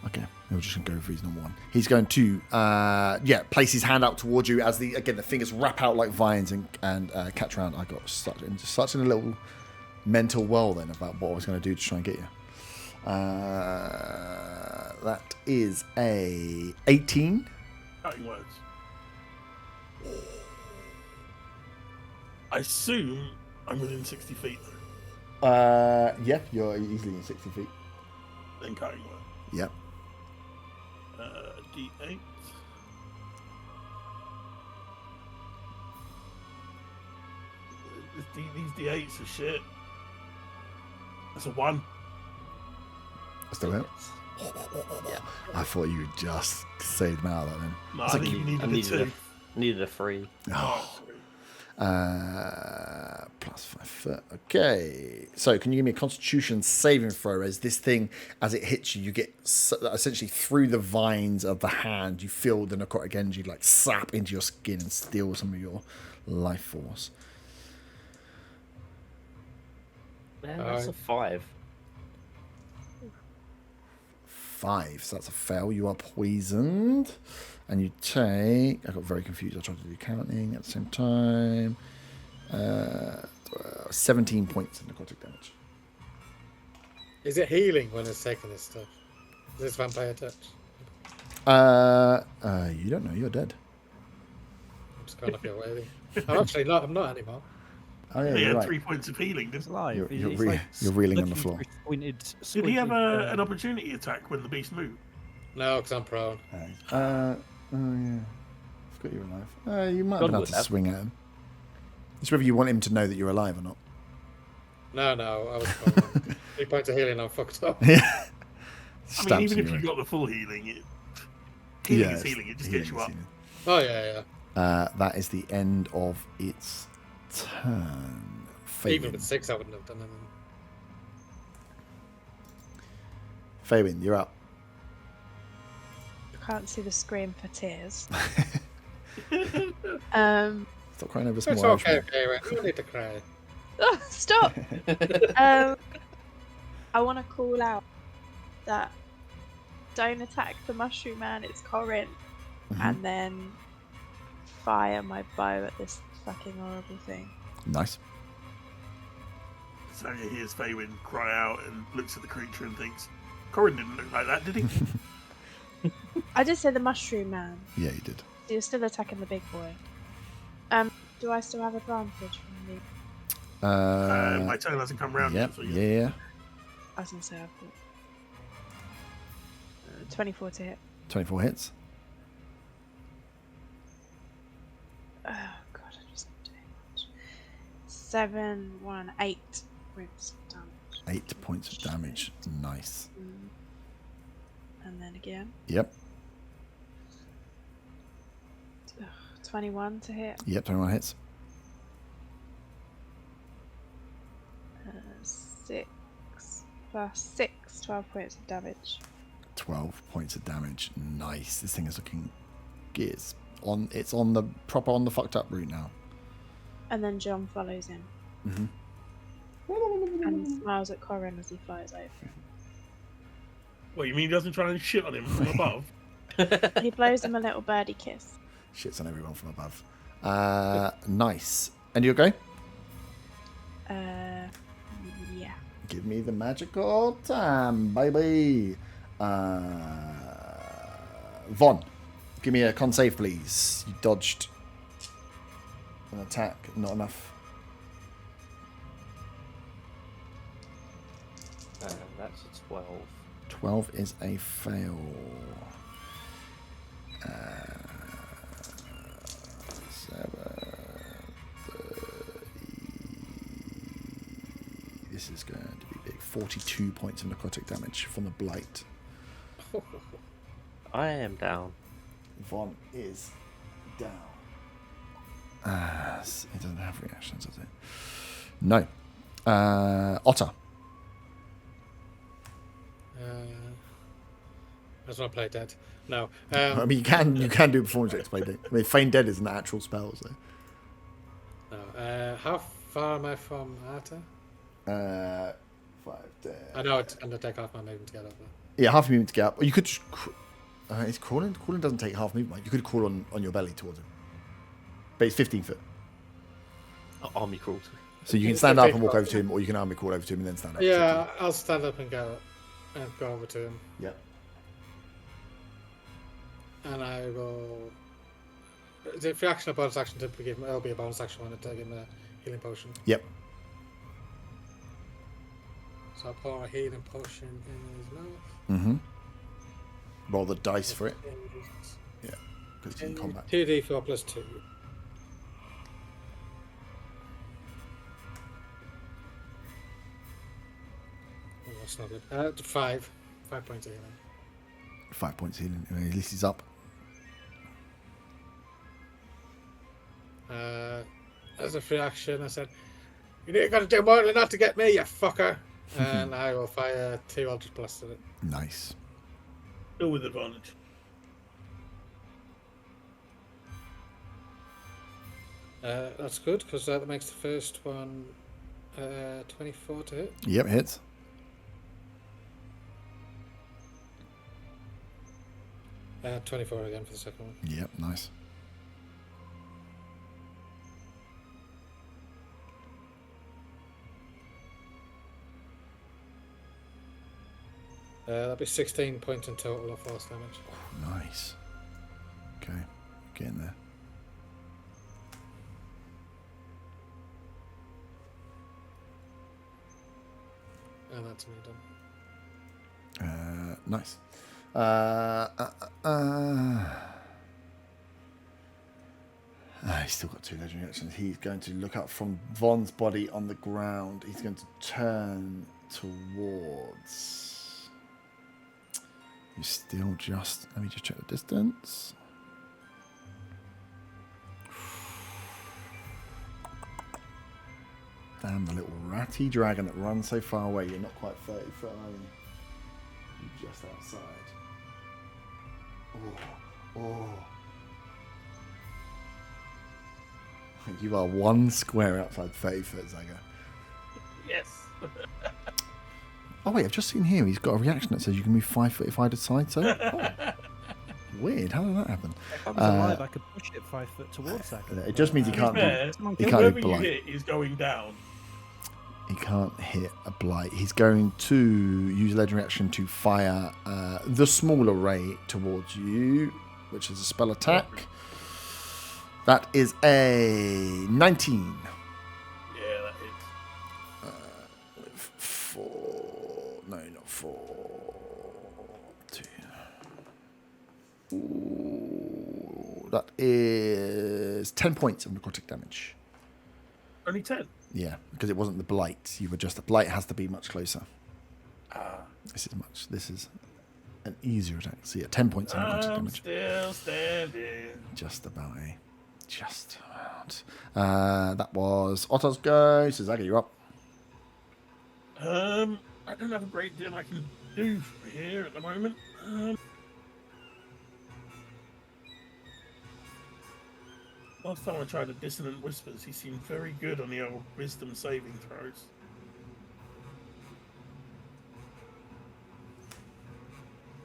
Okay, we're just going to go for his normal one. He's going to, place his hand out towards you as the fingers wrap out like vines and catch around. I got such in a little mental whirl then about what I was going to do to try and get you. That is a 18. Cutting words. I assume I'm within 60 feet. Yeah, you're easily in 60 feet. Then cutting words. Yep. D8. These D8s are shit. That's a 1. Still hit? Yeah. I thought you would just saved him out of that then. No, It's I like think you I needed a 2. needed a 3. Oh. Plus 5 foot. Okay. So, can you give me a Constitution saving throw? As this thing, as it hits you, you get essentially through the vines of the hand. You feel the necrotic energy like sap into your skin and steal some of your life force. Man, that's a 5. 5. So that's a fail. You are poisoned. And you take... I got very confused. I tried to do counting at the same time. 17 points of necrotic damage. Is it healing when it's taking this stuff? Is this vampire touch? You don't know. You're dead. I'm just going off your waving. I'm actually not. I'm not anymore. Oh yeah, He you're had right. 3 points of healing, He's didn't alive. You're- He's you're he's re- like you're reeling on the looking floor. through Squinted, Did he have squinted, an opportunity attack when the beast moved? No, because I'm prone. Oh yeah. Forgot you're alive. You might have God been able would to have. swing at him. It's whether you want him to know that you're alive or not. No, I was prone. 3 points of healing. I'm fucked up. Yeah. I mean, even if you got the full healing, healing is healing. It just gets you up. Oh yeah. That is the end of its turn. Even Faywin. with 6, I wouldn't have done anything. Faywin, you're up. I can't see the scream for tears. Stop crying over a It's small okay, Irishman. okay. You don't need to cry. Stop! I want to call out that don't attack the mushroom man, it's Corin. And then fire my bow at this fucking horrible thing. Nice. Sanya hears Faywin cry out and looks at the creature and thinks, Corin didn't look like that, did he? I did say the mushroom man. Yeah, you did. So you're still attacking the big boy. Do I still have advantage from the... My turn hasn't come round Yep, yet, so yeah. yeah. I was going to say I've got 24 to hit. 24 hits. Oh god, I just not doing much. 7, 1, 8 points of damage. 8 points of damage. Nice. And then again. Yep. 21 to hit. Yep, 21 hits. 6 plus 6, 12 points of damage. 12 points of damage. Nice. This thing is looking... It's on the fucked up route now. And then John follows him. And smiles at Corin as he flies over. What, you mean he doesn't try and shit on him from above? He blows him a little birdie kiss. Shits on everyone from above. Nice. And you go? Yeah. Give me the magical time, baby. Von, give me a con save, please. You dodged an attack, not enough. That's a 12. 12 is a fail. 7, 30. This is going to be big. 42 points of necrotic damage from the blight. I am down. Von is down. It doesn't have reactions, does it? No. Otter. I just want to play dead. No. I mean, you can do performance checks, play dead. I mean, feign dead is an actual spell, so. No. How far am I from Arta? 5, 10. I know it's going to take half my movement to get over. Yeah, half a movement to get up. Or you could just. Is crawling? Crawling doesn't take half movement. You could crawl on your belly towards him. But it's 15 foot. Army crawl. So you can stand up and walk over to him, or you can army crawl over to him and then stand up. Yeah, I'll stand up and go over to him. Yep. And I will. Is it free action or bonus action to give him? It'll be a bonus action when I give him a healing potion. Yep. So I'll pour a healing potion in his mouth. Mm-hmm. Roll the dice for it. Yeah. Because it's in combat. 2d4 plus 2. Oh, that's not good. 5. 5 points of healing. 5 points healing. At least he's up. As a free action, I said, "You got to do more than that to get me, you fucker!" And I will fire 2 Eldritch Blasts at it. Nice. Still with advantage. That's good because that makes the first one 24 to hit. Yep, hits. Uh, 24 again for the second one. Yep, nice. That'll be 16 points in total of force damage. Nice. Okay, get in there. And that's me done. Nice. He's still got 2 legendary actions. He's going to look up from Von's body on the ground. He's going to turn towards. He's still just. Let me just check the distance. Damn, the little ratty dragon that runs so far away. You're not quite 30 foot, are you? You're just outside. Oh. You are 1 square outside 30 foot, Zaga. Yes. Oh, wait, I've just seen here. He's got a reaction that says you can move 5 foot if I decide so. Oh. Weird. How did that happen? If I was alive, I could push it 5 foot towards that. It just means he can't Fair, do, he can't whoever do you blight. hit is going down. He can't hit a blight. He's going to use legendary action to fire the smaller ray towards you, which is a spell attack. That is a 19. Yeah, that hits. With 4. No, not 4. 2. Ooh, that is 10 points of necrotic damage. Only 10. Yeah, because it wasn't the blight. You were just the blight has to be much closer. This is an easier attack. So yeah, 10 points of necrotic I'm damage. still standing. Just about, eh? Just about. That was Otto's go. So Zaga, you're up. I don't have a great deal I can do from here at the moment. Last time I tried a Dissonant Whispers, he seemed very good on the old Wisdom saving throws.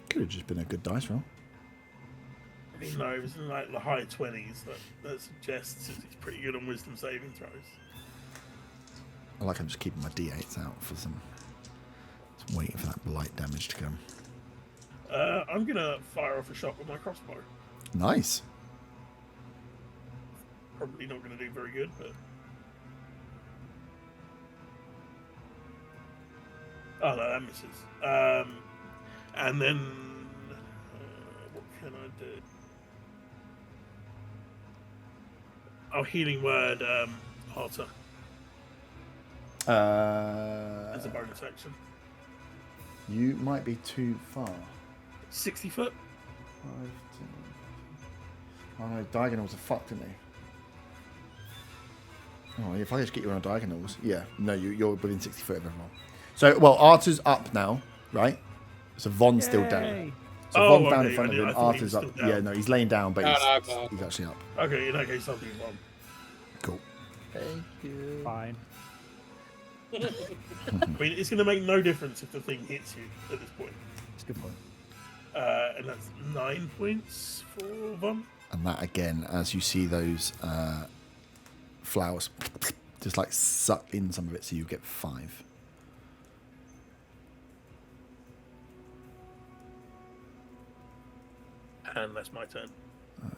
Could have just been a good dice roll. Even though it was in like the high 20s, that suggests he's pretty good on Wisdom saving throws. I like I'm just keeping my d8s out for some. Just waiting for that blight damage to come. I'm gonna fire off a shot with my crossbow. Nice. Probably not gonna do very good, but oh no, that misses. And then what can I do? Oh, healing word, Arthur, as a bonus action. You might be too far. 60 foot. 5, 10. Oh no, diagonals are fucked, aren't they? Oh, if I just get you on diagonals, yeah. No, you're within 60 foot of everyone. So, well, Arthur's up now, right? So Von's still down. Yay. So Oh, Von down okay, in front I of him. thought he was Arthur's up. still down. Yeah, no, he's laying down, but No, he's actually up. Okay, in that case, I'll do one. Cool. Thank you. Fine. I mean, it's going to make no difference if the thing hits you at this point. It's a good point. And that's 9 points for Von. And that again, as you see those flowers just like suck in some of it, so you get 5. And that's my turn.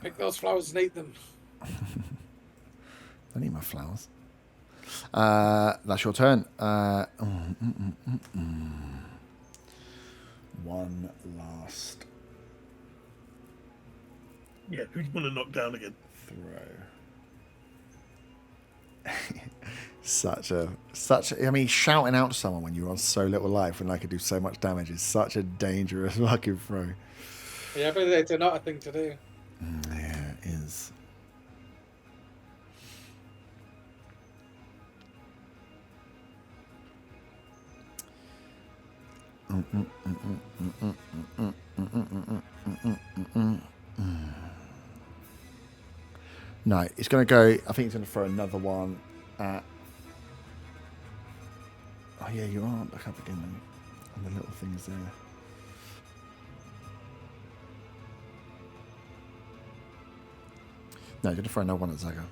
Pick those flowers and eat them. I need my flowers. That's your turn. One last Yeah, who do you want to knock down again? throw. such a. I mean, shouting out to someone when you're on so little life when I could do so much damage is such a dangerous fucking throw. Yeah, but it's not a thing to do. Yeah, it is. No, it's going to go. I think it's going to throw another one at. Oh yeah, you are back up again then. And the little things there. No, you're going to throw another one at Zaga.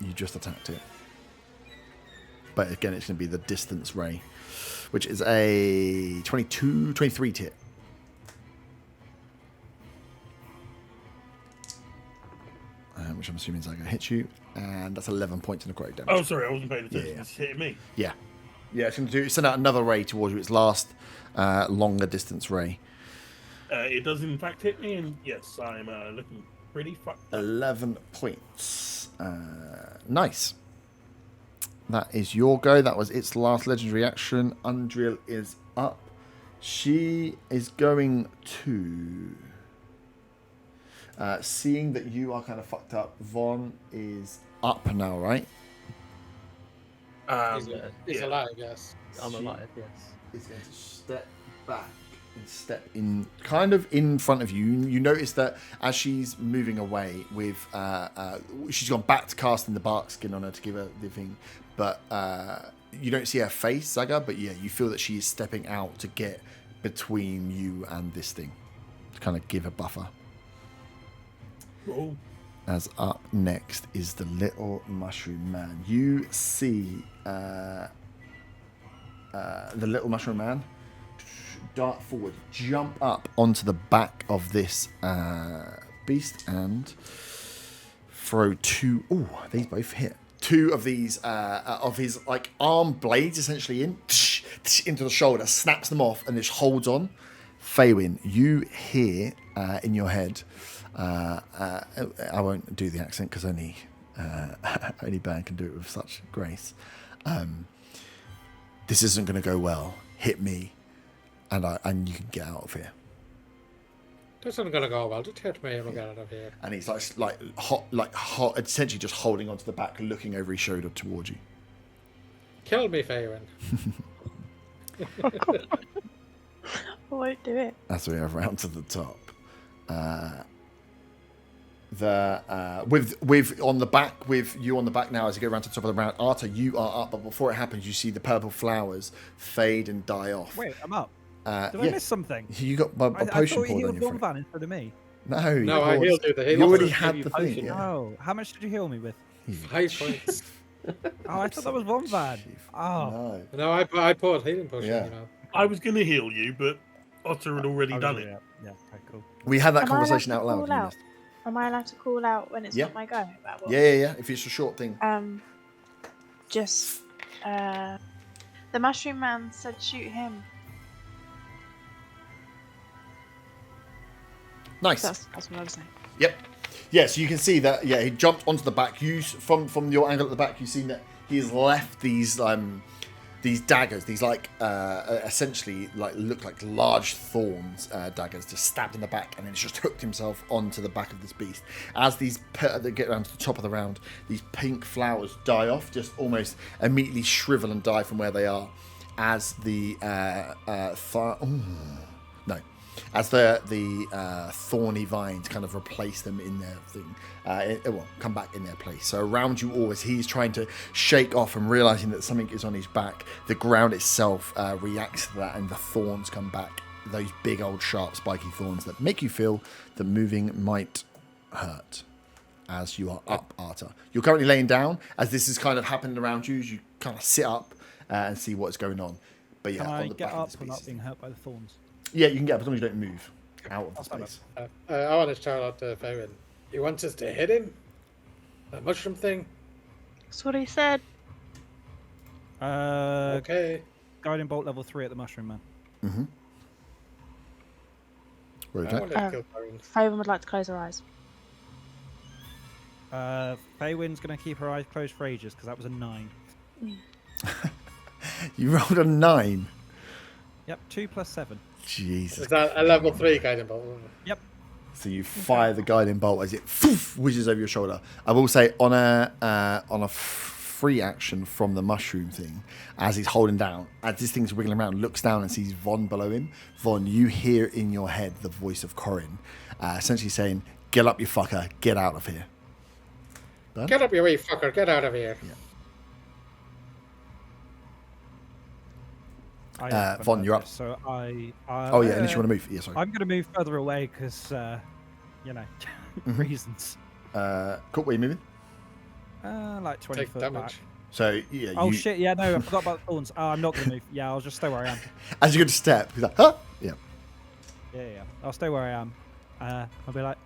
You just attacked it. But again, it's going to be the distance ray, which is a 23 to hit. Which I'm assuming is going to hit you, and that's 11 points in necrotic damage. Oh, sorry, I wasn't paying attention. Yeah. It's hitting me. Yeah, it's going to send out another ray towards you. Its last longer distance ray. It does in fact hit me, and yes, I'm looking pretty fucked up. 11 points. Nice. That is your go. That was its last legendary action. Undriel is up. She is going to... seeing that you are kind of fucked up, Von is up now, right? He's alive, yes. I'm alive, yes. Is going to step back and step in, kind of in front of you. You notice that as she's moving away with, she's gone back to casting the bark skin on her to give her the thing, but you don't see her face, Zaga, but yeah, you feel that she is stepping out to get between you and this thing, to kind of give a buffer. Cool. As up next is the little mushroom man. You see the little mushroom man dart forward, jump up onto the back of this beast and throw two. Oh, these both hit. Two of these of his like arm blades essentially into the shoulder, snaps them off, and just holds on. Faywin, you hear in your head. I won't do the accent because only Ben can do it with such grace. This isn't going to go well. Hit me, and you can get out of here. This isn't going to go well. Just hit me and we'll get out of here. And he's like hot, essentially just holding onto the back, looking over his shoulder towards you. Kill me, Faywin. I won't do it. As we are round to the top. With on the back, with you on the back now as you go around to the top of the round. Arta, you are up, but before it happens, you see the purple flowers fade and die off. Wait, I'm up. Did I yeah. miss something? You got a I potion thought you poured on healed your friend. Van instead of me. No, I healed you. You already had the thing. potion. Yeah. Oh, how much did you heal me with? 5 points. Oh, I thought that was one Van. Oh, No. No, I poured healing potion, Yeah. you know. I was going to heal you, but Otter had already done it. Yeah, okay, cool. We had that Am I allowed conversation to out loud. call you out? missed. Am I allowed to call out when it's Yeah. not my go? About what? Yeah. If it's a short thing. Just the mushroom man said shoot him. Nice. That's what I was saying. Yep. Yeah, so you can see that. Yeah, he jumped onto the back. You from your angle at the back, you've seen that he has left these daggers. These essentially look like large thorns daggers, just stabbed in the back, and then he's just hooked himself onto the back of this beast. As these they get around to the top of the round, these pink flowers die off, just almost immediately shrivel and die from where they are. As the as the thorny vines kind of replace them in their thing, come back in their place. So around you all, as he's trying to shake off and realizing that something is on his back, the ground itself reacts to that, and the thorns come back. Those big old sharp spiky thorns that make you feel that moving might hurt. As you are up, Arta, you're currently laying down. As this is kind of happening around you, as you kind of sit up and see what's going on. But yeah, Can on I the get back up of this without beast. being hurt by the thorns? Yeah, you can get up as long as you don't move out of the space. I want to shout out to Faywin. He wants us to hit him? That mushroom thing? That's what he said. Okay. Guiding bolt level 3 at the mushroom man. Mm-hmm. I Roger. want to kill Faywin. Faven would like to close her eyes. Faywin's going to keep her eyes closed for ages because that was a 9. You rolled a 9. Yep, 2 plus 7. Jesus. Is that a level 3 guiding bolt? Yep. So you fire the guiding bolt as it whizzes over your shoulder. I will say on a free action from the mushroom thing, as he's holding down, as this thing's wiggling around, looks down and sees Von below him. Von, you hear in your head the voice of Corin, essentially saying, "Get up, you fucker! Get out of here." Done? Get up, you wee fucker! Get out of here! Von, you're up. So Oh yeah, unless you want to move. Yeah, sorry. I'm going to move further away because, Mm-hmm. reasons. Cool. Where are you moving? Like 20 Take foot damage. back. So yeah. Oh you, shit! Yeah, no, I forgot about the thorns. Oh, I'm not gonna move. Yeah, I'll just stay where I am. As you go to step, he's like, huh? Yeah. Yeah. I'll stay where I am. I'll be like,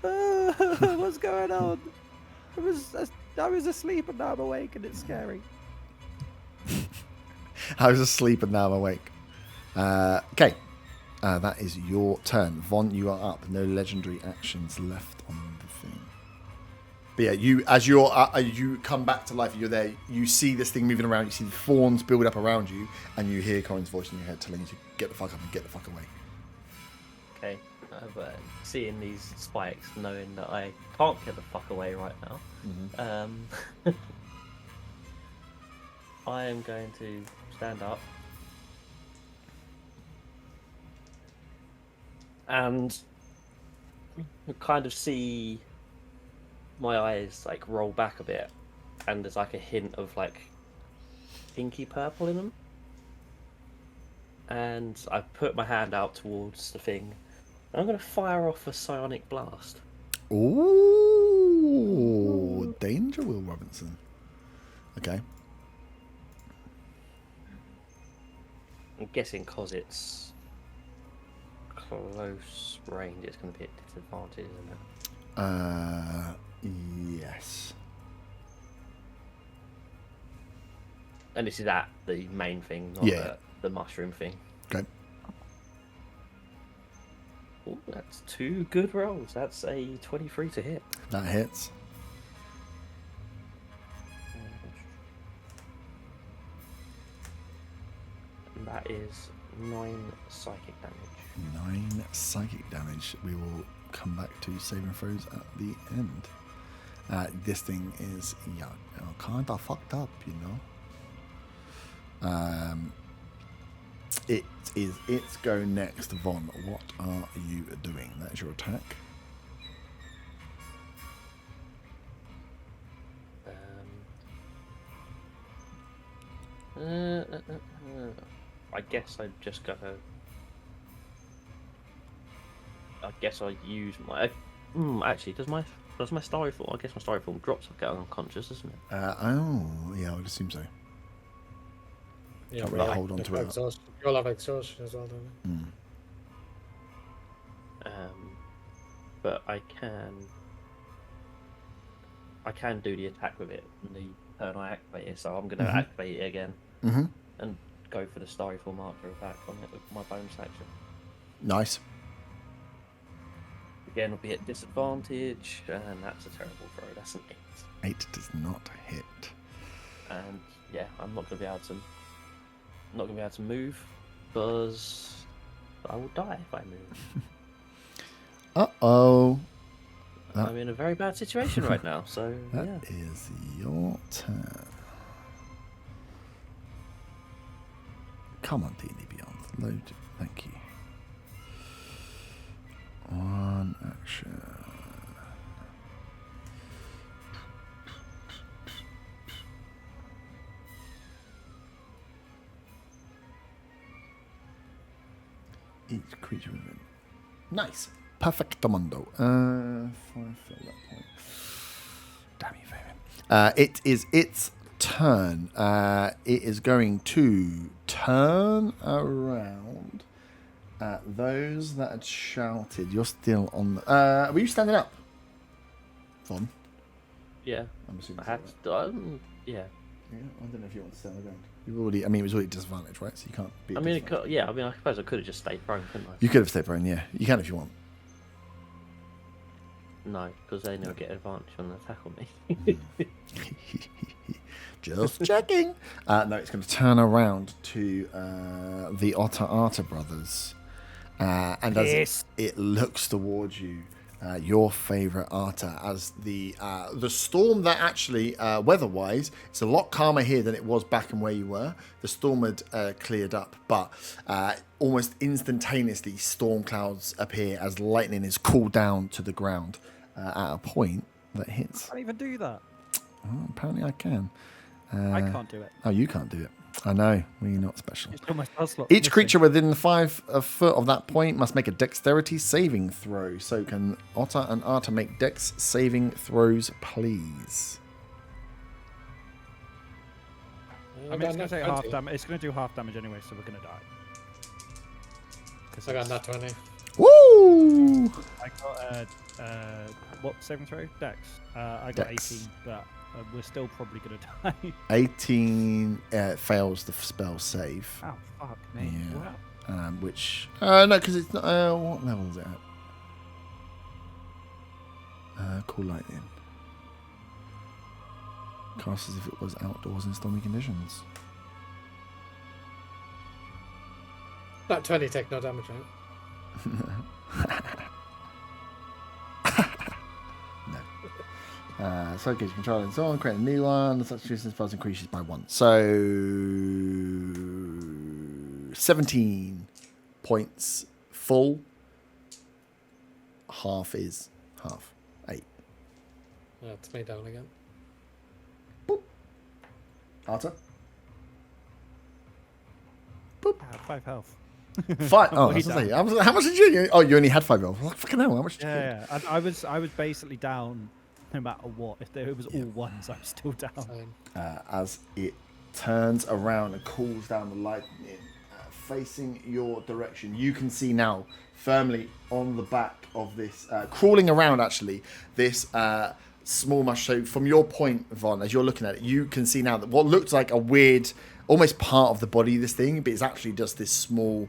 what's going on? I was asleep and now I'm awake and it's scary. I was asleep and now I'm awake. Okay. That is your turn. Von, you are up. No legendary actions left on the thing. But yeah, you come back to life, you're there, you see this thing moving around, you see the thorns build up around you, and you hear Corin's voice in your head telling you to get the fuck up and get the fuck away. Okay, but seeing these spikes, knowing that I can't get the fuck away right now, I am going to stand up and kind of see my eyes like roll back a bit, and there's like a hint of like pinky purple in them, and I put my hand out towards the thing. I'm going to fire off a psionic blast. Ooh, danger, Will Robinson. Okay. I'm guessing because it's close range, it's going to be at disadvantage, isn't it? Yes. And this is at the main thing, not the mushroom thing. Okay. Ooh, that's 2 good rolls. That's a 23 to hit. That hits. And that is 9 psychic damage. 9 psychic damage. We will come back to saving throws at the end. This thing is kind of fucked up, you know. It's go next. Von, what are you doing? That is your attack. I guess I just gotta. I guess I use my. Actually, does my styrofoam? I guess my styrofoam drops. I get unconscious, doesn't it? Oh, yeah, I would assume so. Yeah, Can't really hold on to it. Exhaustion. You all have exhaustion as well, don't you? But I can do the attack with it in the turn I activate it, so I'm going to activate it again and go for the styrofoam archer attack on it with my bonus action. Nice. Again, will be at disadvantage, and that's a terrible throw. That's an 8. 8 does not hit. And yeah, I'm not going to be able to move because I will die if I move. Uh-oh. I'm in a very bad situation right now, so That yeah. is your turn. Come on, D&D Beyond. Load. Thank you. 1 action. Each creature within. Nice. Perfectamundo. If I fill that point. Damn you, Fabian. It is its turn. It is going to turn around at those that had shouted. You're still on the... were you standing up? Von? Yeah. I'm assuming I had so, to, yeah. Yeah, I don't know if you want to stay on the ground. You've already... I mean, it was already disadvantage, right? So you can't be... I suppose I could have just stayed prone, couldn't I? You could have stayed prone, yeah. You can if you want. No, because they never get advantage on the attack on me. Just checking. No, it's going to turn around to the Otter brothers. And as it looks towards you, your favourite Arta, as the storm that actually, weather-wise, it's a lot calmer here than it was back in where you were. The storm had cleared up, but almost instantaneously, storm clouds appear as lightning is cooled down to the ground at a point that hits. I can't even do that. Oh, apparently I can. I can't do it. Oh, you can't do it. I know. Well, you're not special. It's still my spell slot. Each creature within 5 foot of that point must make a dexterity saving throw. So can Otter and Arta make dex saving throws, please? I mean, it's going to take half damage. It's going to do half damage anyway, so we're going to die. I got that 20. Woo! I got what saving throw? Dex. I got Dex. 18, but we're still probably going to die. 18 fails the spell save. Oh fuck me! Yeah. Wow. Which no, because it's not. What level is it at? Cool lightning. Cast as if it was outdoors in stormy conditions. That 20 take no damage, right? No. So it gives you control and so on. Create a new one. Such resistance spells increases by 1. So 17 points full. Half is half. 8. It's me down again. Arthur? I have 5 health. 5. Oh, Way that's down. how much did you? Oh, you only had 5 health. Like, fucking hell, how much did you get? Yeah. I was basically down no matter what. If it was all ones, I'm still down. Fine. As it turns around and calls down the lightning, facing your direction, you can see now firmly on the back of this, crawling around actually, this small mush. So from your point, Von, as you're looking at it, you can see now that what looked like a weird, almost part of the body of this thing, but it's actually just this small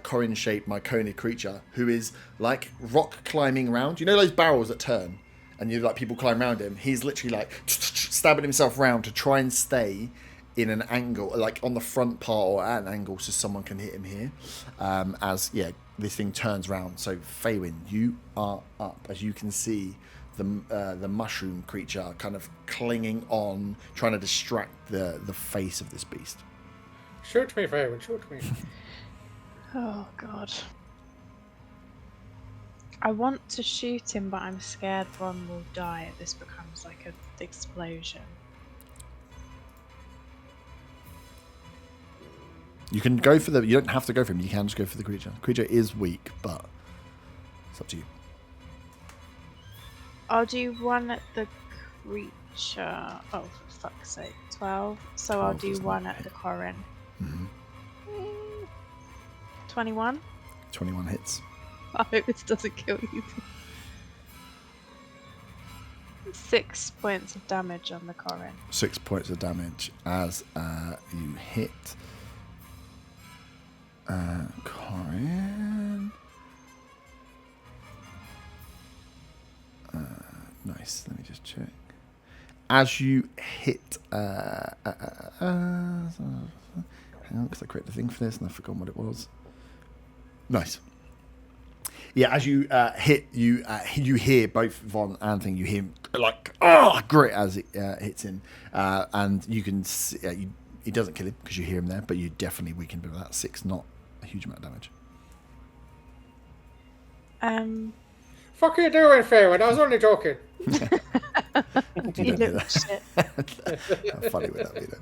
Corin-shaped myconid creature who is like rock climbing around. You know those barrels that turn? And you like people climb around him. He's literally like stabbing himself around to try and stay in an angle, like on the front part or at an angle, so someone can hit him here. As this thing turns around. So Faywin, you are up, as you can see the mushroom creature kind of clinging on, trying to distract the face of this beast. Shoot me, Fairwood, shoot me. Oh god. I want to shoot him, but I'm scared Ron will die if this becomes like an explosion. You can go for the. You don't have to go for him. You can just go for the creature. The creature is weak, but it's up to you. I'll do one at the creature. Oh, for fuck's sake. 12. So I'll 12 do does not one at hit. the Corin. Mm-hmm. 21. 21 hits. I hope this doesn't kill you. 6 points of damage on the Corin. 6 points of damage as you hit Corin. Nice. Let me just check. As you hit, hang on, because I created a thing for this and I've forgotten what it was. Nice. Yeah, as you hit, you hear both Von and Thing. You hear him like grit as it hits him, and you can see, he doesn't kill him because you hear him there, but you definitely weaken him with that 6, not a huge amount of damage. Fuck are you doing, Fairwood? I was only joking. You You don't do look that. shit. How funny would that be, though?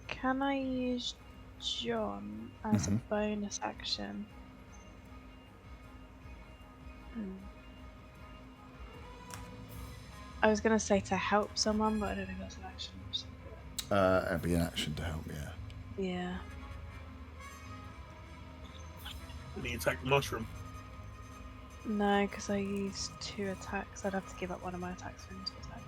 Can I use John as a bonus action? I was gonna say to help someone, but I don't think that's an action. It'd be an action to help, yeah. Yeah. And he attacked the mushroom. No, because I used 2 attacks. I'd have to give up one of my attacks for him to attack.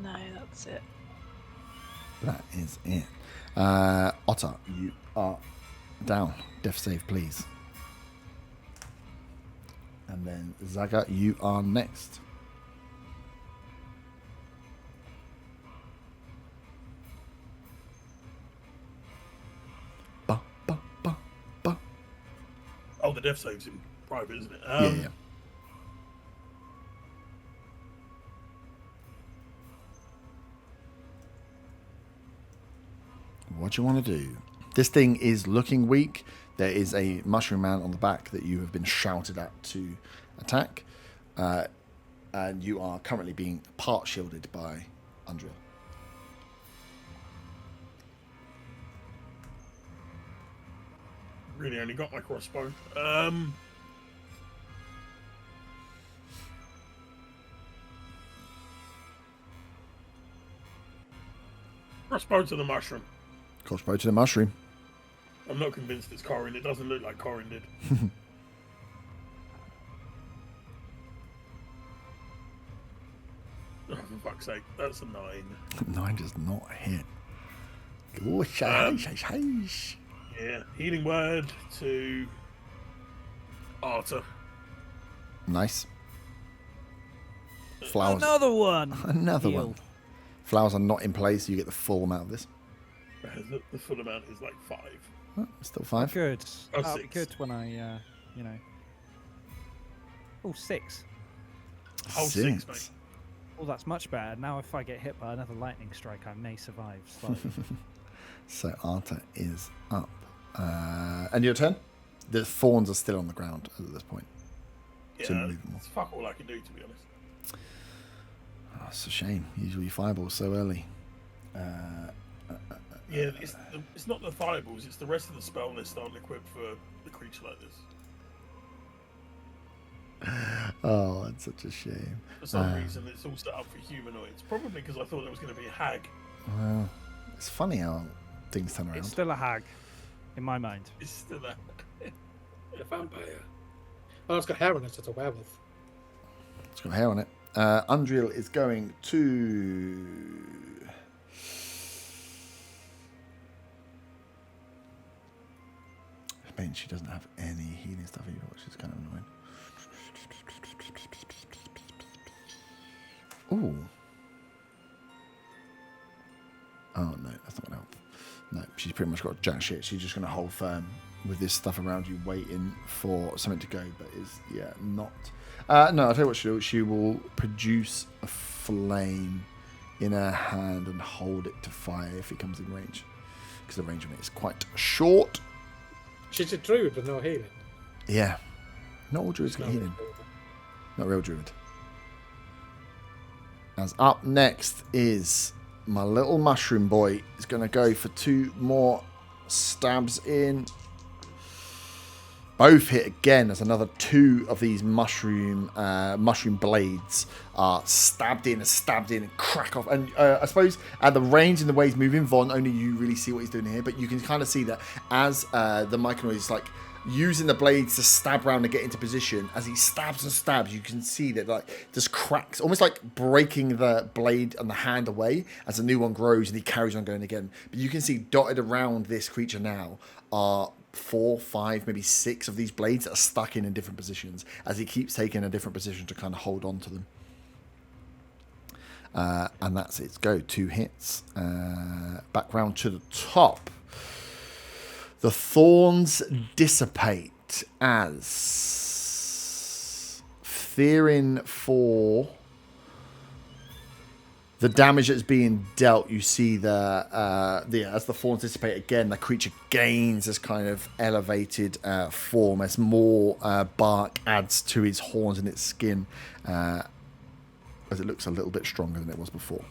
No, that's it. That is it. Otter, you are down. Death save, please. And then Zaga, you are next. Ba, ba, ba, ba. Oh, the death save's in private, isn't it? Yeah. What do you want to do? This thing is looking weak. There is a mushroom man on the back that you have been shouted at to attack. And you are currently being part shielded by Undrill. really only got my crossbow. Crossbow to the mushroom. Crossbow to the mushroom. I'm not convinced it's Corin. It doesn't look like Corin did. Oh, for fuck's sake, that's a 9. 9 does not hit. Oh, shaish. Yeah, healing word to Arthur. Nice. Flowers. Another one. Another one. Healed. Flowers are not in place, so you get the full amount of this. The full amount is like 5. Oh, still 5. Good. Oh, That'll be 6. good when I, you know. Oh, 6. Oh, 6, mate. Oh, that's much better. Now, if I get hit by another lightning strike, I may survive slightly. So Arthur is up. And your turn? The thorns are still on the ground at this point. So Yeah, move them. it's fuck all I can do, to be honest. Oh, it's a shame. Usually fireballs so early. Yeah, it's not the fireballs, it's the rest of the spell list aren't equipped for the creature like this. Oh, it's such a shame. For some reason, it's all set up for humanoids. Probably because I thought there was going to be a hag. Well, it's funny how things turn around. It's still a hag, in my mind. It's still a A vampire. Oh, it's got hair on it. It's a werewolf. It's got hair on it. Undriel is going to... I mean, she doesn't have any healing stuff either, which is kind of annoying. Ooh. Oh, no, that's not going to help. No, she's pretty much got jack shit. She's just going to hold firm with this stuff around you, waiting for something to go, but is, yeah, not... no, I'll tell you what she'll do. She will produce a flame in her hand and hold it to fire if it comes in range. Because the range of it is quite short. She's a druid with no healing. Yeah. Not all druids get No, healing. Not real druid. As up next is my little mushroom boy. Is going to go for 2 more stabs in. Both hit again. There's another 2 of these mushroom blades are stabbed in and crack off. And I suppose at the range and the way he's moving, Von, only you really see what he's doing here. But you can kind of see that as the Myconoid is like using the blades to stab around and get into position, as he stabs and stabs, you can see that like just cracks, almost like breaking the blade and the hand away as a new one grows and he carries on going again. But you can see dotted around this creature now are 4, 5, maybe 6 of these blades that are stuck in different positions as he keeps taking a different position to kind of hold on to them. And that's it. Go 2 hits. Back round to the top. The thorns dissipate as fearing for the damage that's being dealt. You see as the thorns dissipate again, the creature gains this kind of elevated form as more bark adds to his horns and its skin, as it looks a little bit stronger than it was before.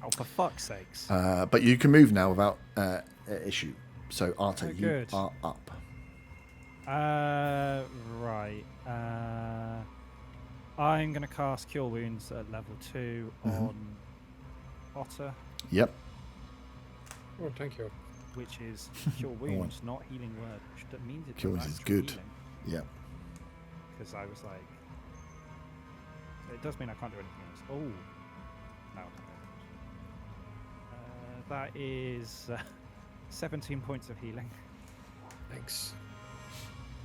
Oh, for fuck's sakes. But you can move now without issue. So, Arta, Oh, you good. are up. Right. I'm going to cast Cure Wounds at level 2 on Otter, Yep. Oh, thank you. which is Cure Wounds, not Healing Word, which means it's Cure Wounds is good. Yep. Because I was like... So it does mean I can't do anything else. Oh. No, I can't do it. That is 17 points of healing. Thanks.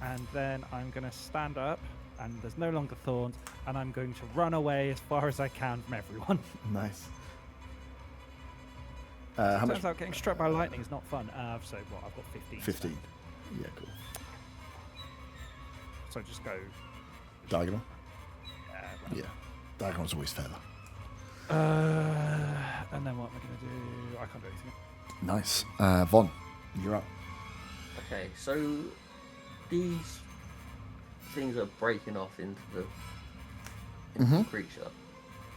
And then I'm going to stand up, and there's no longer thorns, and I'm going to run away as far as I can from everyone. Nice. How much? Turns out getting struck by lightning is not fun. So what? I've got 15. 15. Yeah, cool. So just go. Diagonal? Right. Yeah. Diagonal's always fairer. And then what am I going to do? I can't do anything. Nice. Von, you're up. Okay, so these things are breaking off into the creature.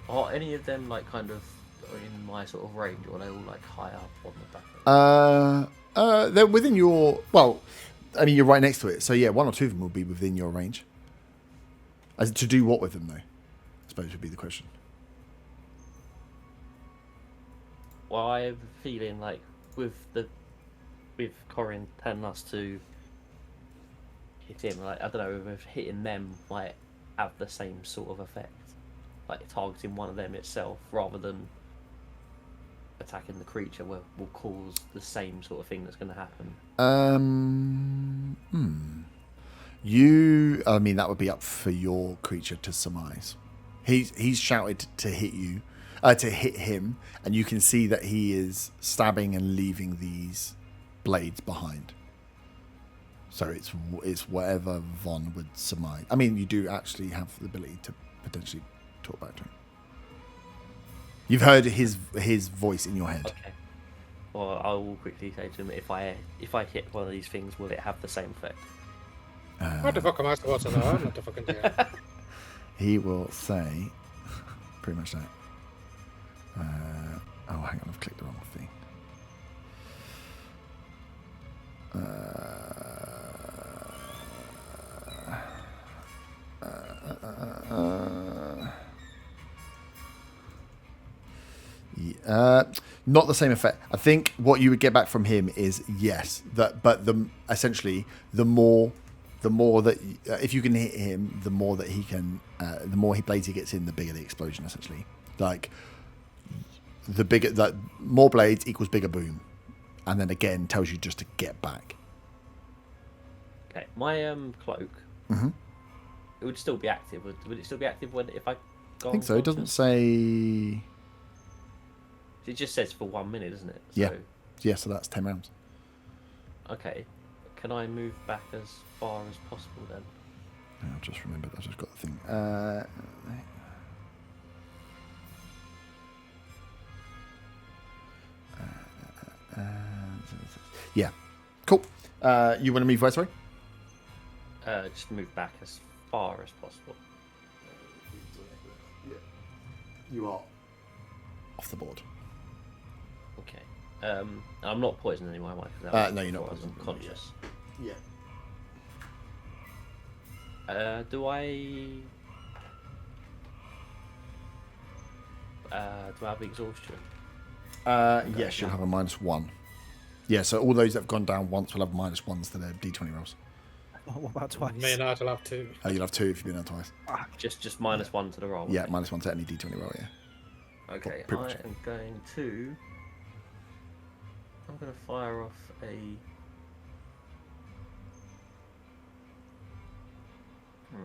Are any of them like kind of in my sort of range, or are they all like high up on the back? They're within your... Well, I mean, you're right next to it. So, yeah, one or two of them will be within your range. As to do what with them, though? I suppose would be the question. Well, I have a feeling like with Corin telling us to hit him, like I don't know, if hitting them might have the same sort of effect, like targeting one of them itself rather than attacking the creature will cause the same sort of thing that's going to happen. I mean, that would be up for your creature to surmise. He's shouted to hit you, to hit him, and you can see that he is stabbing and leaving these blades behind. So it's whatever Von would surmise. I mean, you do actually have the ability to potentially talk back to him. You've heard his voice in your head. Okay. Well, I will quickly say to him, if I hit one of these things, will it have the same effect? What the fuck am I supposed to know? I'm not the fucking DM. He will say pretty much that. Oh, hang on, I've clicked the wrong thing. Not the same effect. I think what you would get back from him is yes, but essentially the more that if you can hit him, the more that he can, the more blades he gets in, the bigger the explosion. Essentially, like the bigger that more blades equals bigger boom, and then again tells you just to get back. Okay, my cloak. Mm-hmm. It would still be active. Would it still be active if I? I think so. It doesn't say. It just says for 1 minute, doesn't it? So, Yeah. Yeah, so that's 10 rounds. Okay. Can I move back as far as possible then? I've just remembered. I've just got the thing. Yeah. Cool. You want to move where, sorry? Just move back as far as possible. Yeah. You are off the board. Okay. I'm not poisoned anymore, am I? 'Cause No, you're not I was poisoned. unconscious. Yeah. Do I have exhaustion? Yes, you'll have a -1. Yeah, so all those that have gone down once will have -1s to their D20 rolls. What about twice? Me and Art will have two. You'll have 2 if you've been out twice. Just -1 to the roll. Yeah, -1 to any D20 roll, yeah. Okay, Pretty much. I'm going to fire off a. I'm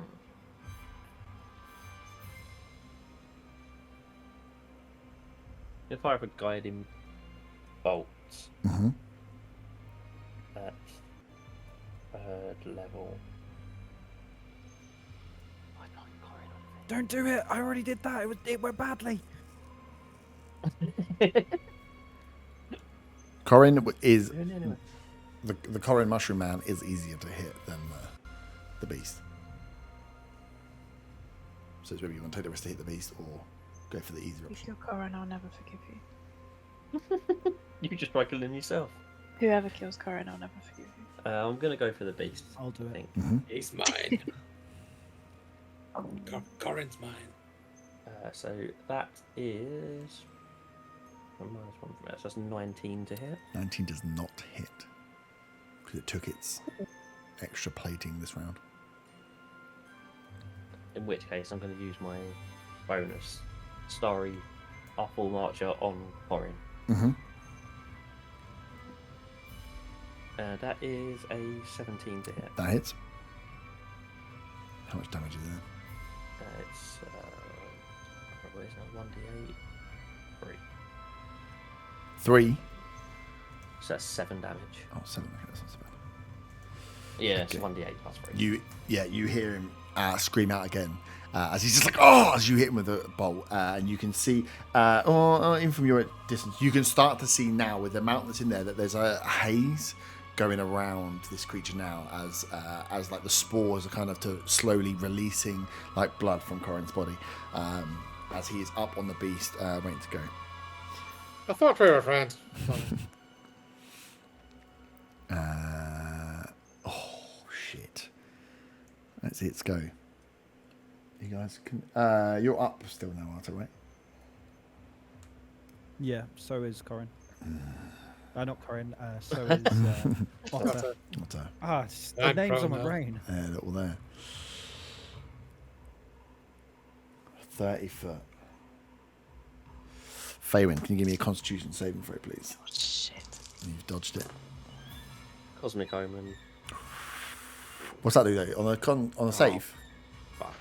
gonna fire off a guiding bolt Mm-hmm. at 3rd level. Don't do it! I already did that. It went badly. Corin is Anyway. the Corin Mushroom Man is easier to hit than the Beast. So it's whether you want to take the risk to hit the Beast or go for the easier If option. you're Corin, I'll never forgive you. You just try killing yourself. Whoever kills Corin, I'll never forgive you. I'm gonna go for the beast. I'll do I it. think. He's mine. Corin's mine. So that is -1 from that. So that's 19 to hit. 19 does not hit because it took its extra plating this round. In which case, I'm going to use my bonus, Starry Awful Archer on Corin. Mm-hmm. That is a 17 to hit. That hits. How much damage is there? It's what is that? 1d8, 3. 3. So that's 7 damage. Oh, 7. Okay, that's not so bad. Yeah, Okay. it's 1d8 plus 3. You hear him scream out again as he's just like, oh, as you hit him with a bolt, and you can see, even from your distance, you can start to see now with the amount that's in there that there's a haze going around this creature now as like the spores are kind of slowly releasing like blood from Corin's body as he is up on the beast waiting to go. I thought we were friends. Let's see, it's go. You guys can. You're up still now, Arthur, right? Yeah, so is Corin. Not Corin, so is Otter. Otter. It's the I'm names prone on my now. brain. Yeah, they're all there. 30 foot. Faywin, can you give me a Constitution saving throw, please? Oh, shit. You've dodged it. Cosmic Omen. What's that do though? On a save? Fuck.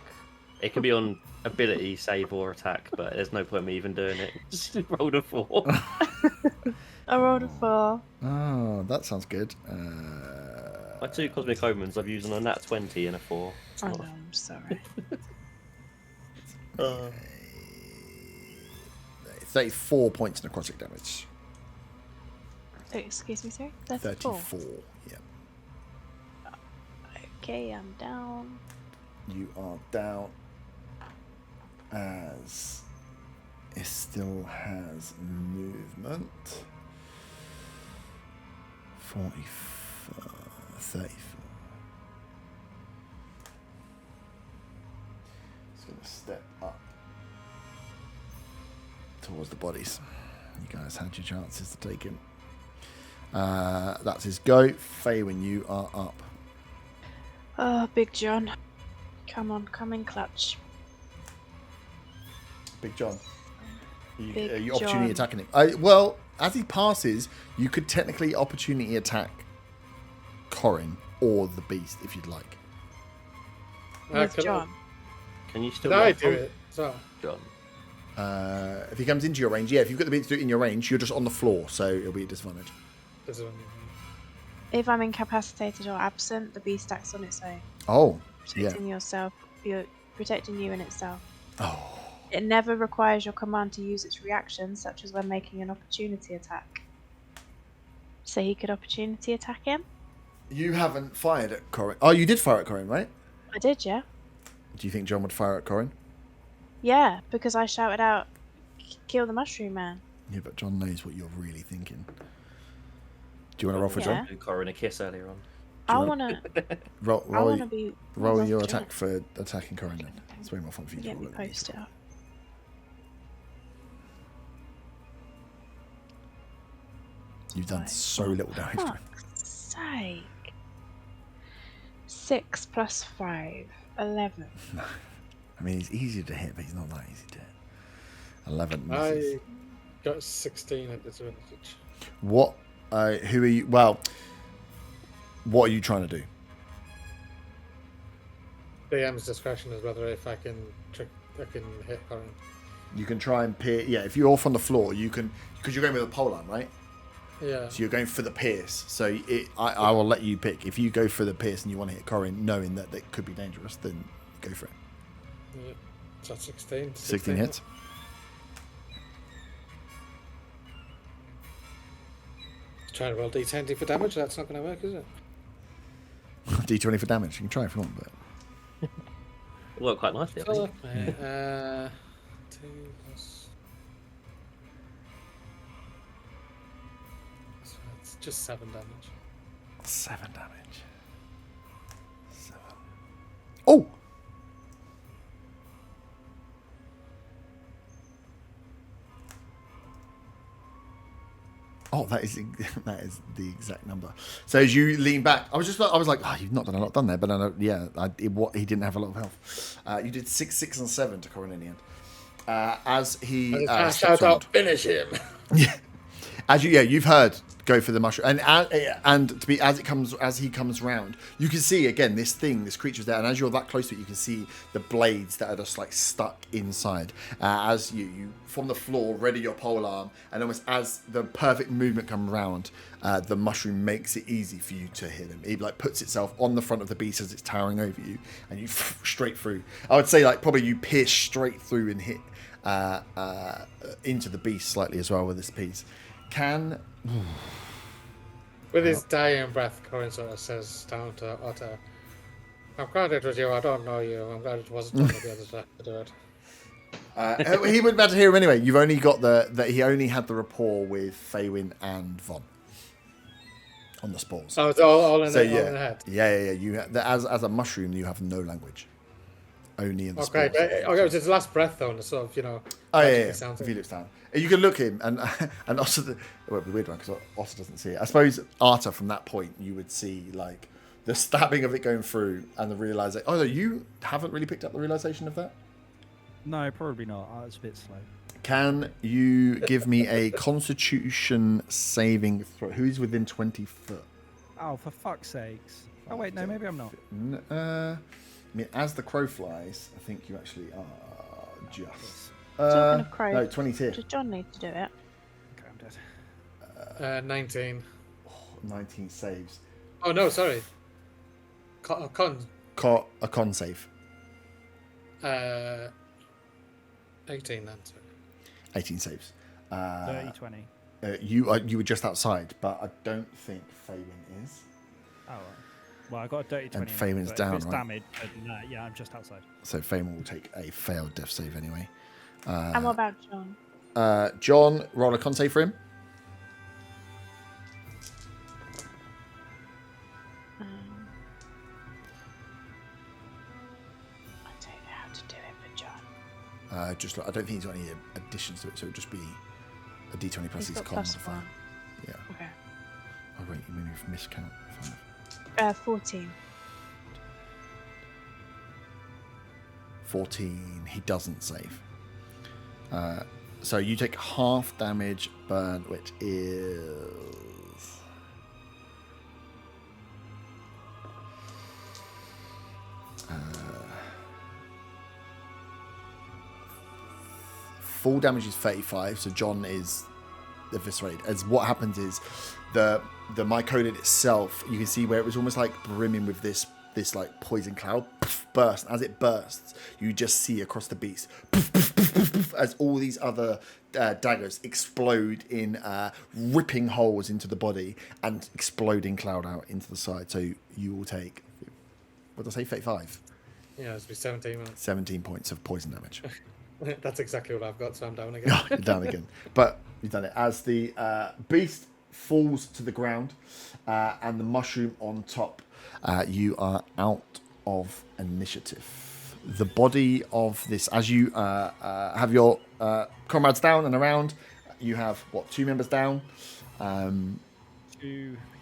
It can be on ability, save, or attack, but there's no point in me even doing it. Just rolled a 4. I rolled a 4. Oh, that sounds good. My 2 Cosmic Omens I've used on a nat 20 and a 4. It's I not- know, I'm sorry. 34 points necrotic damage. Excuse me, sorry? 34. 34, yeah. Okay, I'm down. You are down as it still has movement. 44, 34. It's going to step up towards the bodies. You guys had your chances to take him. That's his go. Faye, when you are up. Oh, Big John. Come on, come in clutch. Big John. Big You opportunity John. attacking him. Well, as he passes, you could technically opportunity attack Corin or the beast if you'd like. With John. Can you still Did I roll do from it? So, John? If he comes into your range, yeah. If you've got the beast in your range, you're just on the floor, so it'll be a disadvantage. this is when If I'm incapacitated or absent, the beast acts on its own, Oh, yeah. protecting yourself. You're protecting you and itself. Oh, It never requires your command to use its reaction, such as when making an opportunity attack. So he could opportunity attack him? you haven't fired at Corin. Oh, you did fire at Corin, right? I did, yeah. Do you think John would fire at Corin? Yeah, because I shouted out, kill the mushroom man. Yeah, but John knows what you're really thinking. Do you want to roll for Yeah. John? Do Corin a kiss earlier on. I wanna- wanna, Roll, I roll, wanna be. roll your John. attack for attacking Corin then. It's way more fun for you to Get roll me it than me to posted roll. up. You've done Right. so little damage to him. Fuck's sake. 6 plus 5, 11. I mean, he's easier to hit, but he's not that easy to hit. 11 misses. I got 16 at disadvantage. What? Who are you? Well, what are you trying to do? DM's discretion is whether if I can hit Corin. You can try and pierce. Yeah, if you're off on the floor, you can, because you're going with a pole arm, right? Yeah. So you're going for the pierce. So I will let you pick. If you go for the pierce and you want to hit Corin, knowing that it could be dangerous, then go for it. Yeah. So that's 16. 16 hits. Try to roll D20 for damage. That's not going to work, is it? D20 for damage. You can try if you want, but It worked quite nicely, I Oh, think. 2 plus. So it's just 7 damage. 7 damage. 7. Oh! Oh, that is the exact number. So as you lean back, I was like, oh, you've not done a lot done there, but I know, yeah, he didn't have a lot of health. You did 6, 6, and 7 to Corin in the end. As he I steps shout round. out, finish him! Yeah, you've heard go for the mushroom, and to be as he comes round, you can see again this creature's there, and as you're that close to it, you can see the blades that are just like stuck inside. As you from the floor ready your pole arm, and almost as the perfect movement comes round, the mushroom makes it easy for you to hit him. It like puts itself on the front of the beast as it's towering over you, and you straight through. I would say like probably you pierce straight through and hit into the beast slightly as well with this piece. With his dying breath, Corin sort of says down to Otter, I'm glad it was you, I don't know you, I'm glad it wasn't one of the others that do it. He wouldn't be able to hear him anyway. You've only got that he only had the rapport with Faywin and Von. on the spores. Oh, it's all in, So all in the head. yeah. As a mushroom, you have no language. Only in the Okay, spores. but it's his last breath though, and it sort of Oh magically yeah. sounds If like- he looks down, you can look him, and also it won't be a weird one because Otter doesn't see it. I suppose Arta, from that point, you would see like the stabbing of it going through and the realization. Oh no, you haven't really picked up the realization of that. No, probably not. It's a bit slow. Can you give me a Constitution saving throw? Who is within 20 foot? Oh, for fuck's sakes. Oh, wait, no, maybe I'm not. I mean, as the crow flies, I think you actually are just. Talking of crow, No, 22. does John need to do it? Okay, I'm dead. 19. 19 saves. Oh no, sorry. Con. A con save. 18 then. Sorry. 18 saves. 30, 20. You were just outside, but I don't think Faywin is. Oh, right. Well, I got a dirty 20. And Faywin's but down, if it's right? damage, then, yeah, I'm just outside. So Faywin will take a failed death save anyway. And what about John? John, roll a con save for him. I don't know how to do it for John. I don't think he's got any additions to it, so it'll just be a d20 plus He's his got con plus modifier. one. Yeah. Okay. Oh wait, you mean you've miscount. 14. 14. He doesn't save. So you take half damage burn, which is full damage is 35. So John is eviscerated. As what happens is the mycodid itself, you can see where it was almost like brimming with this like poison cloud burst. As it bursts, you just see across the beast as all these other daggers explode in ripping holes into the body and exploding cloud out into the side. So you will take, what did I say, 35? Yeah, it's be 17 minutes. 17 points of poison damage. That's exactly what I've got, so I'm down again. Oh, you're down again. But you've done it. As the beast falls to the ground and the mushroom on top, you are out of initiative. The body of this, as you have your comrades down and around, you have, what, 2 members down? 2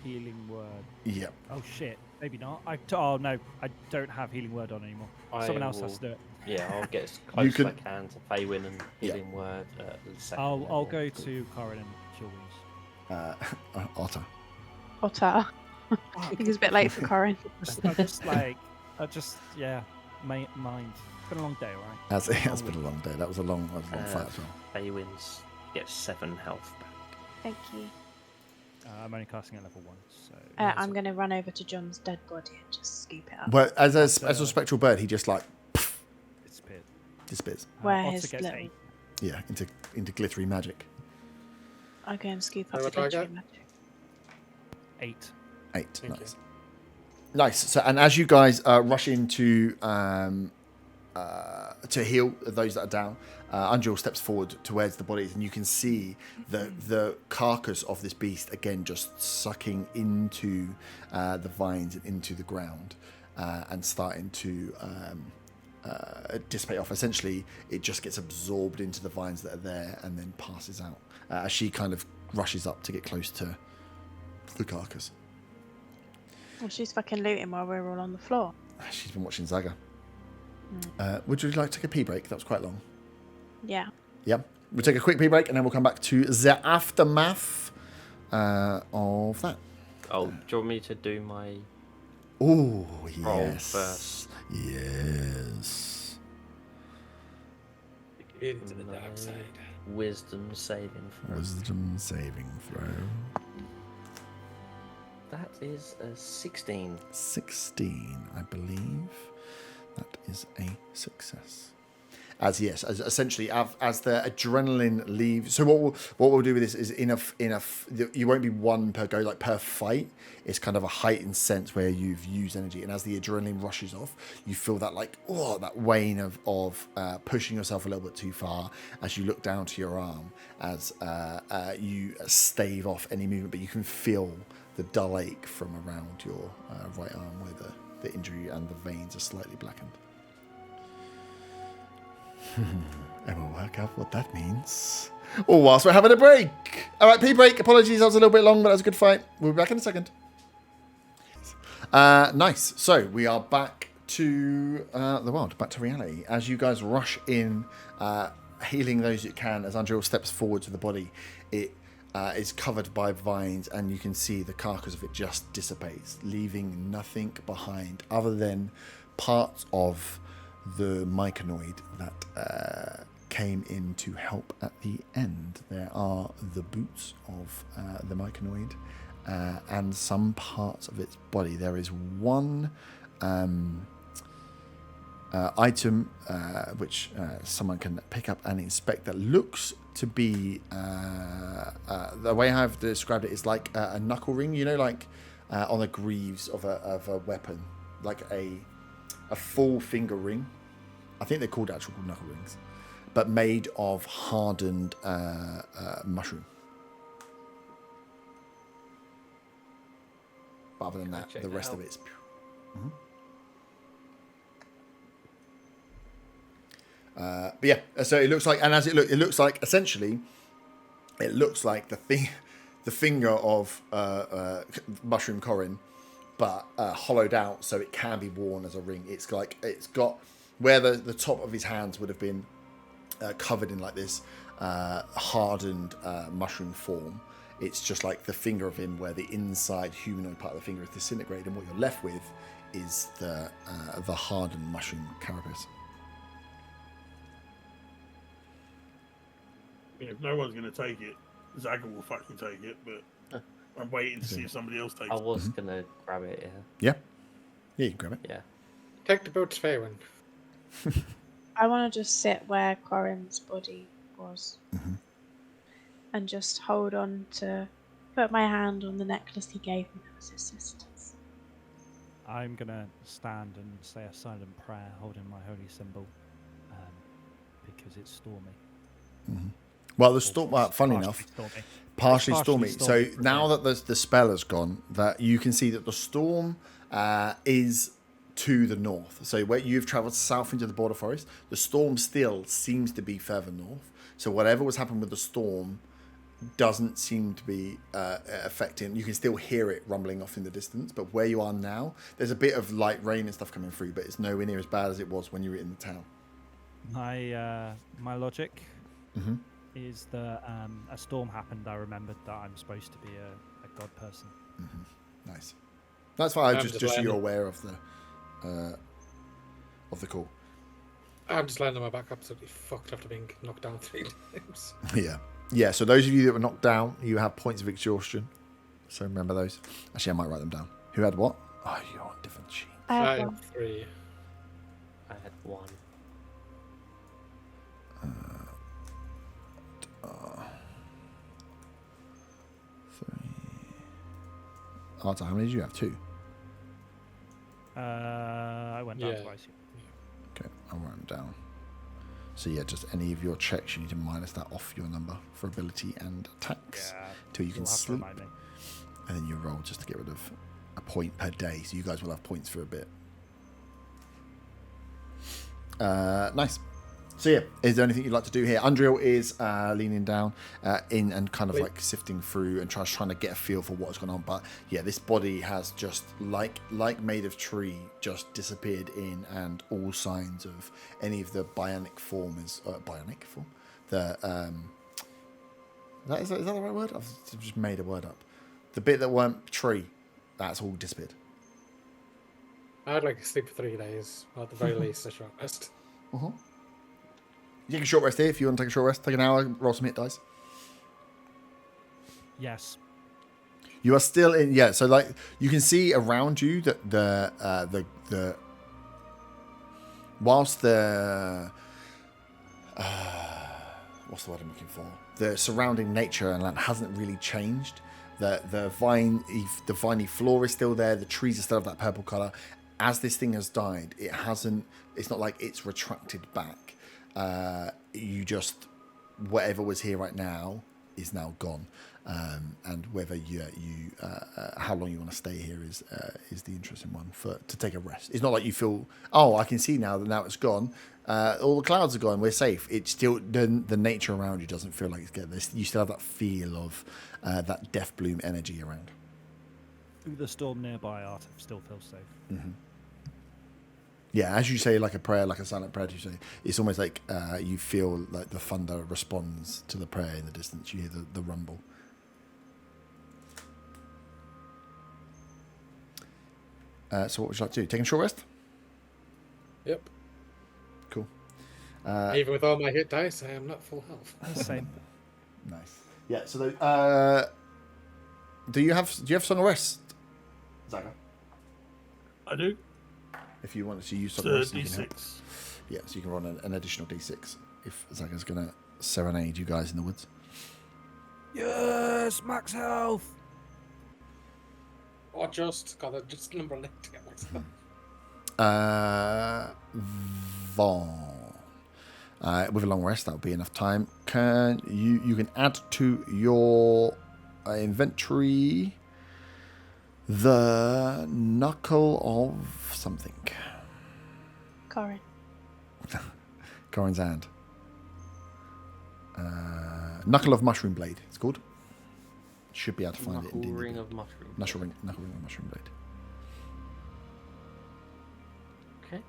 healing word. Yeah. Oh, shit. Maybe not. Oh, no. I don't have healing word on anymore. Someone else has to do it. Yeah, I'll get as close as I can to Faywin and Healing Word. At the second I'll level. go to Corin and Cure Wounds. Otter. Otter. I think it's a bit late for Corin. Yeah, mind. It's been a long day, right? It has been a long day. That was a long fight as well. Faywin's gets 7 health back. Thank you. I'm only casting at level 1, so... I'm going to run over to John's dead body and just scoop it up. Well, as a spectral bird, he just like disappears. Where Otter his gets little... 8. Yeah, into glittery magic. I go and scoop up How the much I glittery get? magic. 8. 8. Thank Nice. Nice. So, and as you guys rush in to heal those that are down, Angel steps forward towards the bodies, and you can see the carcass of this beast again just sucking into the vines and into the ground and starting to dissipate off. Essentially, it just gets absorbed into the vines that are there and then passes out as she kind of rushes up to get close to the carcass. Well, she's fucking looting while we're all on the floor. She's been watching Zaga. Would you like to take a pee break? That was quite long. Yeah. Yeah. We'll take a quick pee break and then we'll come back to the aftermath of that. Oh, do you want me to do my Oh, roll yes. first? Yes. Into the dark side. Wisdom saving throw. Wisdom saving throw. That is a 16. 16, I believe. That is a success. As essentially as the adrenaline leaves. So what we'll do with this is you won't be one per go, like per fight. It's kind of a heightened sense where you've used energy, and as the adrenaline rushes off, you feel that that wane of pushing yourself a little bit too far as you look down to your arm as you stave off any movement, but you can feel the dull ache from around your right arm where the injury and the veins are slightly blackened. And we'll work out what that means. Or whilst we're having a break. All right, break. Apologies, I was a little bit long, but that was a good fight. We'll be back in a second. Nice. So we are back to the world, back to reality. As you guys rush in, healing those you can, as Andrew steps forward to the body, it is covered by vines, and you can see the carcass of it just dissipates, leaving nothing behind other than parts of the myconoid that came in to help at the end. There are the boots of the myconoid and some parts of its body. There is one item which someone can pick up and inspect that looks to be the way I've described it is like a knuckle ring, you know, like on the greaves of a weapon, like a full finger ring. I think they're called actual knuckle rings, but made of hardened mushroom. But other than that, the rest of it's. But yeah, so it looks like, and as it looks like essentially, it looks like the finger of Mushroom Corin, but hollowed out so it can be worn as a ring. It's like it's got where the top of his hands would have been covered in like this hardened mushroom form. It's just like the finger of him, where the inside humanoid part of the finger is disintegrated, and what you're left with is the hardened mushroom carapace. If no one's going to take it, Zaga will fucking take it, but I'm waiting to see if somebody else takes I it. was gonna grab it. Yeah, you can grab it. Yeah. Take the boots, Faerun. I want to just sit where Corin's body was and just hold on to, put my hand on the necklace he gave me. That was his sister's. I'm going to stand and say a silent prayer holding my holy symbol because it's stormy. Well, the storm. Funny enough, partially stormy. So stormy, now that the spell has gone, that you can see that the storm is to the north. So where you've travelled south into the border forest, the storm still seems to be further north. So whatever was happening with the storm doesn't seem to be affecting. You can still hear it rumbling off in the distance, but where you are now, there's a bit of light rain and stuff coming through, but it's nowhere near as bad as it was when you were in the town. My logic is that a storm happened. I remembered that I'm supposed to be a god person. Nice. That's why just so letting you're them- aware of the call. I'm just landing on my back absolutely fucked after being knocked down 3 times. Yeah. So those of you that were knocked down, you have points of exhaustion. So remember those. Actually, I might write them down. Who had what? Oh, you're on different sheet. I have I one. have 3. I had 1. Arthur, how many did you have? 2. I went down Yeah. twice. Okay, I'll write them down. So yeah, just any of your checks, you need to minus that off your number for ability and attacks till you can You'll have to sleep. remind me. And then you roll just to get rid of a point per day. So you guys will have points for a bit. Nice. So yeah, is there anything you'd like to do here? Andriel is leaning down in and kind of like sifting through and trying to get a feel for what's going on. But yeah, this body has just like made of tree just disappeared in, and all signs of any of the bionic form is bionic form. The is that the right word? I've just made a word up. The bit that weren't tree, that's all disappeared. I'd like to sleep for 3 days, or at the very least a short rest. You take a short rest here if you want to take a short rest. Take an hour, roll some hit dice. Yes. You are still in, yeah. So like you can see around you that the whilst the what's the word I'm looking for? The surrounding nature and land hasn't really changed. The viney floor is still there. The trees are still of that purple color. As this thing has died, it hasn't. It's not like it's retracted back. You just whatever was here right now is now gone, and whether you how long you want to stay here is the interesting one to take a rest. It's not like you feel, oh, I can see now that now it's gone, all the clouds are gone, we're safe. It's still the nature around you doesn't feel like it's getting this. You still have that feel of that death bloom energy around. Through the storm nearby, Arta still feels safe. Mm-hmm. Yeah, as you say, like a prayer, like a silent prayer, you say, it's almost like you feel like the thunder responds to the prayer in the distance. You hear the rumble. So what would you like to do? Taking a short rest? Yep. Cool. Even with all my hit dice, I am not full health. Same. Nice. Yeah, so do you have Song of Rest, Zaga? I do. If you wanted to use It's Song of a Rest, you can help. D6. Yeah, so you can run an additional D6 if Zaga's going to serenade you guys in the woods. Yes, max health. Or just number 8 to get myself. Vaughn. With a long rest, that will be enough time. You can add to your inventory the knuckle of something. Corin. Corin's hand. Knuckle of mushroom blade. It's called. Should be able to find it in Knuckle D&D. ring of mushroom. Knuckle ring of mushroom blade. Okay.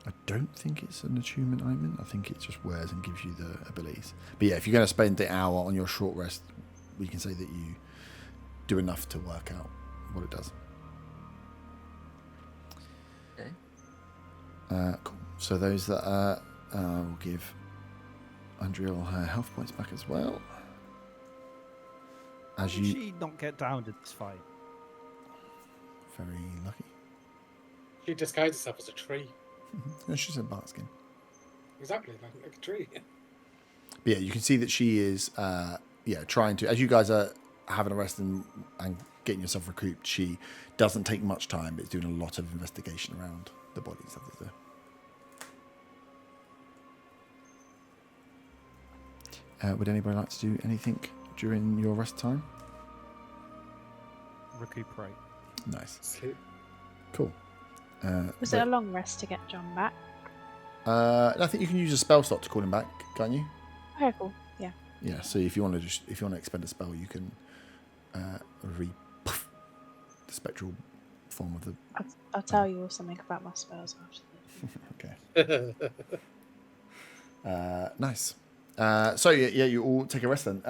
I don't think it's an attunement item. I think it just wears and gives you the abilities. But yeah, if you're going to spend the hour on your short rest, we can say that you do enough to work out what it does. Okay. Cool. So those that will give Andrea her health points back as well. As Did you she not get downed in this fight? very lucky. She disguised herself as a tree. No, she's in barkskin. Exactly, like a tree. But yeah, you can see that she is trying to, as you guys are having a rest and getting yourself recouped, she doesn't take much time, but it's doing a lot of investigation around the bodies of the would anybody like to do anything during your rest time? Recuperate. Nice. Sleep. Cool. Was it a long rest to get John back? I think you can use a spell slot to call him back, can't you? Okay, cool. Yeah. Yeah, so if you want to expend a spell, you can the spectral form of the. I'll tell you all something about my spells after this. Okay. Nice. So yeah, you all take a rest then.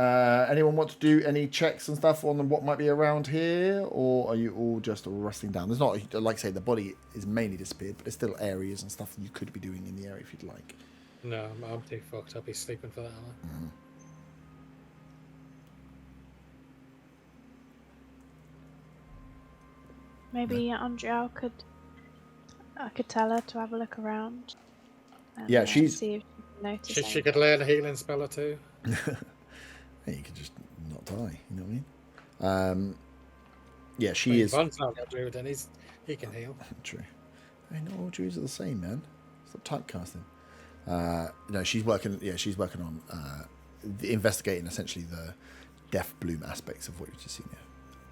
Anyone want to do any checks and stuff on what might be around here, or are you all just resting down? There's not, like I say, the body is mainly disappeared, but there's still areas and stuff that you could be doing in the area if you'd like. No, I'm too fucked. I'll be sleeping for that hour. Mm-hmm. Maybe Andrea I could tell her to have a look around. And, Yeah, she's- see if she can notice She anything. could learn a healing spell or two. Hey, you could just not die. You know what I mean? Yeah, she is. Von's not a druid, and he can heal. True. Hey, not all Jews are the same, man. Stop typecasting. No, she's working. Yeah, she's working on investigating essentially the death bloom aspects of what you've just seen here.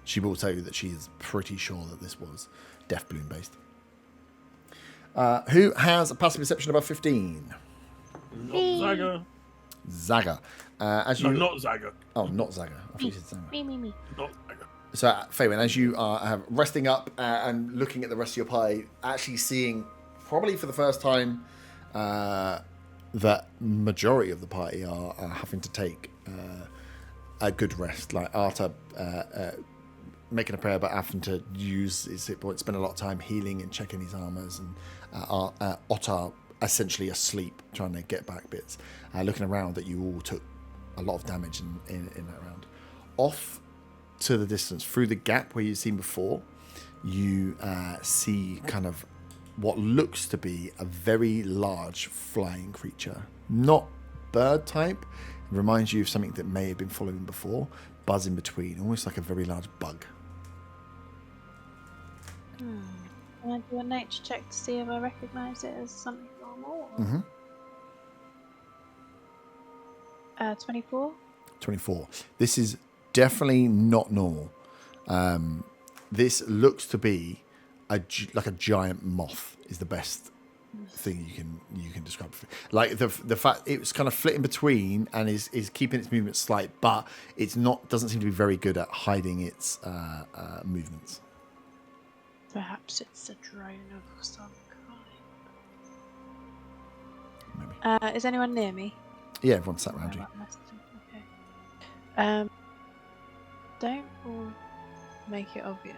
She will tell you that she is pretty sure that this was death bloom based. Who has a passive perception above 15? Not Zaga. Zaga. As you. No, not Zaga. Oh, not Zaga. I thought you said Zaga. Me. Not Zaga. So, Faywin, as you are resting up and looking at the rest of your party, actually seeing probably for the first time that majority of the party are having to take a good rest. Like Arta making a prayer, but having to use his hit points, spend a lot of time healing and checking his armors, and Otter essentially asleep, trying to get back bits. Looking around that you all took a lot of damage in that round. Off to the distance, through the gap where you've seen before, you see kind of what looks to be a very large flying creature. Not bird type. It reminds you of something that may have been following before. Buzzing between, almost like a very large bug. Can I do a nature check to see if I recognise it as something normal? Or... Mm-hmm. 24. 24. This is definitely not normal. This looks to be like a giant moth is the best thing you can describe. Like the fact it's kind of flitting between and is keeping its movement slight, but it's not doesn't seem to be very good at hiding its movements. Perhaps it's a drone of some Maybe. kind. Is anyone near me? Yeah, everyone sat around you. Okay. Don't all make it obvious,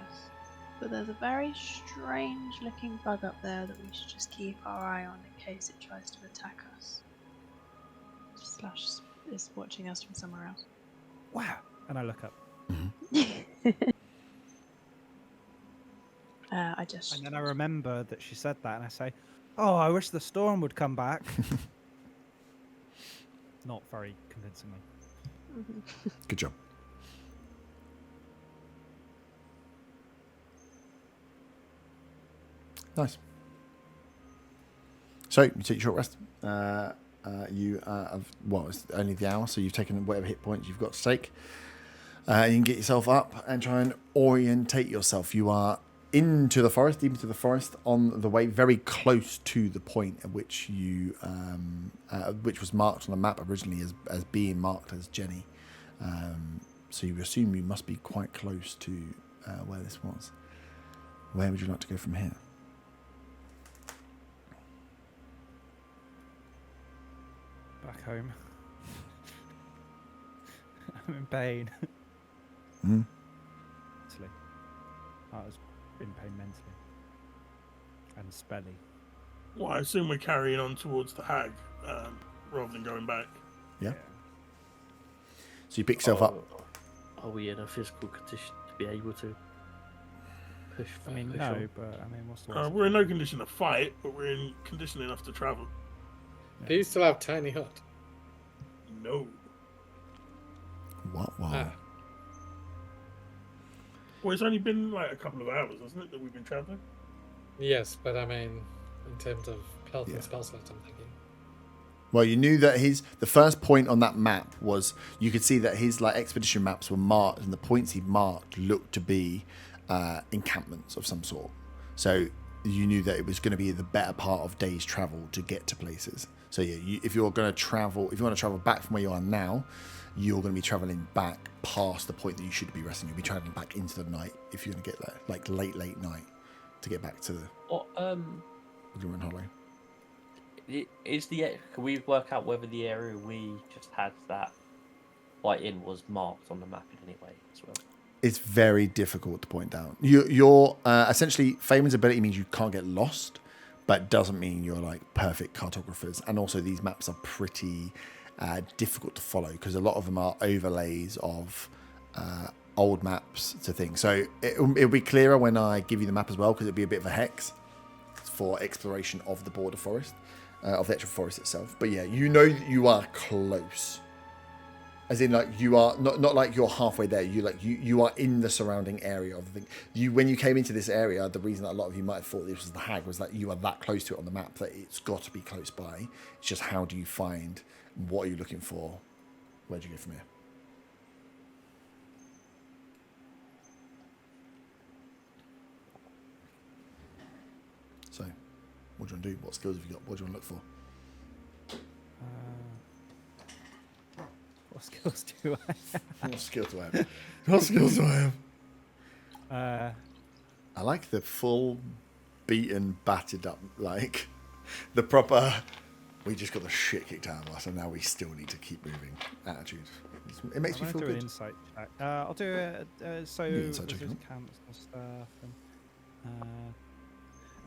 but there's a very strange looking bug up there that we should just keep our eye on in case it tries to attack us. Slash is watching us from somewhere else. Wow. And I look up. I just. And then I remember that she said that, and I say, "Oh, I wish the storm would come back." Not very convincingly. Good job. Nice. So you take your short rest. You have it's only the hour, so you've taken whatever hit points you've got to take. You can get yourself up and try and orientate yourself. You are into the forest, deep into the forest, on the way, very close to the point at which you, which was marked on the map originally as being marked as Jenny. So you assume you must be quite close to where this was. Where would you like to go from here? Back home. I'm in pain. Mm. Mentally. I was in pain mentally. And spelly. Well, I assume we're carrying on towards the hag rather than going back. Yeah. So you pick yourself up. Are we in a physical condition to be able to push? I mean, push no, on? but I mean, what's the worst? We're in no condition to fight, but we're in condition enough to travel. Do you still have tiny hut? No. What? Ah. Well, it's only been like a couple of hours, hasn't it, that we've been traveling? Yes, but I mean, in terms of health Yeah. and spell slots, I'm thinking. Well, you knew that the first point on that map was, you could see that his like expedition maps were marked, and the points he marked looked to be encampments of some sort. So you knew that it was going to be the better part of days' travel to get to places. So yeah, if you're going to travel, if you want to travel back from where you are now, you're going to be traveling back past the point that you should be resting. You'll be traveling back into the night if you're going to get there, like late night, to get back to the What Ruin Hollow. is the? Can we work out whether the area we just had that fight in was marked on the map in any way as well? It's very difficult to point out. You're essentially, Feynman's ability means you can't get lost, but doesn't mean you're like perfect cartographers. And also these maps are pretty difficult to follow because a lot of them are overlays of old maps to things. So it'll be clearer when I give you the map as well, because it'll be a bit of a hex for exploration of the border forest, of the actual forest itself. But yeah, you know that you are close. As in, like, you are not like you're halfway there. You are in the surrounding area of the thing. When you came into this area, the reason that a lot of you might have thought this was the hag was that you are that close to it on the map that it's got to be close by. It's just, how do you find, what are you looking for? Where do you go from here? So, what do you want to do? What skills have you got? What do you want to look for? What skills do I have? What skills do I have? What skills do I have? Uh, I like the full beaten, battered up, like the proper, we just got the shit kicked out of us and now we still need to keep moving attitude. It makes me I'm feel gonna do good. an insight check. I'll do it. So Yeah, insight there's check, those yeah. camps and stuff. And,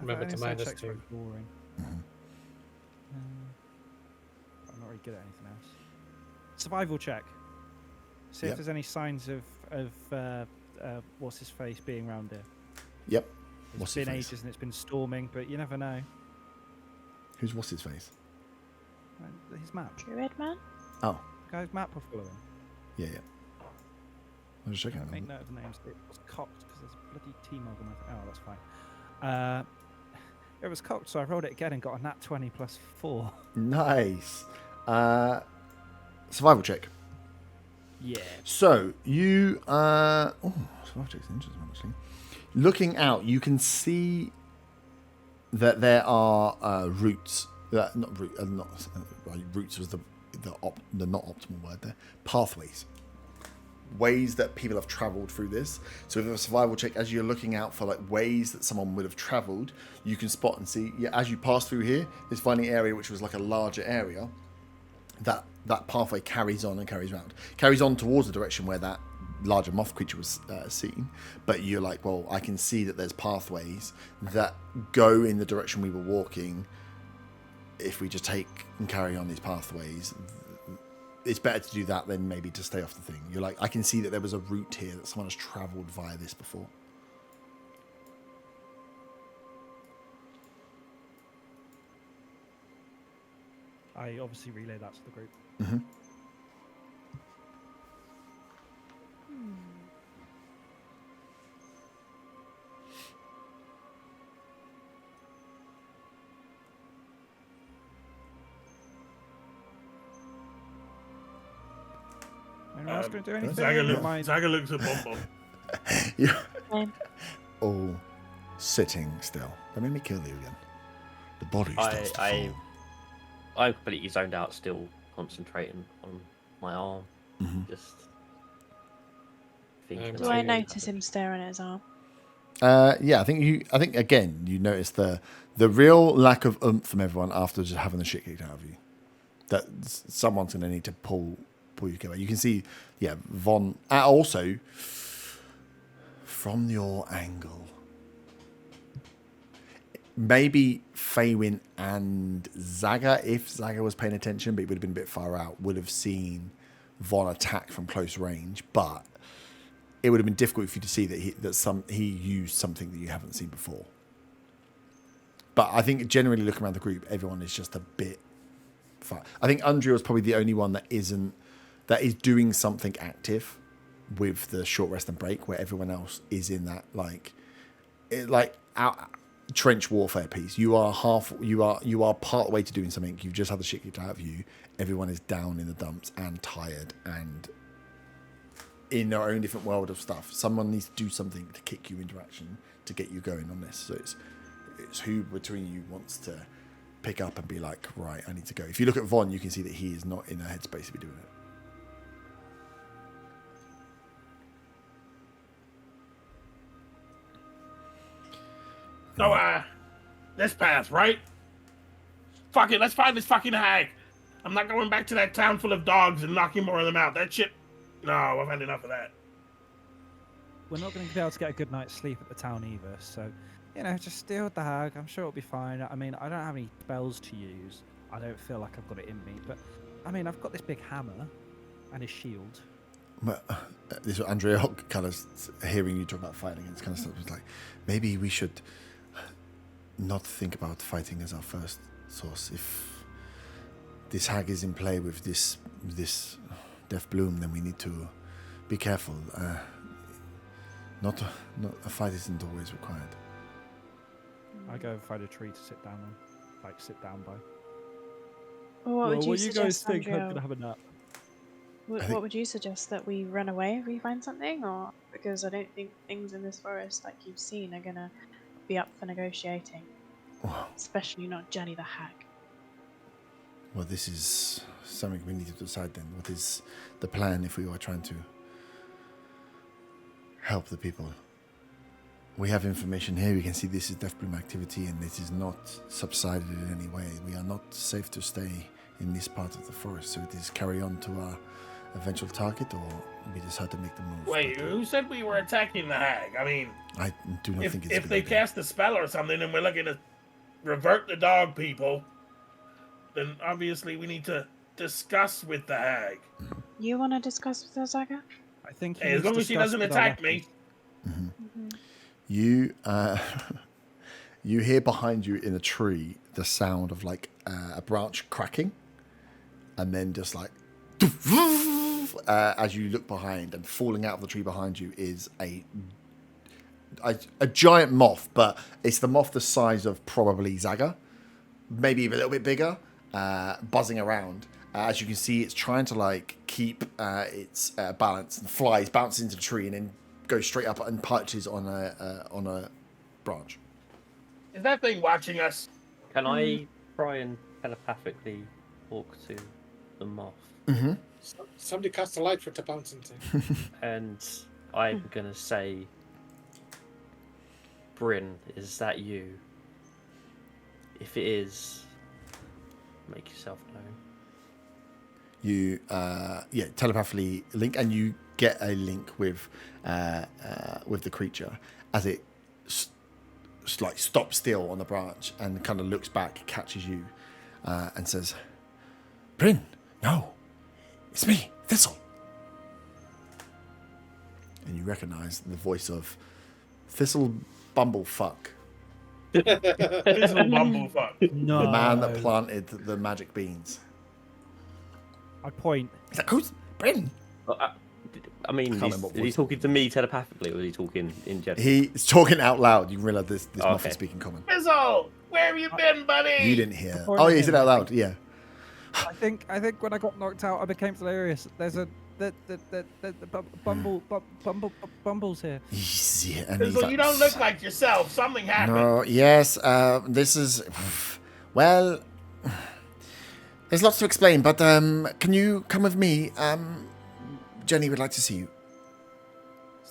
Remember an to insight minus check's very 2. boring. Mhm. I'm not really good at anything else. Survival check. See Yep. if there's any signs of what's his face being around here. Yep. It's What's his been face? ages and it's been storming, but you never know. Who's what's his face? His map. Druid man? Oh, The guy's map we're following. yeah. I'm just checking. Make note of the names. It was cocked because there's a bloody T-Mog on my... Oh, that's fine. It was cocked, so I rolled it again and got a nat 20 +4. Nice. Survival check. Yeah. So you subject's interesting actually. Looking out, you can see that there are routes. Routes was the not optimal word there. Pathways, ways that people have travelled through this. So with a survival check, as you're looking out for like ways that someone would have travelled, you can spot and see. Yeah, as you pass through here, this finding area, which was like a larger area, that pathway carries on and carries on towards the direction where that larger moth creature was seen. But you're like, well, I can see that there's pathways that go in the direction we were walking. If we just take and carry on these pathways, it's better to do that than maybe to stay off the thing. You're like, I can see that there was a route here that someone has travelled via this before. I obviously relay that to the group. Mm-hmm. Anyone else going to do anything? Zaga looks at Bomb Bomb. You're Fine. all sitting still. Don't make me kill you again. The body starts to fall. I'm completely zoned out, still concentrating on my arm. Mm-hmm. Just thinking. Do I notice him staring at his arm? Yeah, I think again you notice the real lack of oomph from everyone after just having the shit kicked out of you. That someone's going to need to pull you away. You can see, yeah, Von. Also, from your angle, maybe Faywin and Zaga, if Zaga was paying attention, but he would have been a bit far out, would have seen Von attack from close range, but it would have been difficult for you to see that he used something that you haven't seen before. But I think generally looking around the group, everyone is just a bit far. I think Andrea is probably the only one that is doing something active with the short rest and break, where everyone else is in that trench warfare piece. You are part way to doing something. You've just had the shit kicked out of you. Everyone is down in the dumps and tired and in their own different world of stuff. Someone needs to do something to kick you into action to get you going on this. So it's who between you wants to pick up and be like, right, I need to go. If you look at Von, you can see that he is not in a headspace to be doing it. So, this path, right? Fuck it, let's find this fucking hag. I'm not going back to that town full of dogs and knocking more of them out. That shit, no, I've had enough of that. We're not going to be able to get a good night's sleep at the town either, so, just deal with the hag. I'm sure it'll be fine. I mean, I don't have any spells to use. I don't feel like I've got it in me, but, I mean, I've got this big hammer and his shield. But this is Andrea kind of hearing you talk about fighting and this kind of stuff. It's like, maybe we should not think about fighting as our first source. If this hag is in play with this Death Bloom, then we need to be careful. Not a fight isn't always required. I go and find a tree to sit down on, sit down by. Well, what would you guys suggest, think? I'm Andrea? gonna have a nap. What would you suggest, that we run away if we find something, or because I don't think things in this forest like you've seen are gonna be up for negotiating, especially not Jenny the hag. Well, this is something we need to decide then. What is the plan if we are trying to help the people? We have information here. We can see this is Death Bloom activity and it is not subsided in any way. We are not safe to stay in this part of the forest, so it is carry on to our eventual target, or we decide to make the move. Wait, who said we were attacking the hag? I mean, I do not think it's if they cast a spell or something and we're looking to revert the dog people, then obviously we need to discuss with the hag. You want to discuss with her, Zaga? I think. Hey, as long as she doesn't attack me. Mm-hmm. You you hear behind you in a tree the sound of a branch cracking, and then just as you look behind, and falling out of the tree behind you is a giant moth, but it's the moth the size of probably Zaga, maybe even a little bit bigger, buzzing around, As you can see, it's trying to like keep its balance and flies, bounces into the tree, and then goes straight up and perches on a branch. Is that thing watching us? Can I try and telepathically talk to the moth? Mm-hmm. Somebody cast a light for it to bounce into. And I'm gonna say, Bryn, is that you? If it is, make yourself known. You telepathically link, and you get a link with the creature as it like stops still on the branch and kind of looks back, catches you, and says, "Bryn, no, it's me, Thistle." And you recognise the voice of Thistle Bumblefuck, Thistle Bumblefuck. No. the man that planted the magic beans. I point. He's like, "Who's Bryn?" I mean, can't remember what is he voice. talking to me telepathically, or is he talking in general? He's talking out loud. You realise this moth okay. is speaking common. Fizzle, where have you been, buddy? You didn't hear. Point Oh, yeah, he him, said it out loud. Yeah. I think when I got knocked out, I became delirious. There's the bumbles here. Yeah, and he's Fizzle, like, you don't look like yourself. Something happened. No, yes, this is... Well, there's lots to explain, but can you come with me? Jenny would like to see you.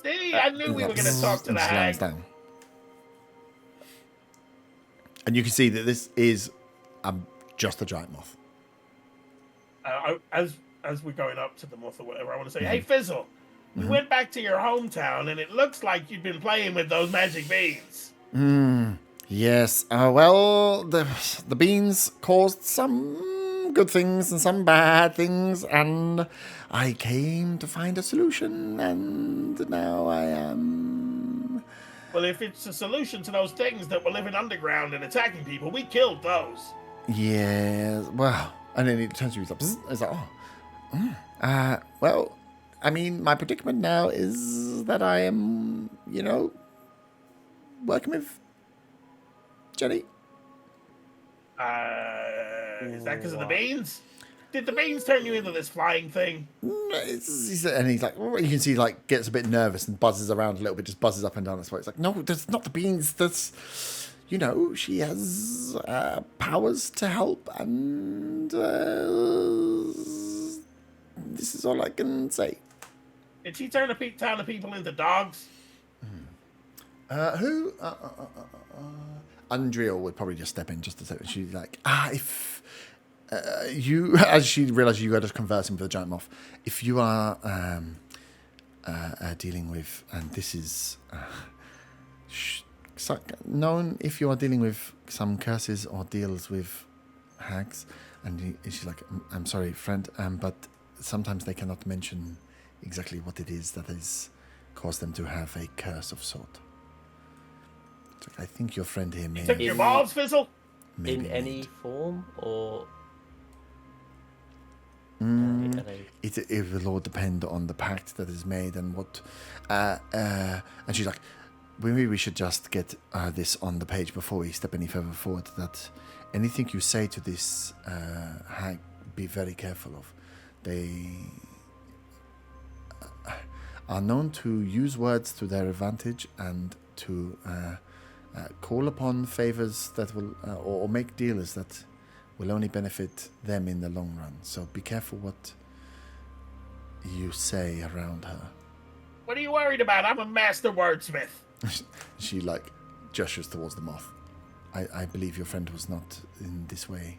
See, I knew we were going to talk to the And hag. slams down. And you can see that this is just a giant moth. As we're going up to the moth or whatever, I want to say, hey, Fizzle, we went back to your hometown, and it looks like you've been playing with those magic beans. Yes, well, the beans caused some good things and some bad things, and I came to find a solution, and now I am... Well, if it's a solution to those things that were living underground and attacking people, we killed those. Yes, well, and then he turns to you, he's like, well, I mean, my predicament now is that I am, working with Jenny. Is that because of the beans? Did the beans turn you into this flying thing? And he's like, you can see, like, gets a bit nervous and buzzes around a little bit, just buzzes up and down the spot. It's like, no, that's not the beans. That's, she has powers to help, and this is all I can say. Did she turn a town of people into dogs? Who? Andrea would probably just step in just to say, she's like, if you, as she realizes you are just conversing with a giant moth, if you are dealing with, and this is known, if you are dealing with some curses or deals with hags, and she's like, I'm sorry, friend, but sometimes they cannot mention exactly what it is that has caused them to have a curse of sort. I think your friend here may... Took your balls, Fizzle? In any form, or... It will all depend on the pact that is made and what... and she's like, maybe we should just get this on the page before we step any further forward, that anything you say to this hag, be very careful of. They are known to use words to their advantage and to call upon favors that will, or make deals that will only benefit them in the long run. So be careful what you say around her. What are you worried about? I'm a master wordsmith. She gestures towards the moth. I believe your friend was not in this way.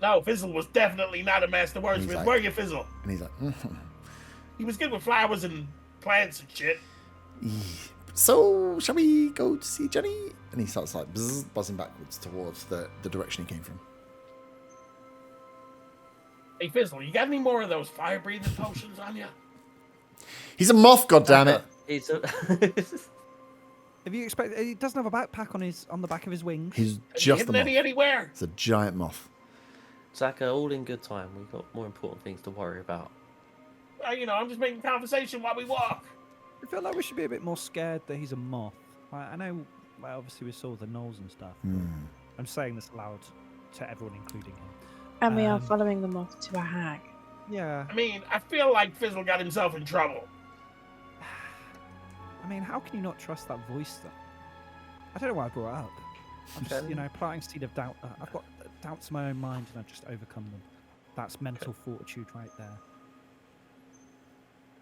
No, Fizzle was definitely not a master wordsmith. Were you, Fizzle? And he's like, He was good with flowers and plants and shit. So, shall we go to see Jenny? And he starts buzzing backwards towards the direction he came from. Hey, Fizzle, you got any more of those fire-breathing potions on you? He's a moth, goddammit! He's a... If you expect, he doesn't have a backpack on the back of his wings. He's just a moth. Anywhere? It's a giant moth. Zaka, all in good time. We've got more important things to worry about. I'm just making conversation while we walk. I feel like we should be a bit more scared that he's a moth. I know, obviously we saw the gnolls and stuff. I'm saying this aloud to everyone, including him. And we are Um, following them off to a hag. Yeah. I mean, I feel like Fizzle got himself in trouble. I mean, how can you not trust that voice, though? I don't know why I brought it up. I'm just, planting seed of doubt. I've got doubts in my own mind, and I've just overcome them. That's mental fortitude right there.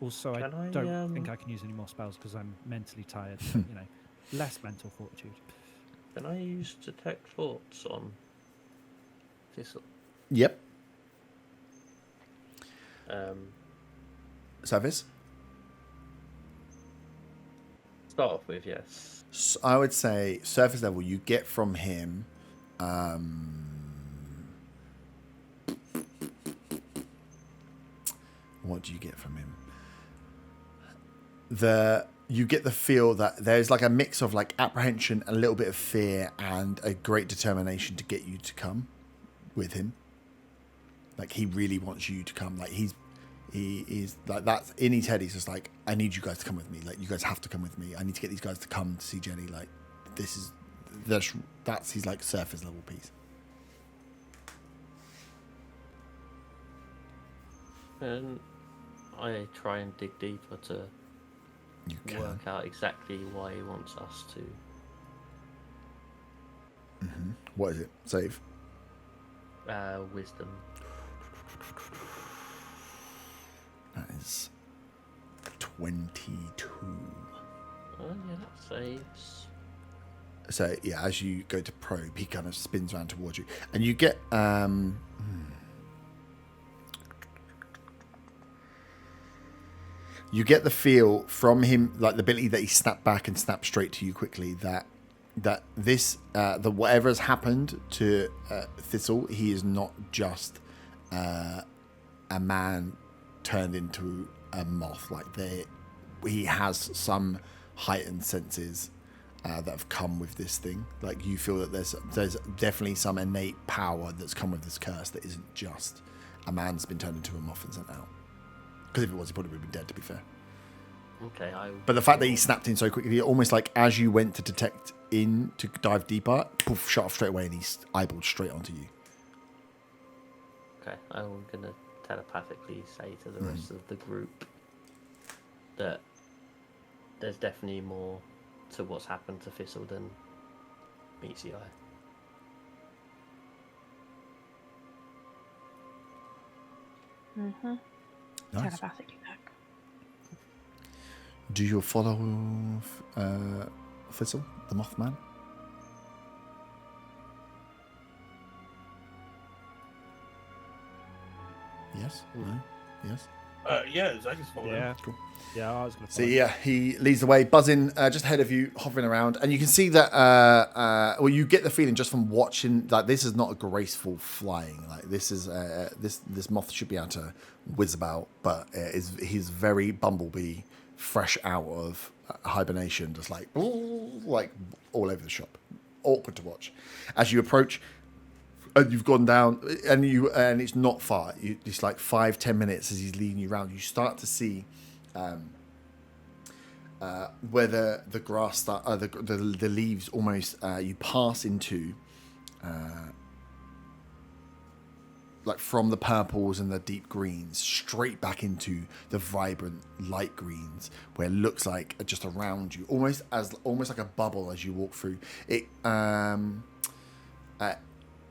Also, I don't think I can use any more spells because I'm mentally tired. But, less mental fortitude. Can I use detect thoughts on Thistle? Yep. Start Service? off with yes. So I would say surface level, you get from him. What do you get from him? You get the feel that there's like a mix of like apprehension, a little bit of fear, and a great determination to get you to come with him. Like he really wants you to come. Like he is like that's in his head. He's just like, I need you guys to come with me. Like you guys have to come with me. I need to get these guys to come to see Jenny. Like that's his like surface level piece. And I try and dig deeper to work out exactly why he wants us to. Mm-hmm. What is it? Save. Wisdom. That is 22. Oh yeah, that saves. So yeah, as you go to probe, he kind of spins around towards you, and you get you get the feel from him, like the ability that he snapped back and snapped straight to you quickly. That this whatever has happened to Thistle, he is not just a man turned into a moth. Like he has some heightened senses that have come with this thing. Like you feel that there's definitely some innate power that's come with this curse that isn't just a man's been turned into a moth and sent out. Because if it was, he probably would have been dead, to be fair. Okay, But the fact that he snapped in so quickly, almost like as you went to detect in to dive deeper, poof, shot off straight away, and he's eyeballed straight onto you. Okay, I'm gonna telepathically say to the rest of the group that there's definitely more to what's happened to Thistle than meets the eye. Mm-hmm. Nice. Telepathically back. Do you follow Thistle, the Mothman? Yes? No? Yes? Yeah, Zach is following. Yeah. Cool. Yeah, I was going to So yeah, he leads the way, buzzing just ahead of you, hovering around, and you can see that. You get the feeling just from watching that this is not a graceful flying. Like this is this moth should be able to whiz about, but he's very bumblebee, fresh out of hibernation, just like all over the shop, awkward to watch. As you approach, and you've gone down, and it's not far. It's like 5-10 minutes as he's leading you around. You start to see. Where the grass the leaves almost you pass into like from the purples and the deep greens straight back into the vibrant light greens, where it looks like just around you, almost like a bubble as you walk through it.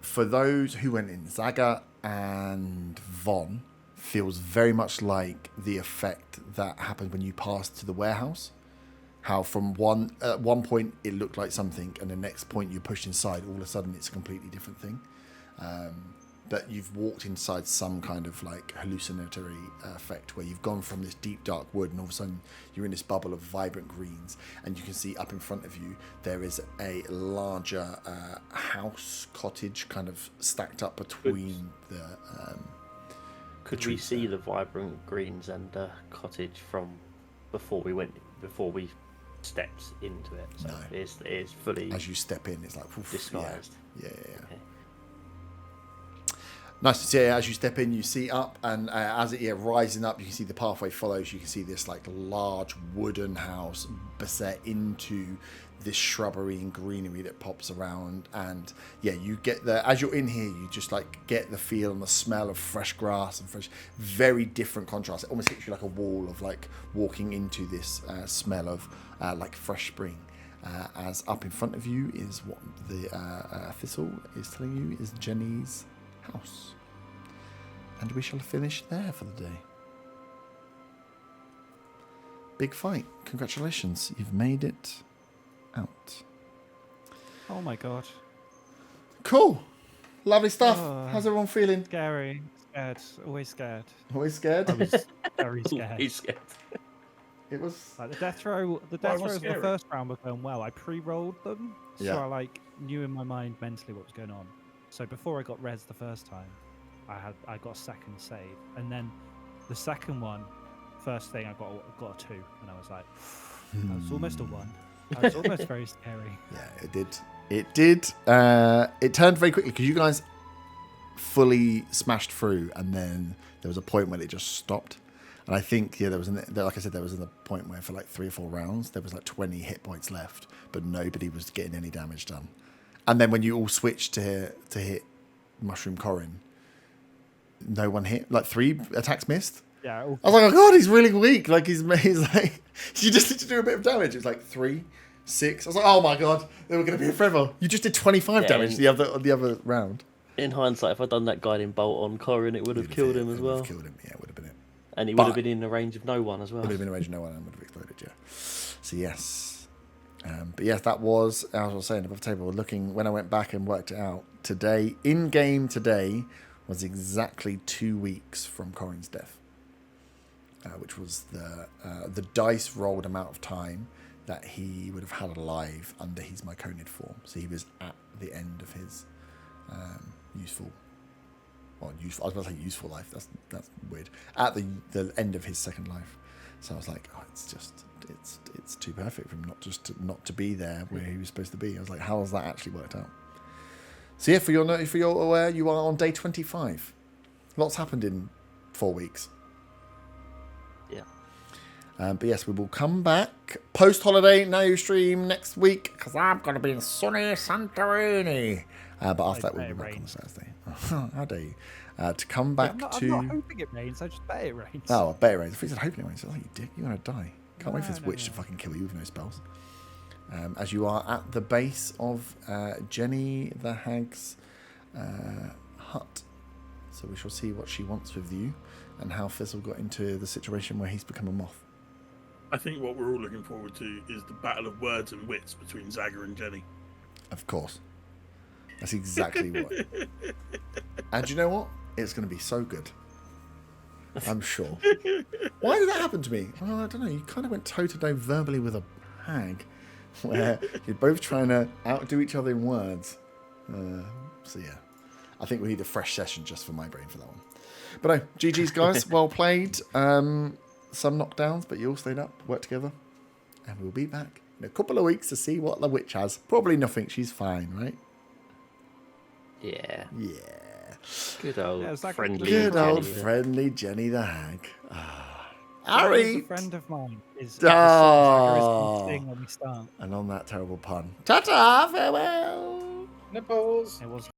For those who went in, Zaga and Von feels very much like the effect that happened when you passed to the warehouse. How from at one point it looked like something, and the next point you pushed inside, all of a sudden it's a completely different thing. That you've walked inside some kind of like hallucinatory effect, where you've gone from this deep dark wood, and all of a sudden you're in this bubble of vibrant greens, and you can see up in front of you there is a larger house cottage kind of stacked up between the. Could we see the vibrant greens and the cottage from before we stepped into it? So No. it is fully As you step in, it's like oof, disguised. Yeah. Okay. Nice to see. As you step in, you see up, and as it rising up, you can see the pathway follows. You can see this like large wooden house beset into this shrubbery and greenery that pops around, and yeah, you get the, as you're in here, you just like get the feel and the smell of fresh grass and fresh, very different contrast. It almost hits you like a wall of like walking into this smell of like fresh spring. As up in front of you is what the thistle is telling you is Jenny's house, and we shall finish there for the day. Big fight! Congratulations, you've made it out. Oh my god. Cool. Lovely stuff. Oh. How's everyone feeling? Scary. Scared. Always scared. Always scared? I was very scared. He's scared. It was... Like the death throws of the first round were going well. I pre-rolled them, so Yeah. I like knew in my mind mentally what was going on. So before I got res the first time, I got a second save, and then the second one, first thing I got a 2, and I was like, that was almost a 1. That was almost very scary. Yeah, it did. It did. It turned very quickly because you guys fully smashed through, and then there was a point when it just stopped. And I think, yeah, like I said, there was a point where for like 3 or 4 rounds, there was like 20 hit points left, but nobody was getting any damage done. And then when you all switched to hit Mushroom Corin, no one hit. Like 3 attacks missed. Yeah. I was like, oh god, he's really weak. Like he's like, you just need to do a bit of damage. It was like 3, 6. I was like, oh my god, they were going to be here forever. You just did 25 damage the other round. In hindsight, if I'd done that guiding bolt on Corin, it would have killed him as well. Killed him, yeah, it would have been it. And he would have been in the range of no one as well. Would have been in range of no one and would have exploded, yeah. So yes. But yes, that was, as I was saying, above the table, looking, when I went back and worked it out, today, in-game today, was exactly 2 weeks from Corin's death. Which was the dice rolled amount of time that he would have had alive under his myconid form. So he was at the end of his useful I was going to say useful life. That's weird. At the end of his second life. So I was like, oh, it's too perfect for him not to be there where he was supposed to be. I was like, how has that actually worked out? So yeah, for your aware, you are on day 25. Lots happened in 4 weeks. Yeah. But yes, we will come back post-holiday. No stream next week because I'm going to be in sunny Santorini. But after that, we'll be back on Thursday. How dare you? To come back to... I'm not hoping it rains, I just bet it rains. Oh, I bet it rains. If he said hoping it rains, I was like, you dick, you're going to die. Can't wait for this witch to fucking kill you with no spells. As you are at the base of Jenny the Hag's hut. So we shall see what she wants with you and how Fizzle got into the situation where he's become a moth. I think what we're all looking forward to is the battle of words and wits between Zagger and Jenny. Of course. That's exactly what. And you know what? It's going to be so good. I'm sure. Why did that happen to me? Well, I don't know. You kind of went toe-to-toe verbally with a hag where you're both trying to outdo each other in words. So, yeah. I think we need a fresh session just for my brain for that one. But no, GG's, guys. Well played. Some knockdowns, but you all stayed up, worked together. And we'll be back in a couple of weeks to see what the witch has. Probably nothing. She's fine, right? Yeah. Yeah. Good old friendly Good Jenny. old friendly Jenny the Hag. Harry! Harry! A friend of mine is Oh. thing when we start. And on that terrible pun. Ta-ta! Farewell! Nipples. It was